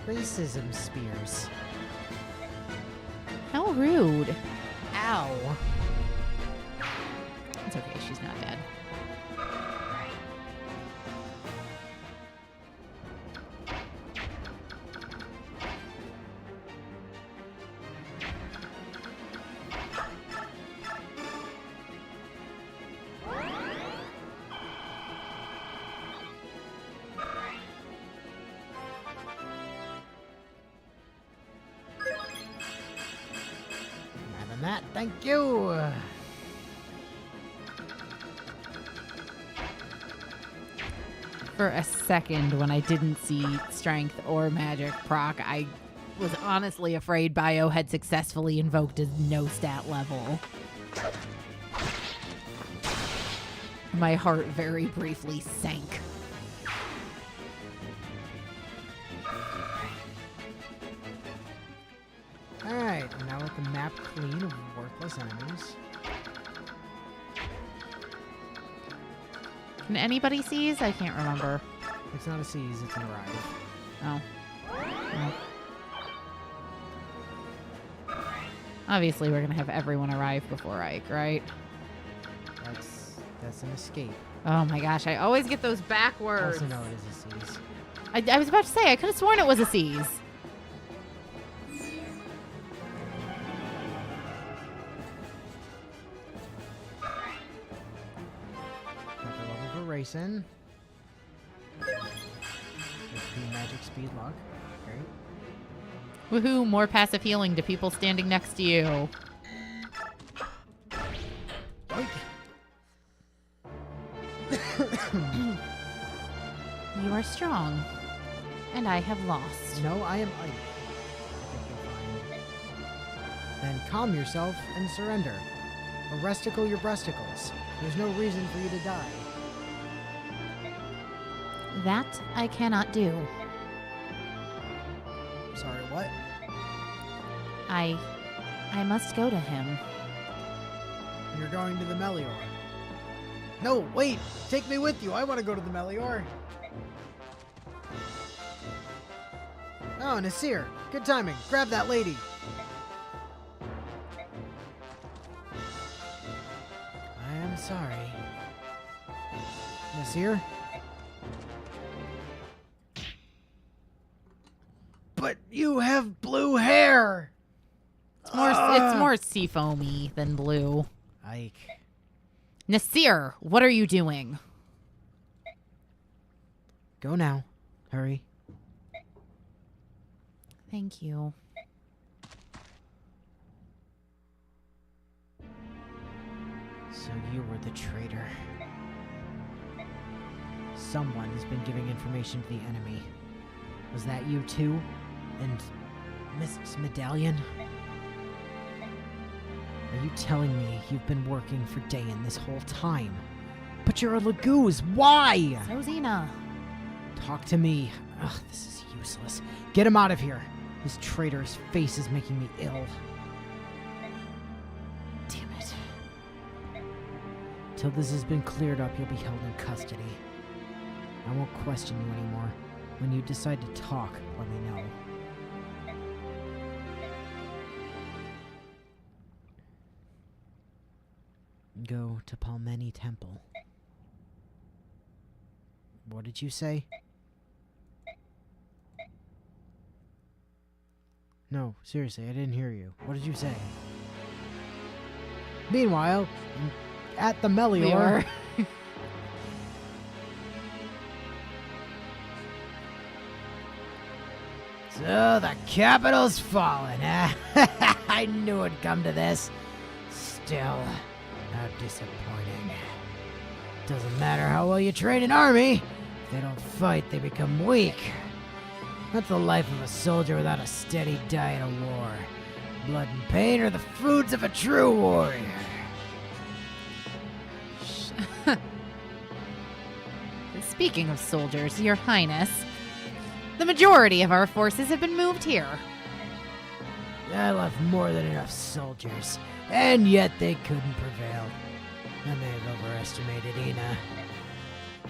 racism spears. How rude. Ow. It's okay, she's not dead. Having that, thank you. For a second, when I didn't see strength or magic proc, I was honestly afraid Bio had successfully invoked his no stat level. My heart very briefly sank. Alright, and now let the map clean of worthless enemies. Can anybody seize? I can't remember. It's not a seize, it's an arrive. Oh. Well. Obviously, we're going to have everyone arrive before Ike, right? That's an escape. Oh my gosh, I always get those backwards. Also, no, it is a seize. I was about to say, I could have sworn it was a seize. Rayson. Magic speed luck. Great. Woohoo, more passive healing to people standing next to you. You are strong, and I have lost. No, I am Ike. Then calm yourself and surrender. Or resticle your breasticles. There's no reason for you to die. That I cannot do. Sorry, what? I must go to him. You're going to the Melior. No, wait! Take me with you! I want to go to the Melior! Oh, Nasir! Good timing! Grab that lady! I am sorry. Nasir? But you have blue hair! It's more seafoamy than blue. Ike. Nasir, what are you doing? Go now. Hurry. Thank you. So you were the traitor. Someone has been giving information to the enemy. Was that you too? And Miss Medallion? Are you telling me you've been working for Dayan this whole time? But you're a Lagoose. Why? So Xena. Talk to me. Ugh, this is useless. Get him out of here. His traitor's face is making me ill. Damn it. Till this has been cleared up, you'll be held in custody. I won't question you anymore. When you decide to talk, let me know. Go to Palmeni Temple. What did you say? No, seriously, I didn't hear you. What did you say? Meanwhile, at the Melior... So the capital's fallen, eh? I knew it'd come to this. Still, how disappointing. Doesn't matter how well you train an army. If they don't fight, they become weak. That's the life of a soldier without a steady diet of war. Blood and pain are the foods of a true warrior. Speaking of soldiers, Your Highness, the majority of our forces have been moved here. I left more than enough soldiers, and yet they couldn't prevail. I may have overestimated Ina.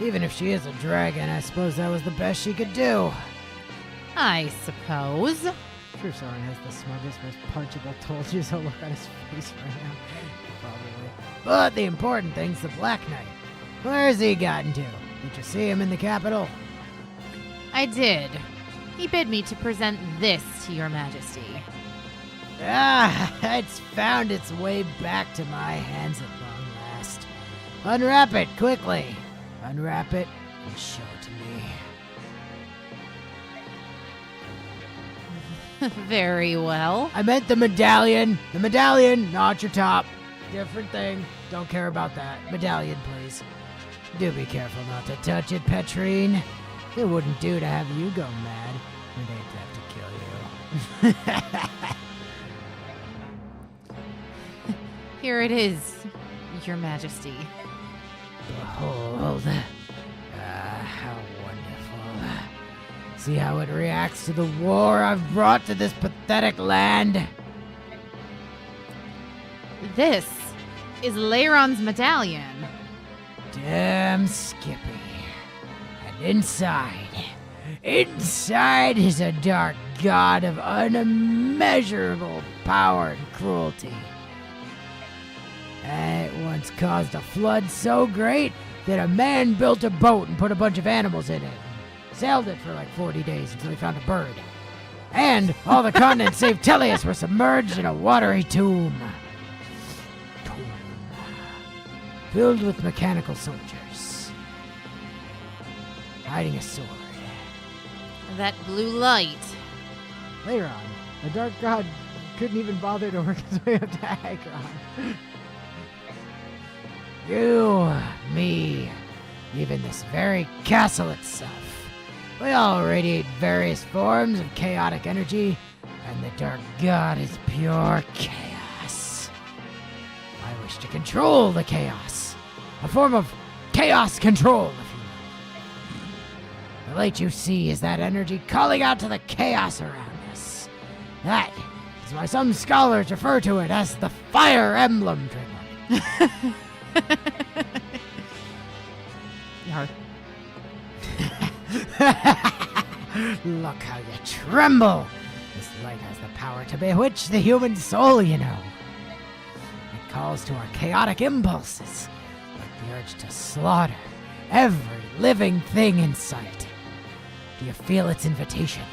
Even if she is a dragon, I suppose that was the best she could do. I suppose. Sure, Soren has the smuggest, most punchable Toljuzo look on his face right now. Probably. But the important thing's the Black Knight. Where's he gotten to? Did you see him in the capital? I did. He bid me to present this to Your Majesty. Ah, it's found its way back to my hands at long last. Unwrap it, quickly. Unwrap it and show it to me. Very well. I meant the medallion. The medallion, not your top. Different thing. Don't care about that. Medallion, please. Do be careful not to touch it, Petrine. It wouldn't do to have you go mad. We'd have to kill you. Here it is, Your Majesty. Behold. How wonderful. See how it reacts to the war I've brought to this pathetic land? This is Leiron's medallion. Damn Skippy. And inside is a dark god of unmeasurable power and cruelty. It once caused a flood so great that a man built a boat and put a bunch of animals in it. Sailed it for like 40 days until he found a bird. And all the continents save Teleus were submerged in a watery tomb. Filled with mechanical soldiers. Hiding a sword. That blue light. Later on, the dark god couldn't even bother to work his way up to Agron. You, me, even this very castle itself. We all radiate various forms of chaotic energy, and the dark god is pure chaos. I wish to control the chaos. A form of chaos control, if you will. The light you see is that energy calling out to the chaos around us. That is why some scholars refer to it as the Fire Emblem, trademark. Yar. Look how you tremble! This light has the power to bewitch the human soul, you know. It calls to our chaotic impulses, like the urge to slaughter every living thing in sight. Do you feel its invitation?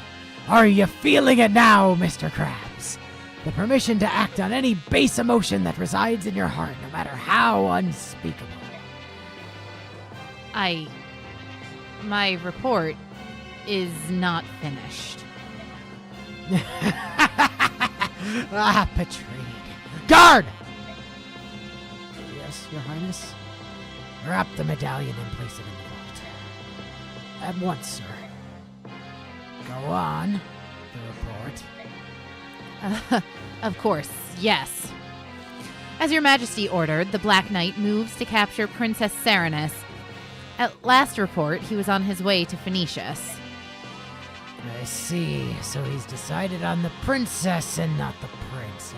Are you feeling it now, Mr. Krabs? The permission to act on any base emotion that resides in your heart, no matter how unspeakable. My report is not finished. Ah, betrayed. Guard! Yes, Your Highness? Wrap the medallion and place it in the vault. At once, sir. Go on. The report. Of course, yes. As Your Majesty ordered, the Black Knight moves to capture Princess Serenus. At last report, he was on his way to Phoenicius. I see. So he's decided on the princess and not the prince.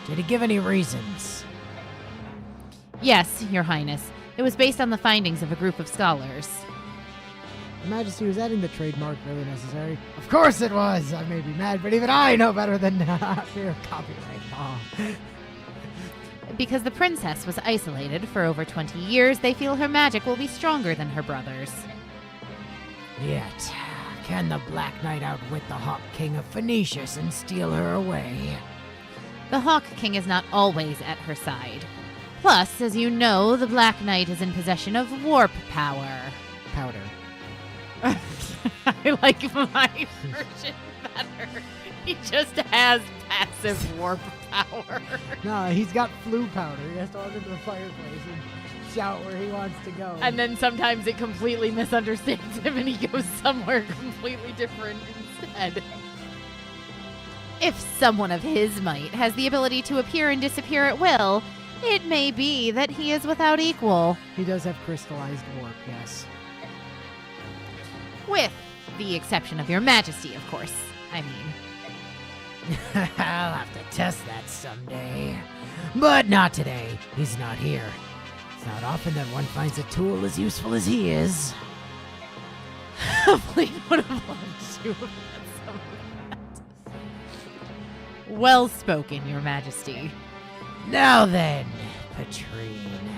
Did he give any reasons? Yes, Your Highness. It was based on the findings of a group of scholars. Your Majesty, was adding the trademark really necessary? Of course it was! I may be mad, but even I know better than fear copyright law. Because the princess was isolated for over 20 years, they feel her magic will be stronger than her brother's. Yet, can the Black Knight outwit the Hawk King of Phoenicius and steal her away? The Hawk King is not always at her side. Plus, as you know, the Black Knight is in possession of warp power. Powder. I like my version better. He just has passive warp power. No, he's got flu powder. He has to walk into the fireplace and shout where he wants to go. And then sometimes it completely misunderstands him and he goes somewhere completely different instead. If someone of his might has the ability to appear and disappear at will, it may be that he is without equal. He does have crystallized warp, yes. With the exception of Your Majesty, of course. I mean. I'll have to test that someday. But not today. He's not here. It's not often that one finds a tool as useful as he is. Please would have loved to have had some of that. Well spoken, Your Majesty. Now then, Patrine.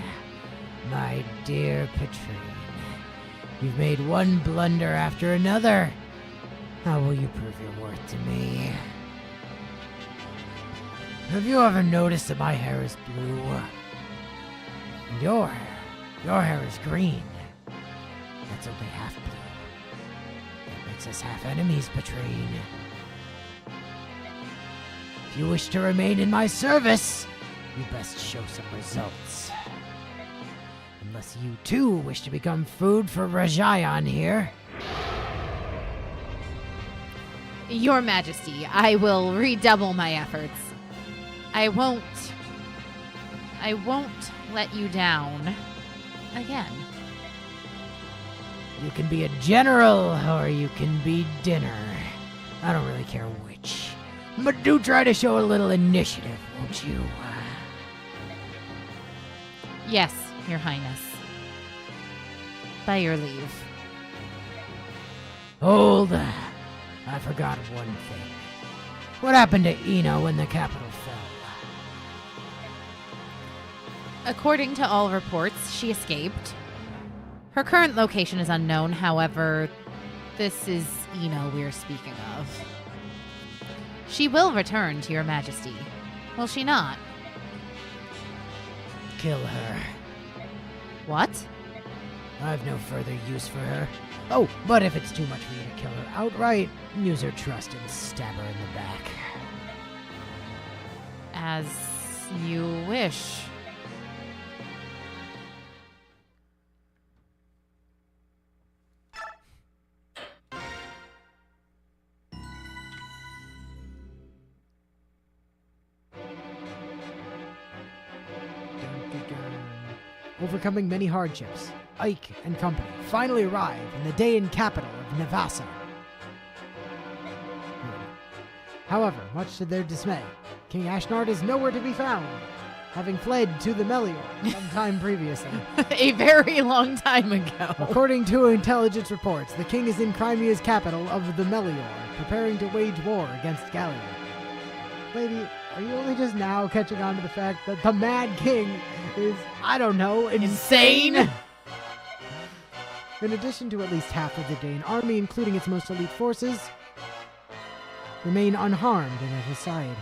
My dear Patrine. You've made one blunder after another. How will you prove your worth to me? Have you ever noticed that my hair is blue? And your hair is green. That's only half blue. That makes us half enemies, Patrine. If you wish to remain in my service, you best show some results. Unless you too wish to become food for Rajayan here. Your Majesty, I will redouble my efforts. I won't let you down again. You can be a general or you can be dinner. I don't really care which. But do try to show a little initiative, won't you? Yes, Your Highness. By your leave. Hold. I forgot one thing. What happened to Ino when the capital fell? According to all reports, she escaped. Her current location is unknown, however, this is Ino we're speaking of. She will return to Your Majesty, will she not? Kill her. What? I've no further use for her. Oh, but if it's too much for you to kill her outright, use her trust and stab her in the back. As you wish. Overcoming many hardships, Ike and company finally arrive in the Dayan capital of Navassa. However, much to their dismay, King Ashnard is nowhere to be found, having fled to the Melior sometime previously. A very long time ago. According to intelligence reports, the king is in Crimea's capital of the Melior, preparing to wage war against Gallia. Lady, are you only just now catching on to the fact that the Mad King is, I don't know, insane? In addition to at least half of the Dayan army, including its most elite forces, remain unharmed and at his side.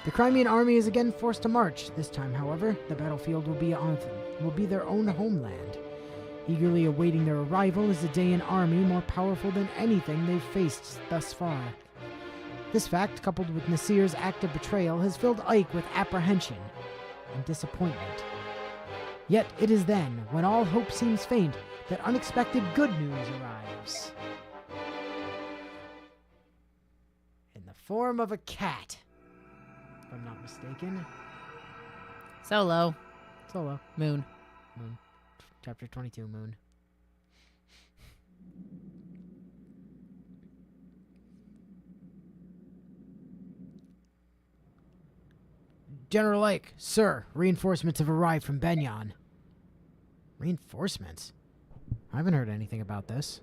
The Crimean army is again forced to march. This time, however, the battlefield will be their own homeland. Eagerly awaiting their arrival is a Daean army more powerful than anything they've faced thus far. This fact, coupled with Nasir's act of betrayal, has filled Ike with apprehension and disappointment. Yet it is then, when all hope seems faint, that unexpected good news arrives. In the form of a cat, if I'm not mistaken. Solo. Moon. Chapter 22, Moon. General Ike, sir, reinforcements have arrived from Benyon. Reinforcements? I haven't heard anything about this.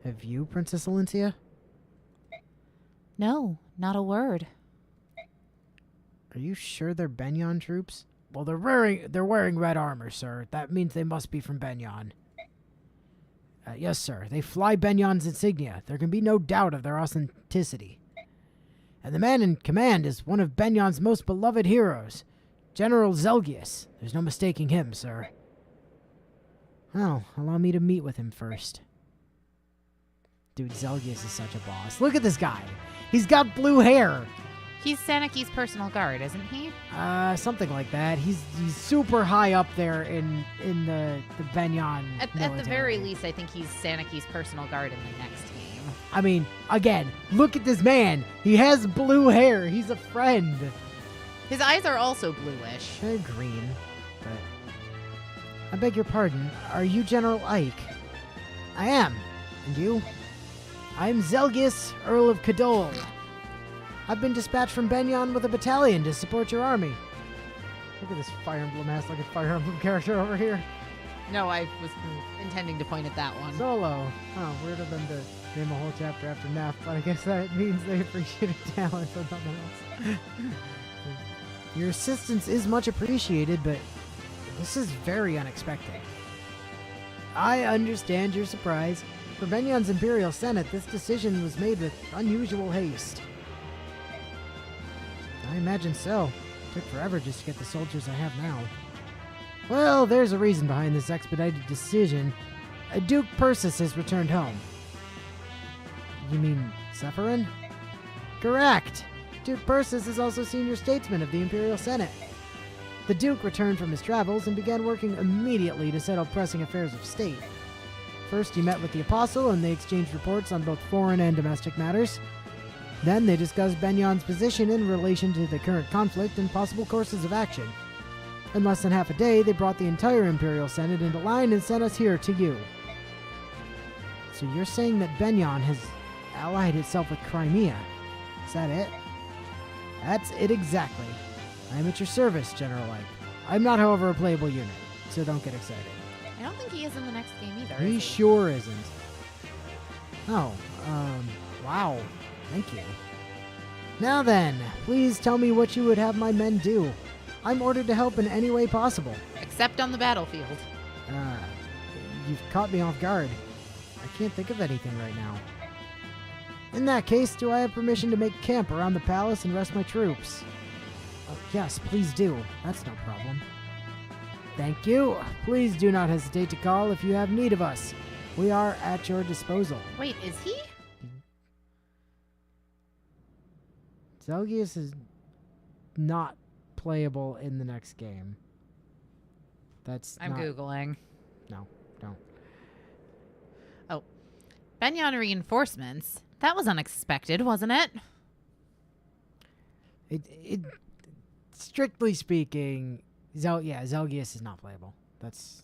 Have you, Princess Alencia? No, not a word. Are you sure they're Benyon troops? Well, they're wearing red armor, sir. That means they must be from Benyon. Yes, sir. They fly Benyon's insignia. There can be no doubt of their authenticity. And the man in command is one of Benyon's most beloved heroes, General Zelgius. There's no mistaking him, sir. Well, allow me to meet with him first. Dude, Zelgius is such a boss. Look at this guy. He's got blue hair. He's Sanaki's personal guard, isn't he? Something like that. He's super high up there in the Benyon At the very least, I think he's Sanaki's personal guard in the next game. I mean, again, look at this man. He has blue hair. He's a friend. His eyes are also bluish. They're green, but... I beg your pardon. Are you General Ike? I am. And you? I'm Zelgius, Earl of Kadol. I've been dispatched from Benyon with a battalion to support your army. Look at this Fire Emblem ass like a Fire Emblem character over here. No, I was intending to point at that one. Solo. Oh, weird of them to name a whole chapter after Neff, but I guess that means they appreciated talent or nothing else. Your assistance is much appreciated, but this is very unexpected. I understand your surprise. For Benyon's Imperial Senate, this decision was made with unusual haste. I imagine so. It took forever just to get the soldiers I have now. Well, there's a reason behind this expedited decision. Duke Persis has returned home. You mean Sephirin? Correct! Duke Persis is also senior statesman of the Imperial Senate. The Duke returned from his travels and began working immediately to settle pressing affairs of state. First, he met with the Apostle and they exchanged reports on both foreign and domestic matters. Then they discussed Benyon's position in relation to the current conflict and possible courses of action. In less than half a day, they brought the entire Imperial Senate into line and sent us here to you. So you're saying that Benyon has allied itself with Crimea? Is that it? That's it exactly. I am at your service, General Ike. I'm not, however, a playable unit, so don't get excited. I don't think he is in the next game either. He sure isn't. Oh, wow. Thank you. Now then, please tell me what you would have my men do. I'm ordered to help in any way possible. Except on the battlefield. You've caught me off guard. I can't think of anything right now. In that case, do I have permission to make camp around the palace and rest my troops? Yes, please do. That's no problem. Thank you. Please do not hesitate to call if you have need of us. We are at your disposal. Wait, is he? Zelgius is not playable in the next game. I'm Googling. No, don't. Oh. Benyon reinforcements. That was unexpected, wasn't it? It strictly speaking, Zelgius is not playable. That's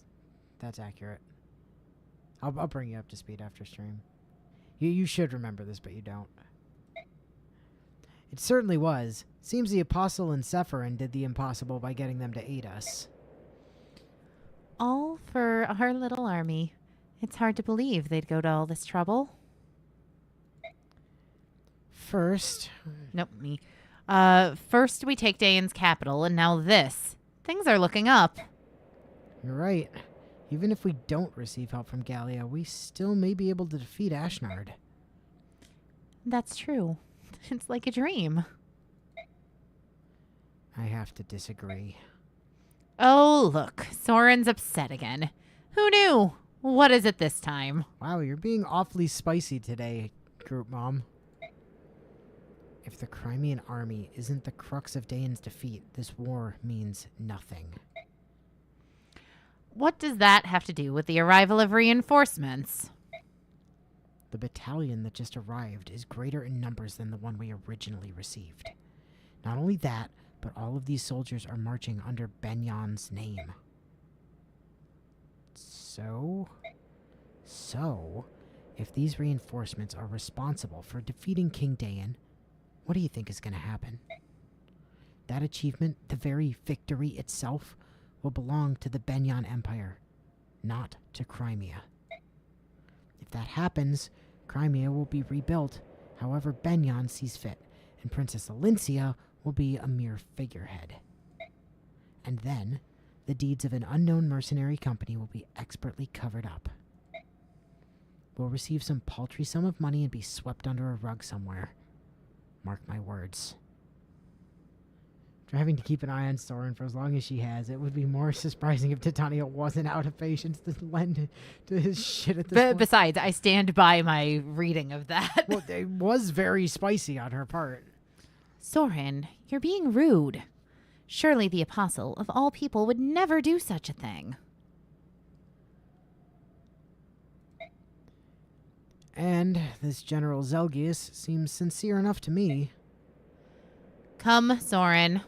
accurate. I'll bring you up to speed after stream. You should remember this, but you don't. It certainly was. Seems the Apostle and Sephirin did the impossible by getting them to aid us. All for our little army. It's hard to believe they'd go to all this trouble. First... Nope, me. First we take Daeon's capital, and now this. Things are looking up. You're right. Even if we don't receive help from Gallia, we still may be able to defeat Ashnard. That's true. It's like a dream. I have to disagree. Oh, look. Soren's upset again. Who knew? What is it this time? Wow, you're being awfully spicy today, Group Mom. If the Crimean army isn't the crux of Dayan's defeat, this war means nothing. What does that have to do with the arrival of reinforcements? The battalion that just arrived is greater in numbers than the one we originally received. Not only that, but all of these soldiers are marching under Benyan's name. So, if these reinforcements are responsible for defeating King Dayan, what do you think is going to happen? That achievement, the very victory itself, will belong to the Benyan Empire, not to Crimea. If that happens, Crimea will be rebuilt however Benyan sees fit, and Princess Alincia will be a mere figurehead. And then, the deeds of an unknown mercenary company will be expertly covered up. We'll receive some paltry sum of money and be swept under a rug somewhere. Mark my words. After having to keep an eye on Soren for as long as she has, it would be more surprising if Titania wasn't out of patience to lend to his shit at this point. Besides, I stand by my reading of that. Well, it was very spicy on her part. Soren, you're being rude. Surely the apostle of all people would never do such a thing. And this General Zelgius seems sincere enough to me. Come, Soren.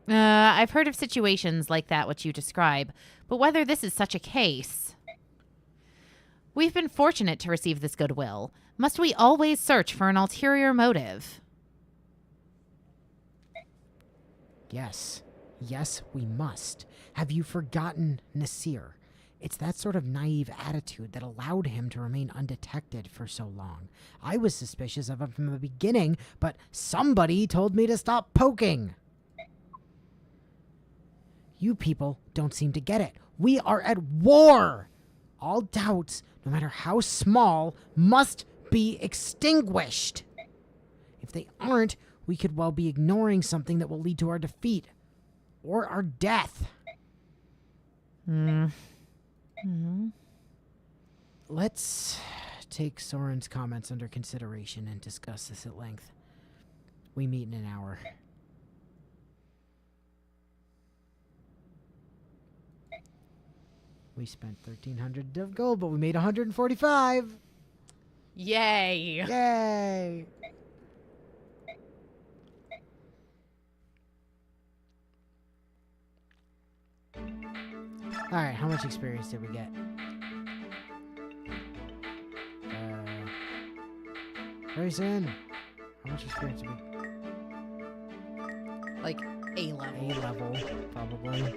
I've heard of situations like that which you describe, but whether this is such a case... We've been fortunate to receive this goodwill. Must we always search for an ulterior motive? Yes. Yes, we must. Have you forgotten Nasir? It's that sort of naive attitude that allowed him to remain undetected for so long. I was suspicious of him from the beginning, but somebody told me to stop poking. You people don't seem to get it. We are at war! All doubts, no matter how small, must be extinguished. If they aren't, we could well be ignoring something that will lead to our defeat. Or our death. Let's take Soren's comments under consideration and discuss this at length. We meet in an hour. We spent 1,300 of gold, but we made 145. Yay! Yay! Alright, how much experience did we get? Grayson, how much experience did we... Like, A level. A level, probably.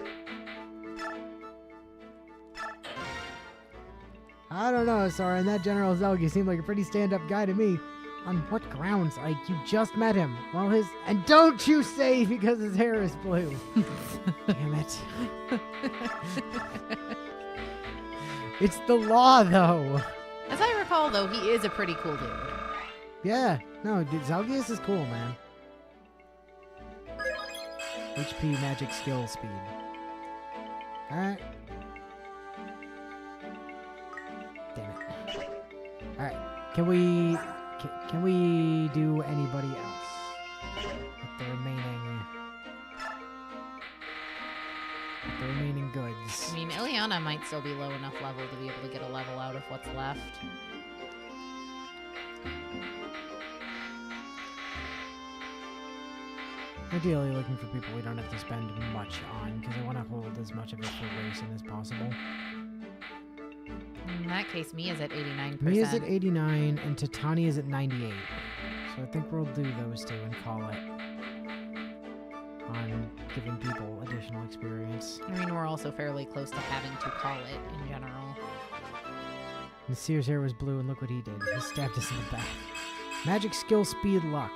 I don't know, Soren. That General Zelgi seemed like a pretty stand-up guy to me. On what grounds? Like, you just met him. Well, his... And don't you say because his hair is blue. Damn it. It's the law, though. As I recall, though, he is a pretty cool dude. Yeah. No, dude, Zelgius is cool, man. HP, magic, skill, speed. Alright. Damn it. Alright. Can we do anybody else? With the remaining goods. I mean, Ileana might still be low enough level to be able to get a level out of what's left. Ideally looking for people we don't have to spend much on, because I want to hold as much of it for racing as possible. In that case, Mia's at 89%. Mia's at 89, and Titania is at 98. So I think we'll do those two and call it on giving people additional experience. I mean, we're also fairly close to having to call it in general. Nasir's hair was blue, and look what he did. He stabbed us in the back. Magic, skill, speed, luck.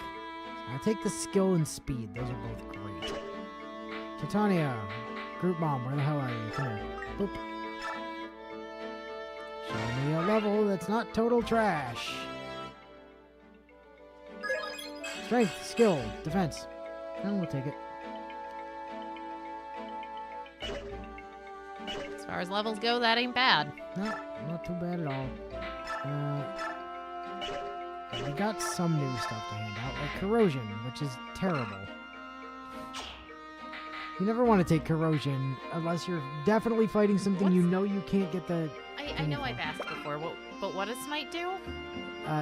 I'll take the skill and speed. Those are both great. Titania, Group Mom, where the hell are you? Come here. Boop. Show me a level that's not total trash. Strength, skill, defense. And we'll take it. far as levels go, that ain't bad. No, not too bad at all. We got some new stuff to hand out, like corrosion, which is terrible. You never want to take corrosion unless you're definitely fighting something you know you can't get the... I know I've asked before, but what does Smite do?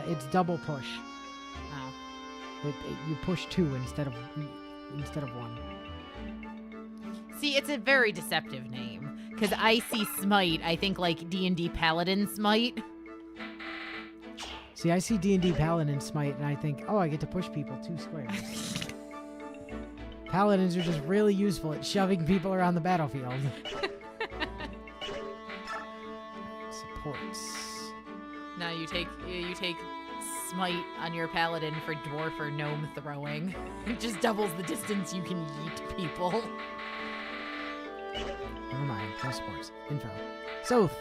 It's double push. Oh. You push 2 instead of 1. See, it's a very deceptive name. Because I see Smite, I think like D&D Paladin Smite. See, I see D&D Paladin Smite, and I think, oh, I get to push people 2 squares. Paladins are just really useful at shoving people around the battlefield. Supports. Now you take Smite on your Paladin for dwarf or gnome throwing. It just doubles the distance you can yeet people. Never mind. No sports. Info. Soth.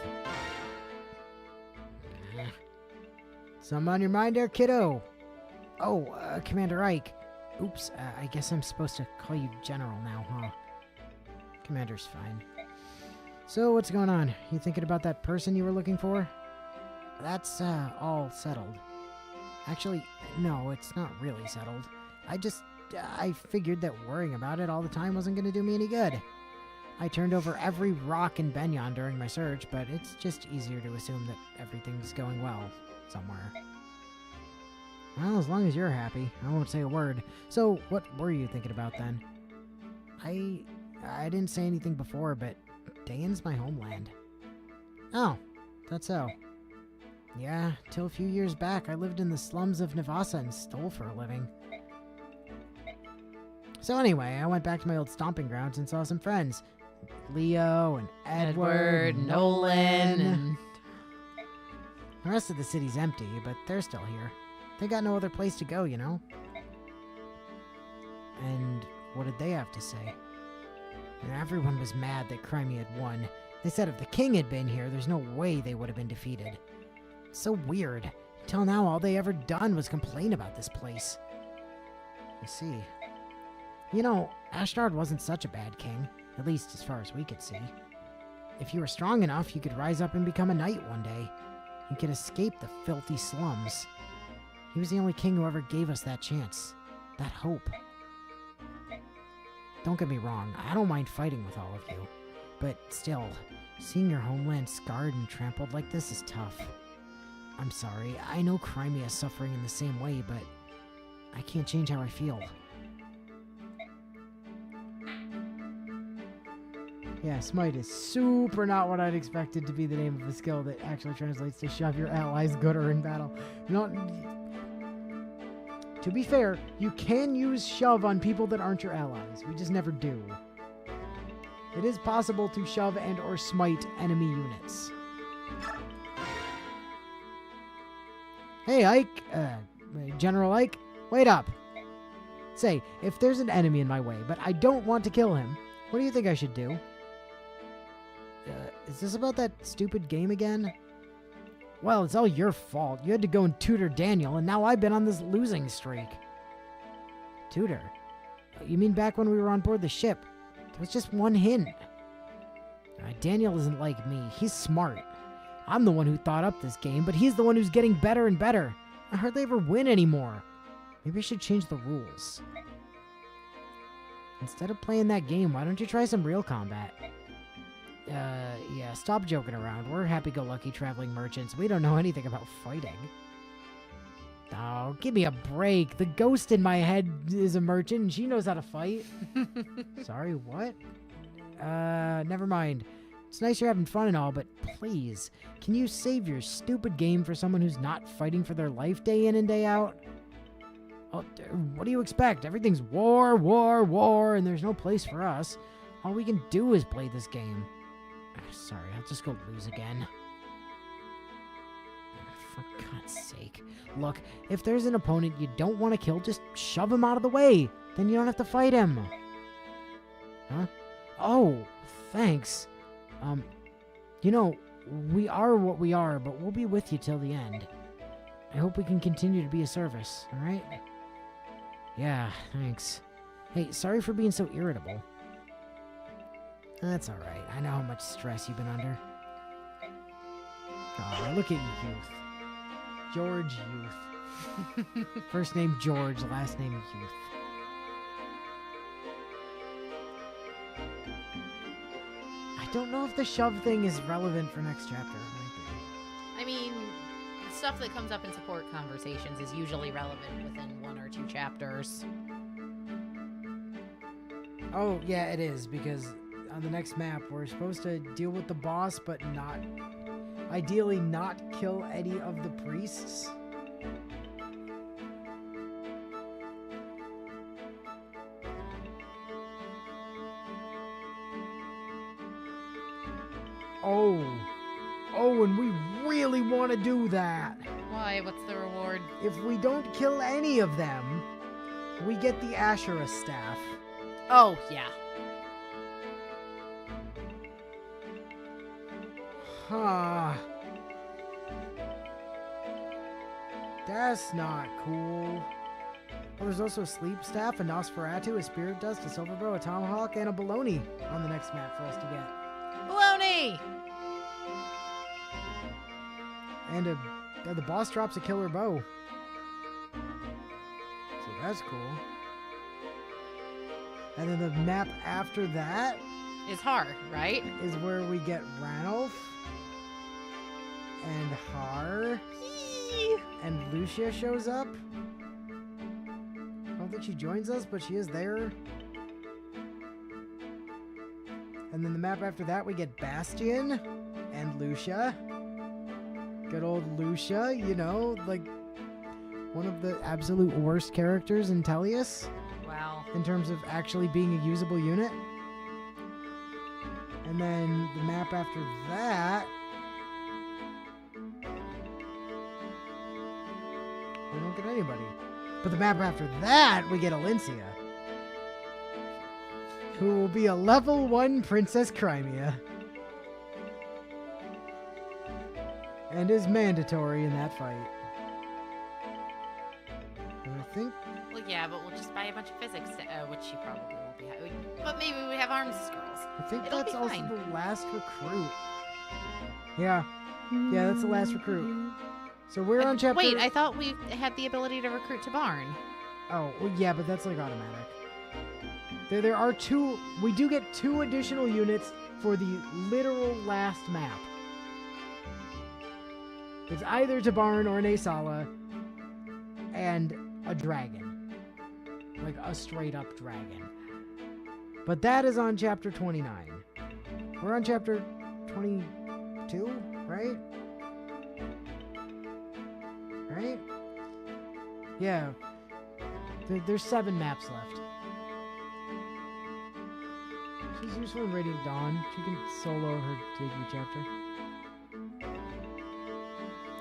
Something on your mind there, kiddo? Oh, Commander Ike. Oops, I guess I'm supposed to call you General now, huh? Commander's fine. So, what's going on? You thinking about that person you were looking for? That's, all settled. Actually, no, it's not really settled. I figured that worrying about it all the time wasn't going to do me any good. I turned over every rock in Benyon during my search, but it's just easier to assume that everything's going well somewhere. Well, as long as you're happy, I won't say a word. So, what were you thinking about then? I didn't say anything before, but Dayan's my homeland. Oh, that's so. Yeah, till a few years back, I lived in the slums of Navasa and stole for a living. So anyway, I went back to my old stomping grounds and saw some friends. Leo and Edward, Nolan, and... The rest of the city's empty, but they're still here. They got no other place to go, you know? And what did they have to say? And everyone was mad that Crimea had won. They said if the king had been here, there's no way they would have been defeated. It's so weird. Until now, all they ever done was complain about this place. I see. You know, Ashnard wasn't such a bad king, at least as far as we could see. If you were strong enough, you could rise up and become a knight one day. You could escape the filthy slums. He was the only king who ever gave us that chance. That hope. Don't get me wrong, I don't mind fighting with all of you. But still, seeing your homeland scarred and trampled like this is tough. I'm sorry, I know Crimea is suffering in the same way, but I can't change how I feel. Yeah, Smite is super not what I'd expected to be the name of a skill that actually translates to shove your allies gooder in battle. To be fair, you can use shove on people that aren't your allies. We just never do. It is possible to shove and or smite enemy units. Hey, Ike. General Ike, wait up. Say, if there's an enemy in my way, but I don't want to kill him, what do you think I should do? Is this about that stupid game again? Well, it's all your fault. You had to go and tutor Daniel, and now I've been on this losing streak. Tutor? You mean back when we were on board the ship? There was just one hint. Daniel isn't like me. He's smart. I'm the one who thought up this game, but he's the one who's getting better and better. I hardly ever win anymore. Maybe I should change the rules. Instead of playing that game, why don't you try some real combat? Yeah, stop joking around. We're happy-go-lucky traveling merchants. We don't know anything about fighting. Oh, give me a break. The ghost in my head is a merchant, and she knows how to fight. Sorry, what? Never mind. It's nice you're having fun and all, but please, can you save your stupid game for someone who's not fighting for their life day in and day out? Oh, what do you expect? Everything's war, war, war, and there's no place for us. All we can do is play this game. Sorry, I'll just go lose again. For God's sake. Look, if there's an opponent you don't want to kill, just shove him out of the way. Then you don't have to fight him. Huh? Oh, thanks. You know, we are what we are, but we'll be with you till the end. I hope we can continue to be a service, alright? Yeah, thanks. Hey, sorry for being so irritable. That's alright. I know how much stress you've been under. Oh, look at Youth. George Youth. First name George, last name Youth. I don't know if the shove thing is relevant for next chapter. It might be. I mean, the stuff that comes up in support conversations is usually relevant within 1 or 2 chapters. Oh, yeah, it is, because on the next map, we're supposed to deal with the boss, but not... Ideally not kill any of the priests. Oh, and we really want to do that. Why? What's the reward? If we don't kill any of them, we get the Asherah staff. Oh, yeah. Huh. That's not cool. Well, there's also a sleep staff, a Nosferatu, a spirit dust, a silver bow, a tomahawk, and a baloney on the next map for us to get. Baloney! And the boss drops a killer bow. So that's cool. And then the map after that Is Har, right? is where we get Ranulf and Har. And Lucia shows up. I don't think she joins us, but she is there. And then the map after that, we get Bastion and Lucia. Good old Lucia, you know, like one of the absolute worst characters in Tellius Wow. in terms of actually being a usable unit. And then the map after that, we don't get anybody. But the map after that, we get Alencia, who will be a level 1 Princess Crimea. And is mandatory in that fight. And I think... Well, yeah, but we'll just buy a bunch of physics, which she probably won't be. But maybe we have arms scrolls. I think It'll that's be also fine. the last recruit. Yeah. Yeah, that's the last recruit. So we're on chapter... Wait, I thought we had the ability to recruit to Barn. Oh, well, yeah, but that's like automatic. There are 2... We do get 2 additional units for the literal last map. It's either Tabarn or an Asala and a dragon. Like a straight up dragon. But that is on chapter 29. We're on chapter 22, right? Right? Yeah. There's 7 maps left. She's useful in Radiant Dawn. She can solo her debut chapter.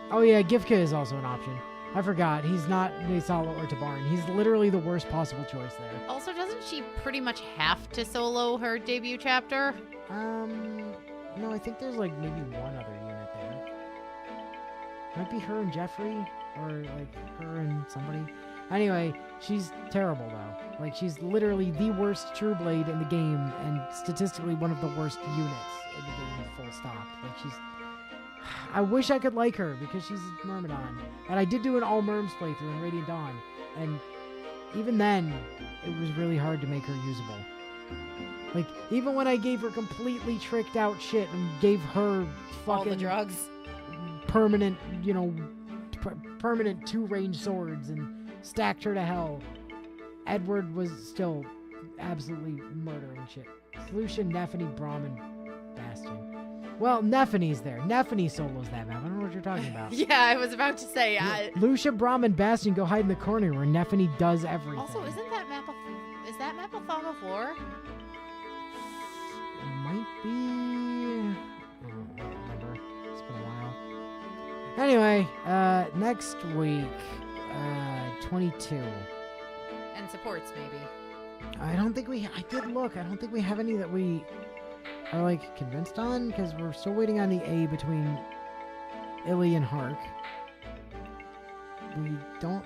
Oh yeah, Gifka is also an option. I forgot. He's not Nasala or Tabarn. He's literally the worst possible choice there. Also, doesn't she pretty much have to solo her debut chapter? No, I think there's like maybe one other unit there. Might be her and Jeffrey, or like her and somebody. Anyway, she's terrible though. Like she's literally the worst True Blade in the game, and statistically one of the worst units in the game. Full stop. Like she's. I wish I could like her because she's Myrmidon. And I did do an all Myrms playthrough in Radiant Dawn. And even then, it was really hard to make her usable. Like, even when I gave her completely tricked out shit and gave her fucking... All the drugs. Permanent, you know, permanent 2-range swords and stacked her to hell, Edward was still absolutely murdering shit. Solution, Nephany, Brahmin, Bastion. Well, Nephanie's there. Nephany solos that map. I don't know what you're talking about. Yeah, I was about to say. Lucia, Brahmin, Bastion go hide in the corner where Nephany does everything. Also, isn't that map is that map a Fog of War? It might be... I don't remember. It's been a while. Anyway, next week, 22. And supports, maybe. I don't think we... I did look. I don't think we have any that we are, like, convinced on, because we're still waiting on the A between Illy and Hark. We don't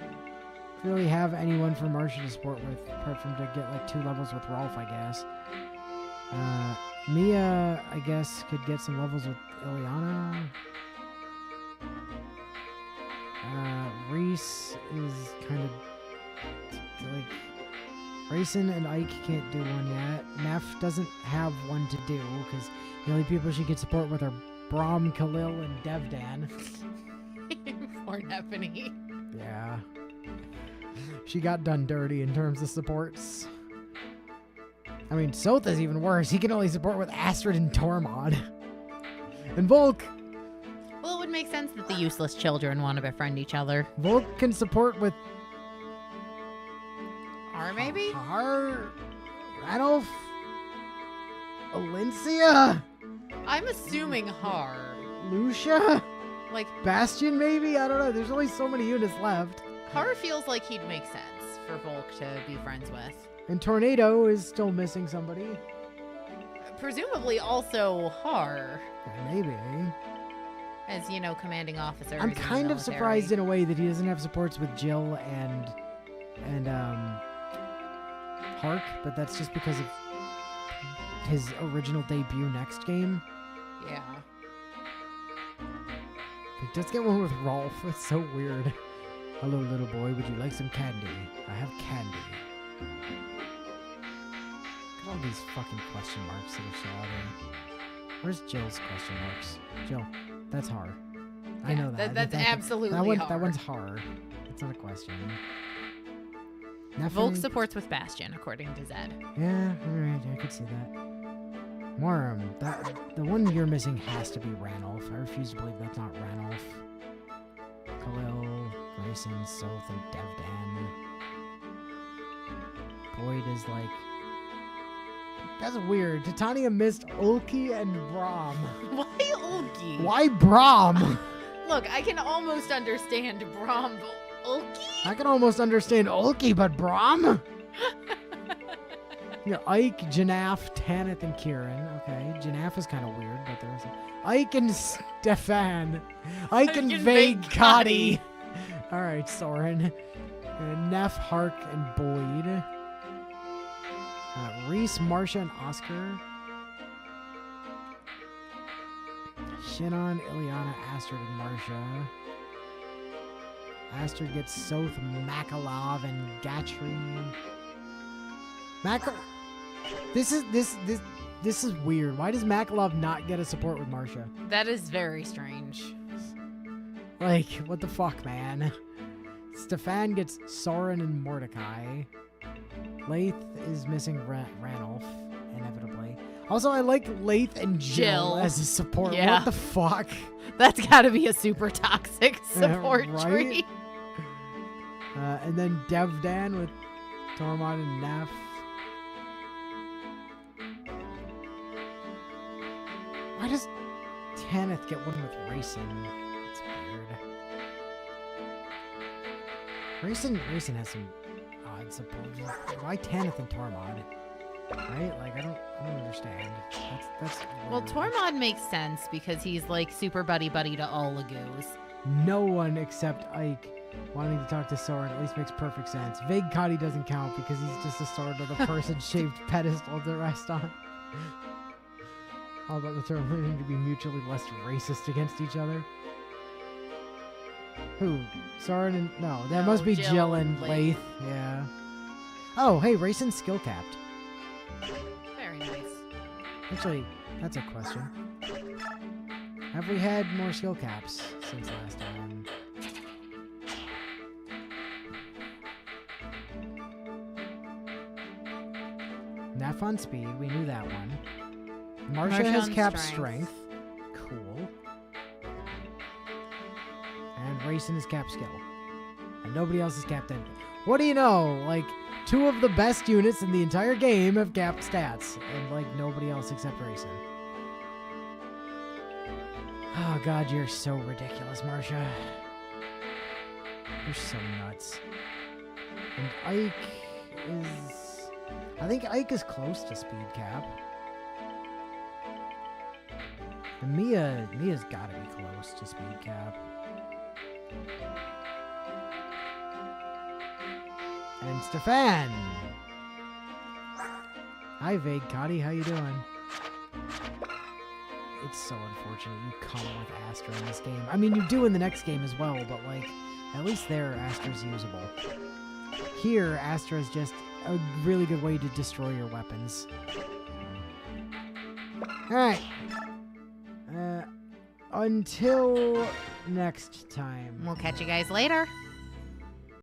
really have anyone for Marcia to support with, apart from to get, like, 2 levels with Rolf, I guess. Mia, I guess, could get some levels with Ileana. Reese is kind of like Raisin and Ike can't do one yet. Neff doesn't have one to do because the only people she could support with are Braum, Khalil, and Devdan. Poor Neffany. Yeah. She got done dirty in terms of supports. I mean, Soth is even worse. He can only support with Astrid and Tormod. And Volk. Well, it would make sense that the useless children want to befriend each other. Volk can support with Or maybe? Har, Ranulf, Alencia, I'm assuming Har. Lucia, Like, Bastion maybe? I don't know. There's only so many units left. Har feels like he'd make sense for Volk to be friends with. And Tornado is still missing somebody. Presumably also Har, Yeah, maybe. as, you know, commanding officer. I'm kind of surprised in a way that he doesn't have supports with Jill and Hark, but that's just because of his original debut next game. Yeah. Like, just get one with Rolf. It's so weird. Hello, little boy. Would you like some candy? I have candy. Look at all these fucking question marks that are shot in. Where's Jill's question marks? Jill, that's Har. I know that. That's absolutely Har. That one's Har. It's not a question. Volk supports with Bastion, according to Zed. Yeah, alright, I could see that. Worm, the one you're missing has to be Ranulf. I refuse to believe that's not Ranulf. Khalil, Grayson, Soth, and Devdan. Boyd is like... That's weird. Titania missed Ulki and Braum. Why Ulki? Why Braum? Look, I can almost understand Braum, but Ulki? I can almost understand Ulki, but Braum? Yeah, Ike, Janaf, Tanith, and Kieran. Okay, Janaf is kind of weird, but there's Ike and Stefan. Ike and Vague Cotty. All right, Soren. Neff, Hark, and Boyd. Reese, Marsha, and Oscar. Shinon, Ileana, Astrid, and Marsha. Astrid gets Soth, Makalov, and Gatry. This is weird. Why does Makalov not get a support with Marsha? That is very strange. Like, what the fuck, man? Stefan gets Soren and Mordecai. Laith is missing Ranulf, inevitably. Also, I like Laith and Jill as a support. Yeah. What the fuck? That's gotta be a super toxic support Right? tree. And then Devdan with Tormod and Neff. Why does Tanith get one with Raisin? It's weird. Raisin has some odd support. Why Tanith and Tormod? Right? Like, I don't understand. That's Well, weird. Tormod makes sense because he's like super buddy to all Lagoos. No one except Ike wanting to talk to Soren at least makes perfect sense. Vague Cotty doesn't count because he's just a sort of a person-shaped pedestal to rest on. All about the term learning to be mutually less racist against each other. Who? Soren and... No, that must be Jill and Laith. Yeah. Oh, hey, Raison's skill capped. Very nice. Actually, that's a question. Have we had more skill caps since last time? Neff on speed, we knew that one. Marsha has capped strength. Cool. And Raisin is capped skill. And nobody else is capped anything. What do you know? Like, 2 of the best units in the entire game have capped stats. And, like, nobody else except Raisin. Oh, God, you're so ridiculous, Marsha. You're so nuts. And Ike is... I think Ike is close to speed cap. And Mia's gotta be close to speed cap. And Stefan! Hi, Vague Cotty, how you doing? it's so unfortunate you come with Astra in this game. I mean, you do in the next game as well, but, like, at least there, Astra's usable. Here, Astra is just a really good way to destroy your weapons. Alright. Until next time. We'll catch you guys later.